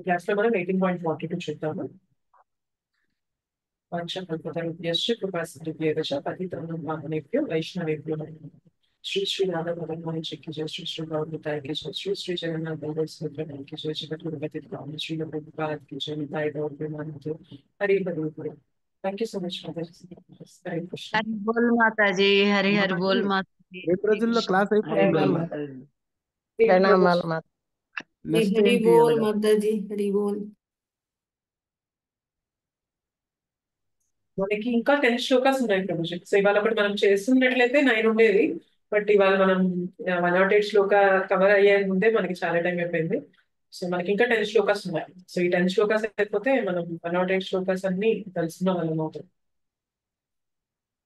క్లాస్ లో మనం 18.42 చూద్దాము. వైష్ణవేభ్యో శ్రీ శ్రీ రాధా భగవాన్ కి జయ, శ్రీ శ్రీ గౌరవతాయ కి జయ, శ్రీ శ్రీ జగన్నాథ్ బలదేవ్ కి జయ, జగద్గురుపతి శ్రీ ప్రభుపాద్ కి జయ, Nitai Gaura Hari Hari. Thank you so much Hare Krishna. Hari బోల్ మాతాజీ, హరి హరి బోల్ మాతాజీ. రేపు రోజుల్లో క్లాస్ అయిపోతుంది. ప్రణామాలు హరి బోల్ మాతాజీ, హరి బోల్. మనకి ఇంకా 10 శ్లోకాస్ ఉన్నాయి ప్రభుజీ. సో ఇవాళ ఒకటి మనం చేస్తున్నట్లయితే 9 ఉండేది, బట్ ఇవాళ మనం 108 శ్లోక కవర్ అయ్యే ముందే మనకి చాలా టైం అయిపోయింది. సో మనకి ఇంకా 10 శ్లోకాస్ ఉన్నాయి. సో ఈ 10 శ్లోకాస్ అయిపోతే మనం 108 శ్లోకాస్ అన్ని తెలుసుకున్న వాళ్ళం అవుతాం.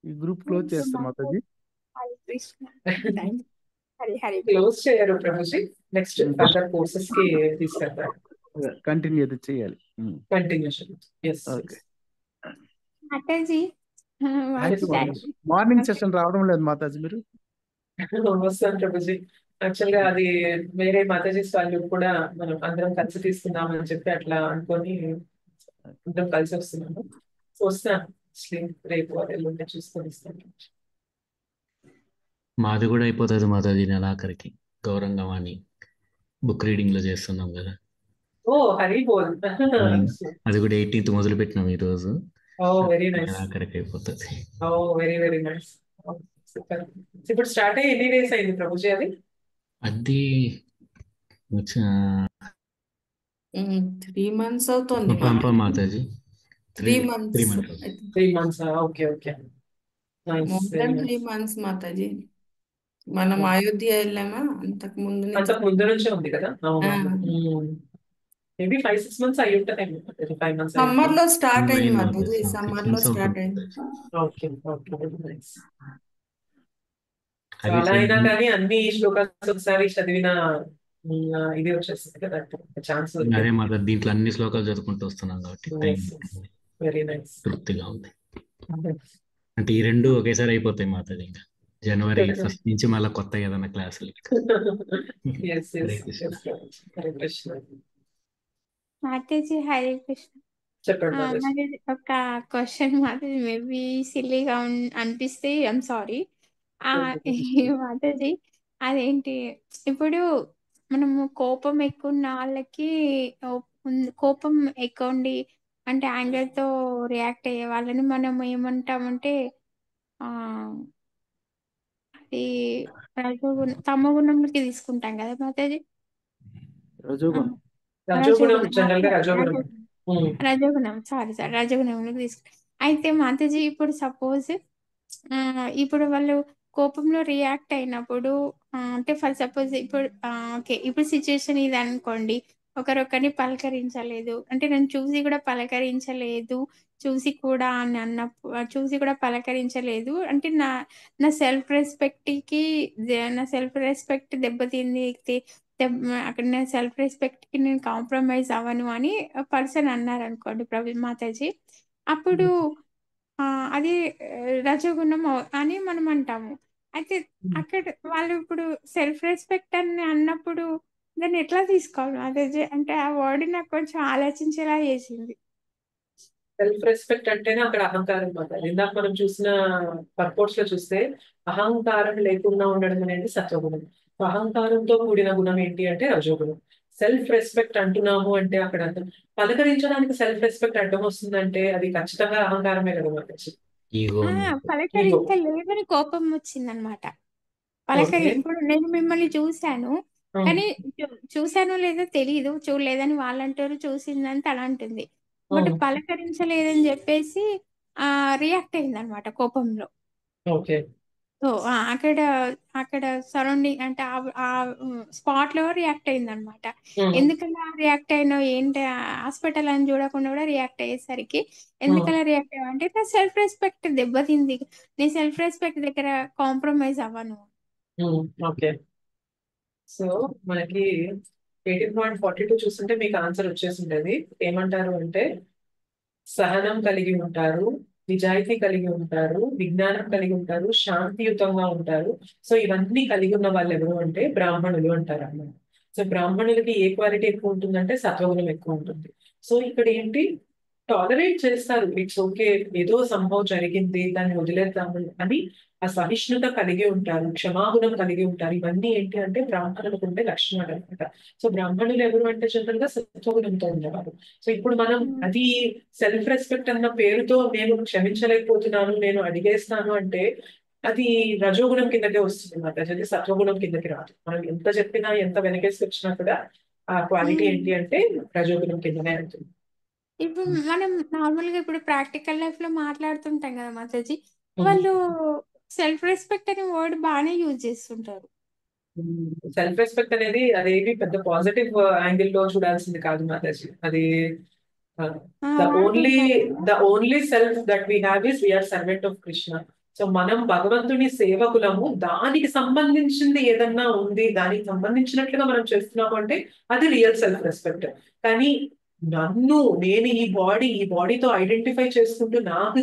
ఈ గ్రూప్ క్లోజ్ చేస్తాం మాతాజీ. క్లోజ్ చేయరు ప్రభుజీ, నెక్స్ట్ ఫర్దర్ కోర్సెస్ కి తీసుకెళ్తారు. కంటిన్యూ చేయాలి. Continuation. Yes Mataji morning session రావడం లేదు మాతాజీ మీరు? వస్తాను ప్రభుజీ. యాక్చువల్ గా అది వేరే మాతాజీస్ వాళ్ళు కూడా మనం అందరం కలిసి తీసుకుందామని చెప్పి అట్లా అనుకొని అందరం కలిసి వస్తున్నాము. సో వస్తాను రేపు అది ఎల్లుండి చూసుకొని ఇస్తాను. మాది కూడా అయిపోతుంది మాతాజీ నెలాఖరికి. గౌరంగవాణి బుక్ రీడింగ్ లో చేస్తున్నాం కదా. ఓ హరి బోల్. అది కూడా 18th మొదలు పెట్టినాం ఈ రోజు. ఓ వెరీ నైస్. నెలాఖరికి అయిపోతుంది. Oh very very nice. Super. ఇప్పుడు స్టార్ట్ అయ్యి ఎన్ని డేస్ అయింది ప్రభుజీ అది? అది 3 months అవుతుంది Mataji. 3 months. 3 months. Okay okay. More than 3 months Mataji. మనం అయోధ్య వెళ్ళామా అంతకు ముందు నుంచే ఉంది కదా. మేబీ 5-6 months అయి ఉంటాయి. 5 months సమ్మర్ లో స్టార్ట్ అయింది మాతాజీ. సమ్మర్ లో స్టార్ట్ అయింది. Okay okay very nice. అలా అయినా కానీ అన్ని శ్లోకాలు ఒకసారి చదివిన ఇది వచ్చేస్తుంది కదా ఛాన్స్. అదే మాత దీంట్లో అన్ని శ్లోకాలు చదువుకుంటూ వస్తున్నాం కాబట్టి వెరీ నైస్. తృప్తిగా ఉంది. అంటే ఈ రెండు ఒకేసారి అయిపోతాయి మాతది. ఇంకా జనవరి 1st నుంచి మళ్ళీ కొత్త ఏదైనా క్లాసులు. మాతాజీ హరే కృష్ణ. చెప్పండి. మరి ఒక క్వశ్చన్ మాతాజీ మేబీ సిల్లీగా అనిపిస్తే ఐఎమ్ సారీ. మాతాజీ అదేంటి ఇప్పుడు మనము కోపం ఎక్కువ ఉన్న వాళ్ళకి కోపం ఎక్కువ ఉండి అంటే యాంగర్ తో రియాక్ట్ అయ్యే వాళ్ళని మనం ఏమంటామంటే అది తమగుణంలోకి తీసుకుంటాం కదా మాతాజీ. రజోగుణం సారీ రజోగుణంలోకి తీసుకుంటాం. అయితే మాతాజీ ఇప్పుడు సపోజ్ ఇప్పుడు వాళ్ళు కోపంలో రియాక్ట్ అయినప్పుడు అంటే ఫర్ సపోజ్ ఇప్పుడు ఓకే ఇప్పుడు సిచ్యుయేషన్ ఇది అనుకోండి. ఒకరొకరిని పలకరించలేదు అంటే నన్ను చూసి కూడా పలకరించలేదు చూసి కూడా పలకరించలేదు అంటే నా సెల్ఫ్ రెస్పెక్ట్ దెబ్బతింది. అక్కడ నా సెల్ఫ్ రెస్పెక్ట్ కి నేను కాంప్రమైజ్ అవ్వను అని పర్సన్ అన్నారు అనుకోండి మాతాజీ. అప్పుడు అది రజోగుణం అని మనం అంటాము. అయితే అక్కడ వాళ్ళు ఇప్పుడు సెల్ఫ్ రెస్పెక్ట్ అని అన్నప్పుడు దాన్ని ఎట్లా తీసుకోవాలి మాతాజీ? అంటే ఆ వర్డ్ నాకు కొంచెం ఆలోచించేలా చేసింది. సెల్ఫ్ రెస్పెక్ట్ అంటేనే అక్కడ అహంకారం మాట్లాడాలి. ఇందాక మనం చూసిన పర్పోర్ట్స్ లో చూస్తే అహంకారం లేకుండా ఉండడం అనేది సత్వగుణం. అహంకారంతో కూడిన గుణం ఏంటి అంటే రజోగుణం. సెల్ఫ్ రెస్పెక్ట్ అంటున్నాము అంటే అక్కడ పలకరించడానికి సెల్ఫ్ రెస్పెక్ట్ అడ్డం వస్తుందంటే అది ఖచ్చితంగా అహంకారమే కదా మాకు. పలకరించలేదని కోపం వచ్చిందనమాట. ఇప్పుడు నేను మిమ్మల్ని చూశాను కానీ చూశాను లేదో తెలియదు, చూడలేదని వాళ్ళంటారు, చూసిందని తన అంటుంది. బట్ పలకరించలేదని చెప్పేసి రియాక్ట్ అయింది అనమాట కోపంలో. సో అక్కడ సరౌండింగ్ అంటే ఆ స్పాట్ లో రియాక్ట్ అయింది అనమాట. ఎందుకలా రియాక్ట్ అయినా ఏంటి హాస్పిటల్ అని చూడకుండా కూడా రియాక్ట్ అయ్యేసరికి ఎందుకలా రియాక్ట్ అయ్యా అంటే నా సెల్ఫ్ రెస్పెక్ట్ దెబ్బతింది, నీ సెల్ఫ్ రెస్పెక్ట్ దగ్గర కాంప్రమైజ్ అవ్వను. ఓకే. సో మనకి 18.42 చూస్తుంటే మీకు ఆన్సర్ వచ్చేసిండేది. ఏమంటారు అంటే సహనం కలిగి ఉంటారు, నిజాయితీ కలిగి ఉంటారు, విజ్ఞానం కలిగి ఉంటారు, శాంతియుతంగా ఉంటారు. సో ఇవన్నీ కలిగి ఉన్న వాళ్ళు ఎవరు అంటే బ్రాహ్మణులు అంటారు అన్నమాట. సో బ్రాహ్మణులకి ఏ క్వాలిటీ ఎక్కువ ఉంటుందంటే సత్వగుణం ఎక్కువ ఉంటుంది. సో ఇక్కడ ఏంటి టాలరేట్ చేస్తారు. ఇట్స్ ఓకే, ఏదో సంభవం జరిగింది దాన్ని వదిలేద్దాము అని ఆ సహిష్ణుత కలిగి ఉంటారు, క్షమాగుణం కలిగి ఉంటారు. ఇవన్నీ ఏంటి అంటే బ్రాహ్మణులకు ఉండే లక్షణాలు అనమాట. సో బ్రాహ్మణులు ఎవరు అంటే జనరల్ గా సత్వగుణంతో ఉండేవారు. సో ఇప్పుడు మనం అది సెల్ఫ్ రెస్పెక్ట్ అన్న పేరుతో నేను క్షమించలేకపోతున్నాను, నేను అడిగేస్తాను అంటే అది రజోగుణం కిందకే వస్తుంది అన్నమాట. అది సత్వగుణం కిందకి రాదు. మనం ఎంత చెప్పినా ఎంత వెనకేసి వచ్చినా కూడా ఆ క్వాలిటీ ఏంటి అంటే రజోగుణం కిందనే ఉంటుంది. ఇప్పుడు మనం నార్మల్ గా ఇప్పుడు ప్రాక్టికల్ లైఫ్ లో మాట్లాడుతుంటాం కదా మాతాజీ, వాళ్ళు సెల్ఫ్ రెస్పెక్ట్ అనే వర్డ్ బాగానే యూజ్ చేస్తుంటారు. సెల్ఫ్ రెస్పెక్ట్ అనేది అదేవి పెద్ద పాజిటివ్ యాంగిల్ లో చూడాల్సింది కాదు మాతాజీ. అది the only self that we have is we are servant of Krishna. So మనం భగవంతుని సేవకులము, దానికి సంబంధించింది ఏదన్నా ఉంది, దానికి సంబంధించినట్లుగా మనం చేస్తున్నాము అంటే అది రియల్ సెల్ఫ్ రెస్పెక్ట్. కానీ నేను ఈ బాడీతో ఐడెంటిఫై చేసుకుంటూ నాకు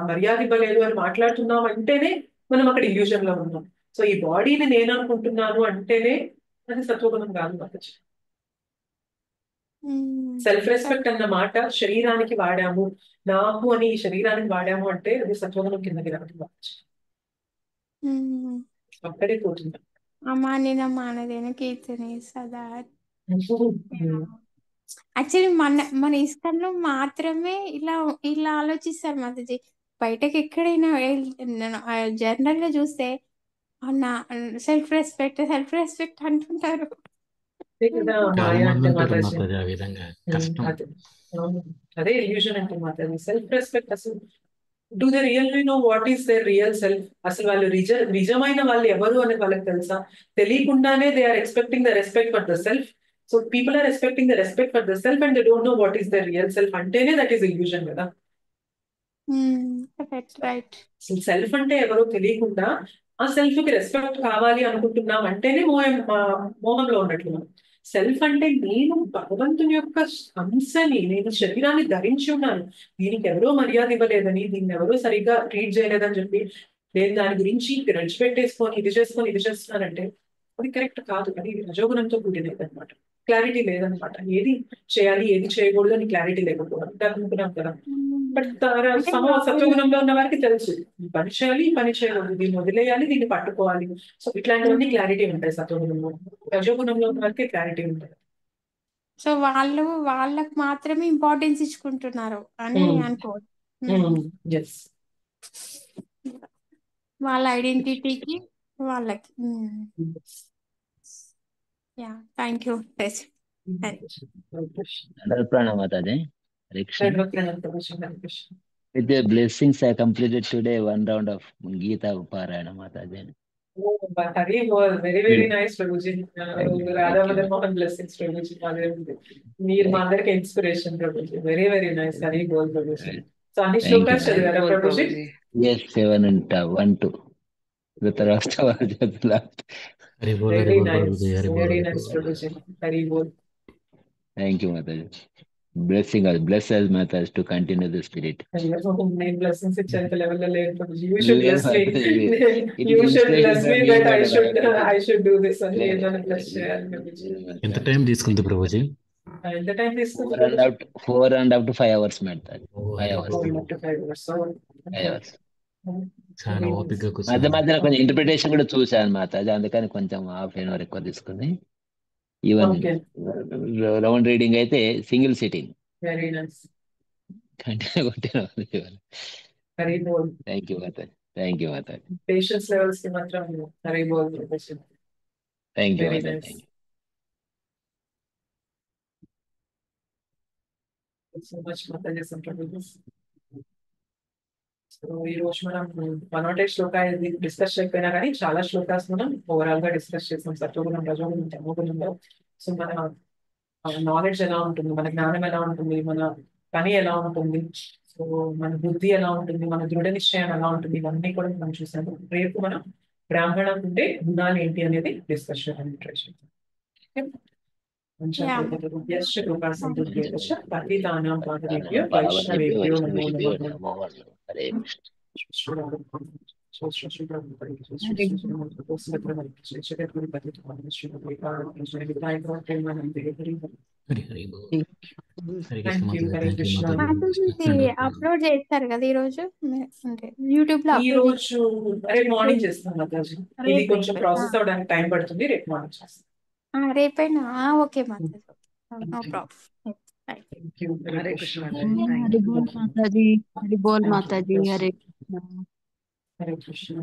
మర్యాద ఇవ్వలేదు అని మాట్లాడుతున్నాం అంటేనే మనం అక్కడ ఇల్యూజన్ లో ఉన్నాం. సో ఈ బాడీని నేను అనుకుంటున్నాను అంటేనే అది సత్వగుణం కాదు మాతాజీ. సెల్ఫ్ రెస్పెక్ట్ అన్న మాట శరీరానికి వాడాము, నాకు అని ఈ శరీరానికి వాడాము అంటే అది సత్వగుణం కిందకి రాదు మాతాజీ. అక్కడే పోతుంది. అమానిన మానదేన కీర్తనే సదా. యాక్చువల్లీ మన ఇస్కాన్లో మాత్రమే ఇలా ఆలోచిస్తారు మాతాజీ. బయటకి ఎక్కడైనా జనరల్ గా చూస్తే నా సెల్ఫ్ రెస్పెక్ట్ అంటుంటారు. మాయా అంటే మాతాజీ ఆ విధంగా కష్టం. అదే ఇల్యూషన్ అంటే మాతాజీ. సెల్ఫ్ రెస్పెక్ట్ అసలు do they really know what is their real self? అసలు వాళ్ళు నిజమైన వాళ్ళు ఎవరు అని వాళ్ళకి తెలుసా? తెలియకుండానే they are expecting the respect for the self. So people are expecting the respect for the self and they don't know what is their real self అంటేనే దట్ ఈస్ ఇల్యూషన్ కదా. రైట్. సెల్ఫ్ అంటే ఎవరో తెలియకుండా ఆ self కి respect కావాలి అనుకుంటున్నాం అంటేనే మోహంలో ఉన్నట్లు. సెల్ఫ్ అంటే నేను భగవంతుని యొక్క అంశని, నేను శరీరాన్ని ధరించి ఉన్నాను, దీనికి ఎవరో మర్యాద ఇవ్వలేదని, దీన్ని ఎవరో సరిగ్గా ట్రీట్ చేయలేదని చెప్పి నేను దాని గురించి రెస్పెక్ట్ ఇది చేస్తున్నానంటే అది కరెక్ట్ కాదు. అది రజోగుణంతో కూడినది అనమాట. క్లారిటీ లేదనమాట. ఏది చేయాలి ఏది చేయకూడదు అని క్లారిటీ లేకపోవడం అనుకున్నాం కదా. బట్ సత్వగుణంలో ఉన్న వారికి తెలుసు ఈ పని చేయాలి ఈ పని చేయకూడదు, దీన్ని వదిలేయాలి దీన్ని పట్టుకోవాలి. సో ఇట్లాంటివన్నీ క్లారిటీ ఉంటాయి సత్వగుణంలో. రజోగుణంలో ఉన్న వారికి క్లారిటీ ఉంటుంది. సో వాళ్ళకి మాత్రమే ఇంపార్టెన్స్ ఇచ్చుకుంటున్నారు అని అనుకోవచ్చు. వాళ్ళ ఐడెంటిటీకి వాళ్ళకి. Yeah, thank you. Pranamatage. With your blessings, I completed today one round of Gita Parayana Mataji. Hari was very nice, Prabhuji. Radha Madan Mohan blessings, Prabhuji. Meer mother ki inspiration, Prabhuji. Very nice. Hari bol, Prabhuji. So ani shlokas chadivara, Prabhuji? Yes, 7 and 1, 2. The Tarasta was just last. Very nice, Prabhuji. Hari bol. Thank you, Mataji. Blessing us, bless us, Mataji, to continue the spirit. Nine blessings itself level Prabhuji. You should bless me. You should bless me that I should do this and bless ఎంత time తీసుకుంది ప్రభుజీ? ఎంత time తీసుకుంది? 4.5 to 5 hours, Mataji. 5 hours. 5 hours. చాలా ఓపిక మధ్య కొంచెం interpretation కూడా చూశాను మాతాజీ, అందుకని కొంచెం హాఫ్ అవర్ ఎక్కువ తీసుకుంది. ఈవెన్ రౌండ్ రీడింగ్ అయితే single sitting. Very nice. Continue కొట్టాను. థ్యాంక్ యూ మాతాజీ. థ్యాంక్ యూ మాతాజీ. పేషెన్స్ లెవెల్స్ కి మాత్రం హరి బోల్. థ్యాంక్ యూ మాతాజీ. సో మచ్ మాతాజీ. సో ఈ రోజు మనం 108 శ్లోకా డిస్కస్ చేయకపోయినా కానీ చాలా శ్లోకాస్ మనం ఓవరాల్ గా డిస్కస్ చేసాం. సత్వగుణం, రజోగుణం, తమోగుణంలో. సో మన నాలెడ్జ్ ఎలా ఉంటుంది, మన జ్ఞానం ఎలా ఉంటుంది, మన పని ఎలా ఉంటుంది, సో మన బుద్ధి ఎలా ఉంటుంది, మన దృఢ నిశ్చయం ఎలా ఉంటుంది, ఇవన్నీ కూడా మనం చూసాము. రేపు మనం బ్రాహ్మణం ఉంటే గుణాలు ఏంటి అనేది డిస్కస్ చేయడానికి ట్రై చేద్దాం. పతితానాం పాదవేభ్యో వైష్ణవేభ్యో నమో నమః. హరే అప్లోడ్ చేస్తారు కదా ఈ రోజు, అంటే యూట్యూబ్ లో. ఈ రోజు రేపు మార్నింగ్ చేస్తాం మాతాజీ. ఇది కొంచెం ప్రాసెస్ అవడానికి టైం పడుతుంది. రేపు మార్నింగ్ చేస్తాం. రేపైనా ఓకే మాతాజీ, నో ప్రాబ్లం. హరే కృష్ణ. హరి బోల్ మాతాజీ. హరి బోల్ మాతాజీ. హరే కృష్ణ. హరే కృష్ణ.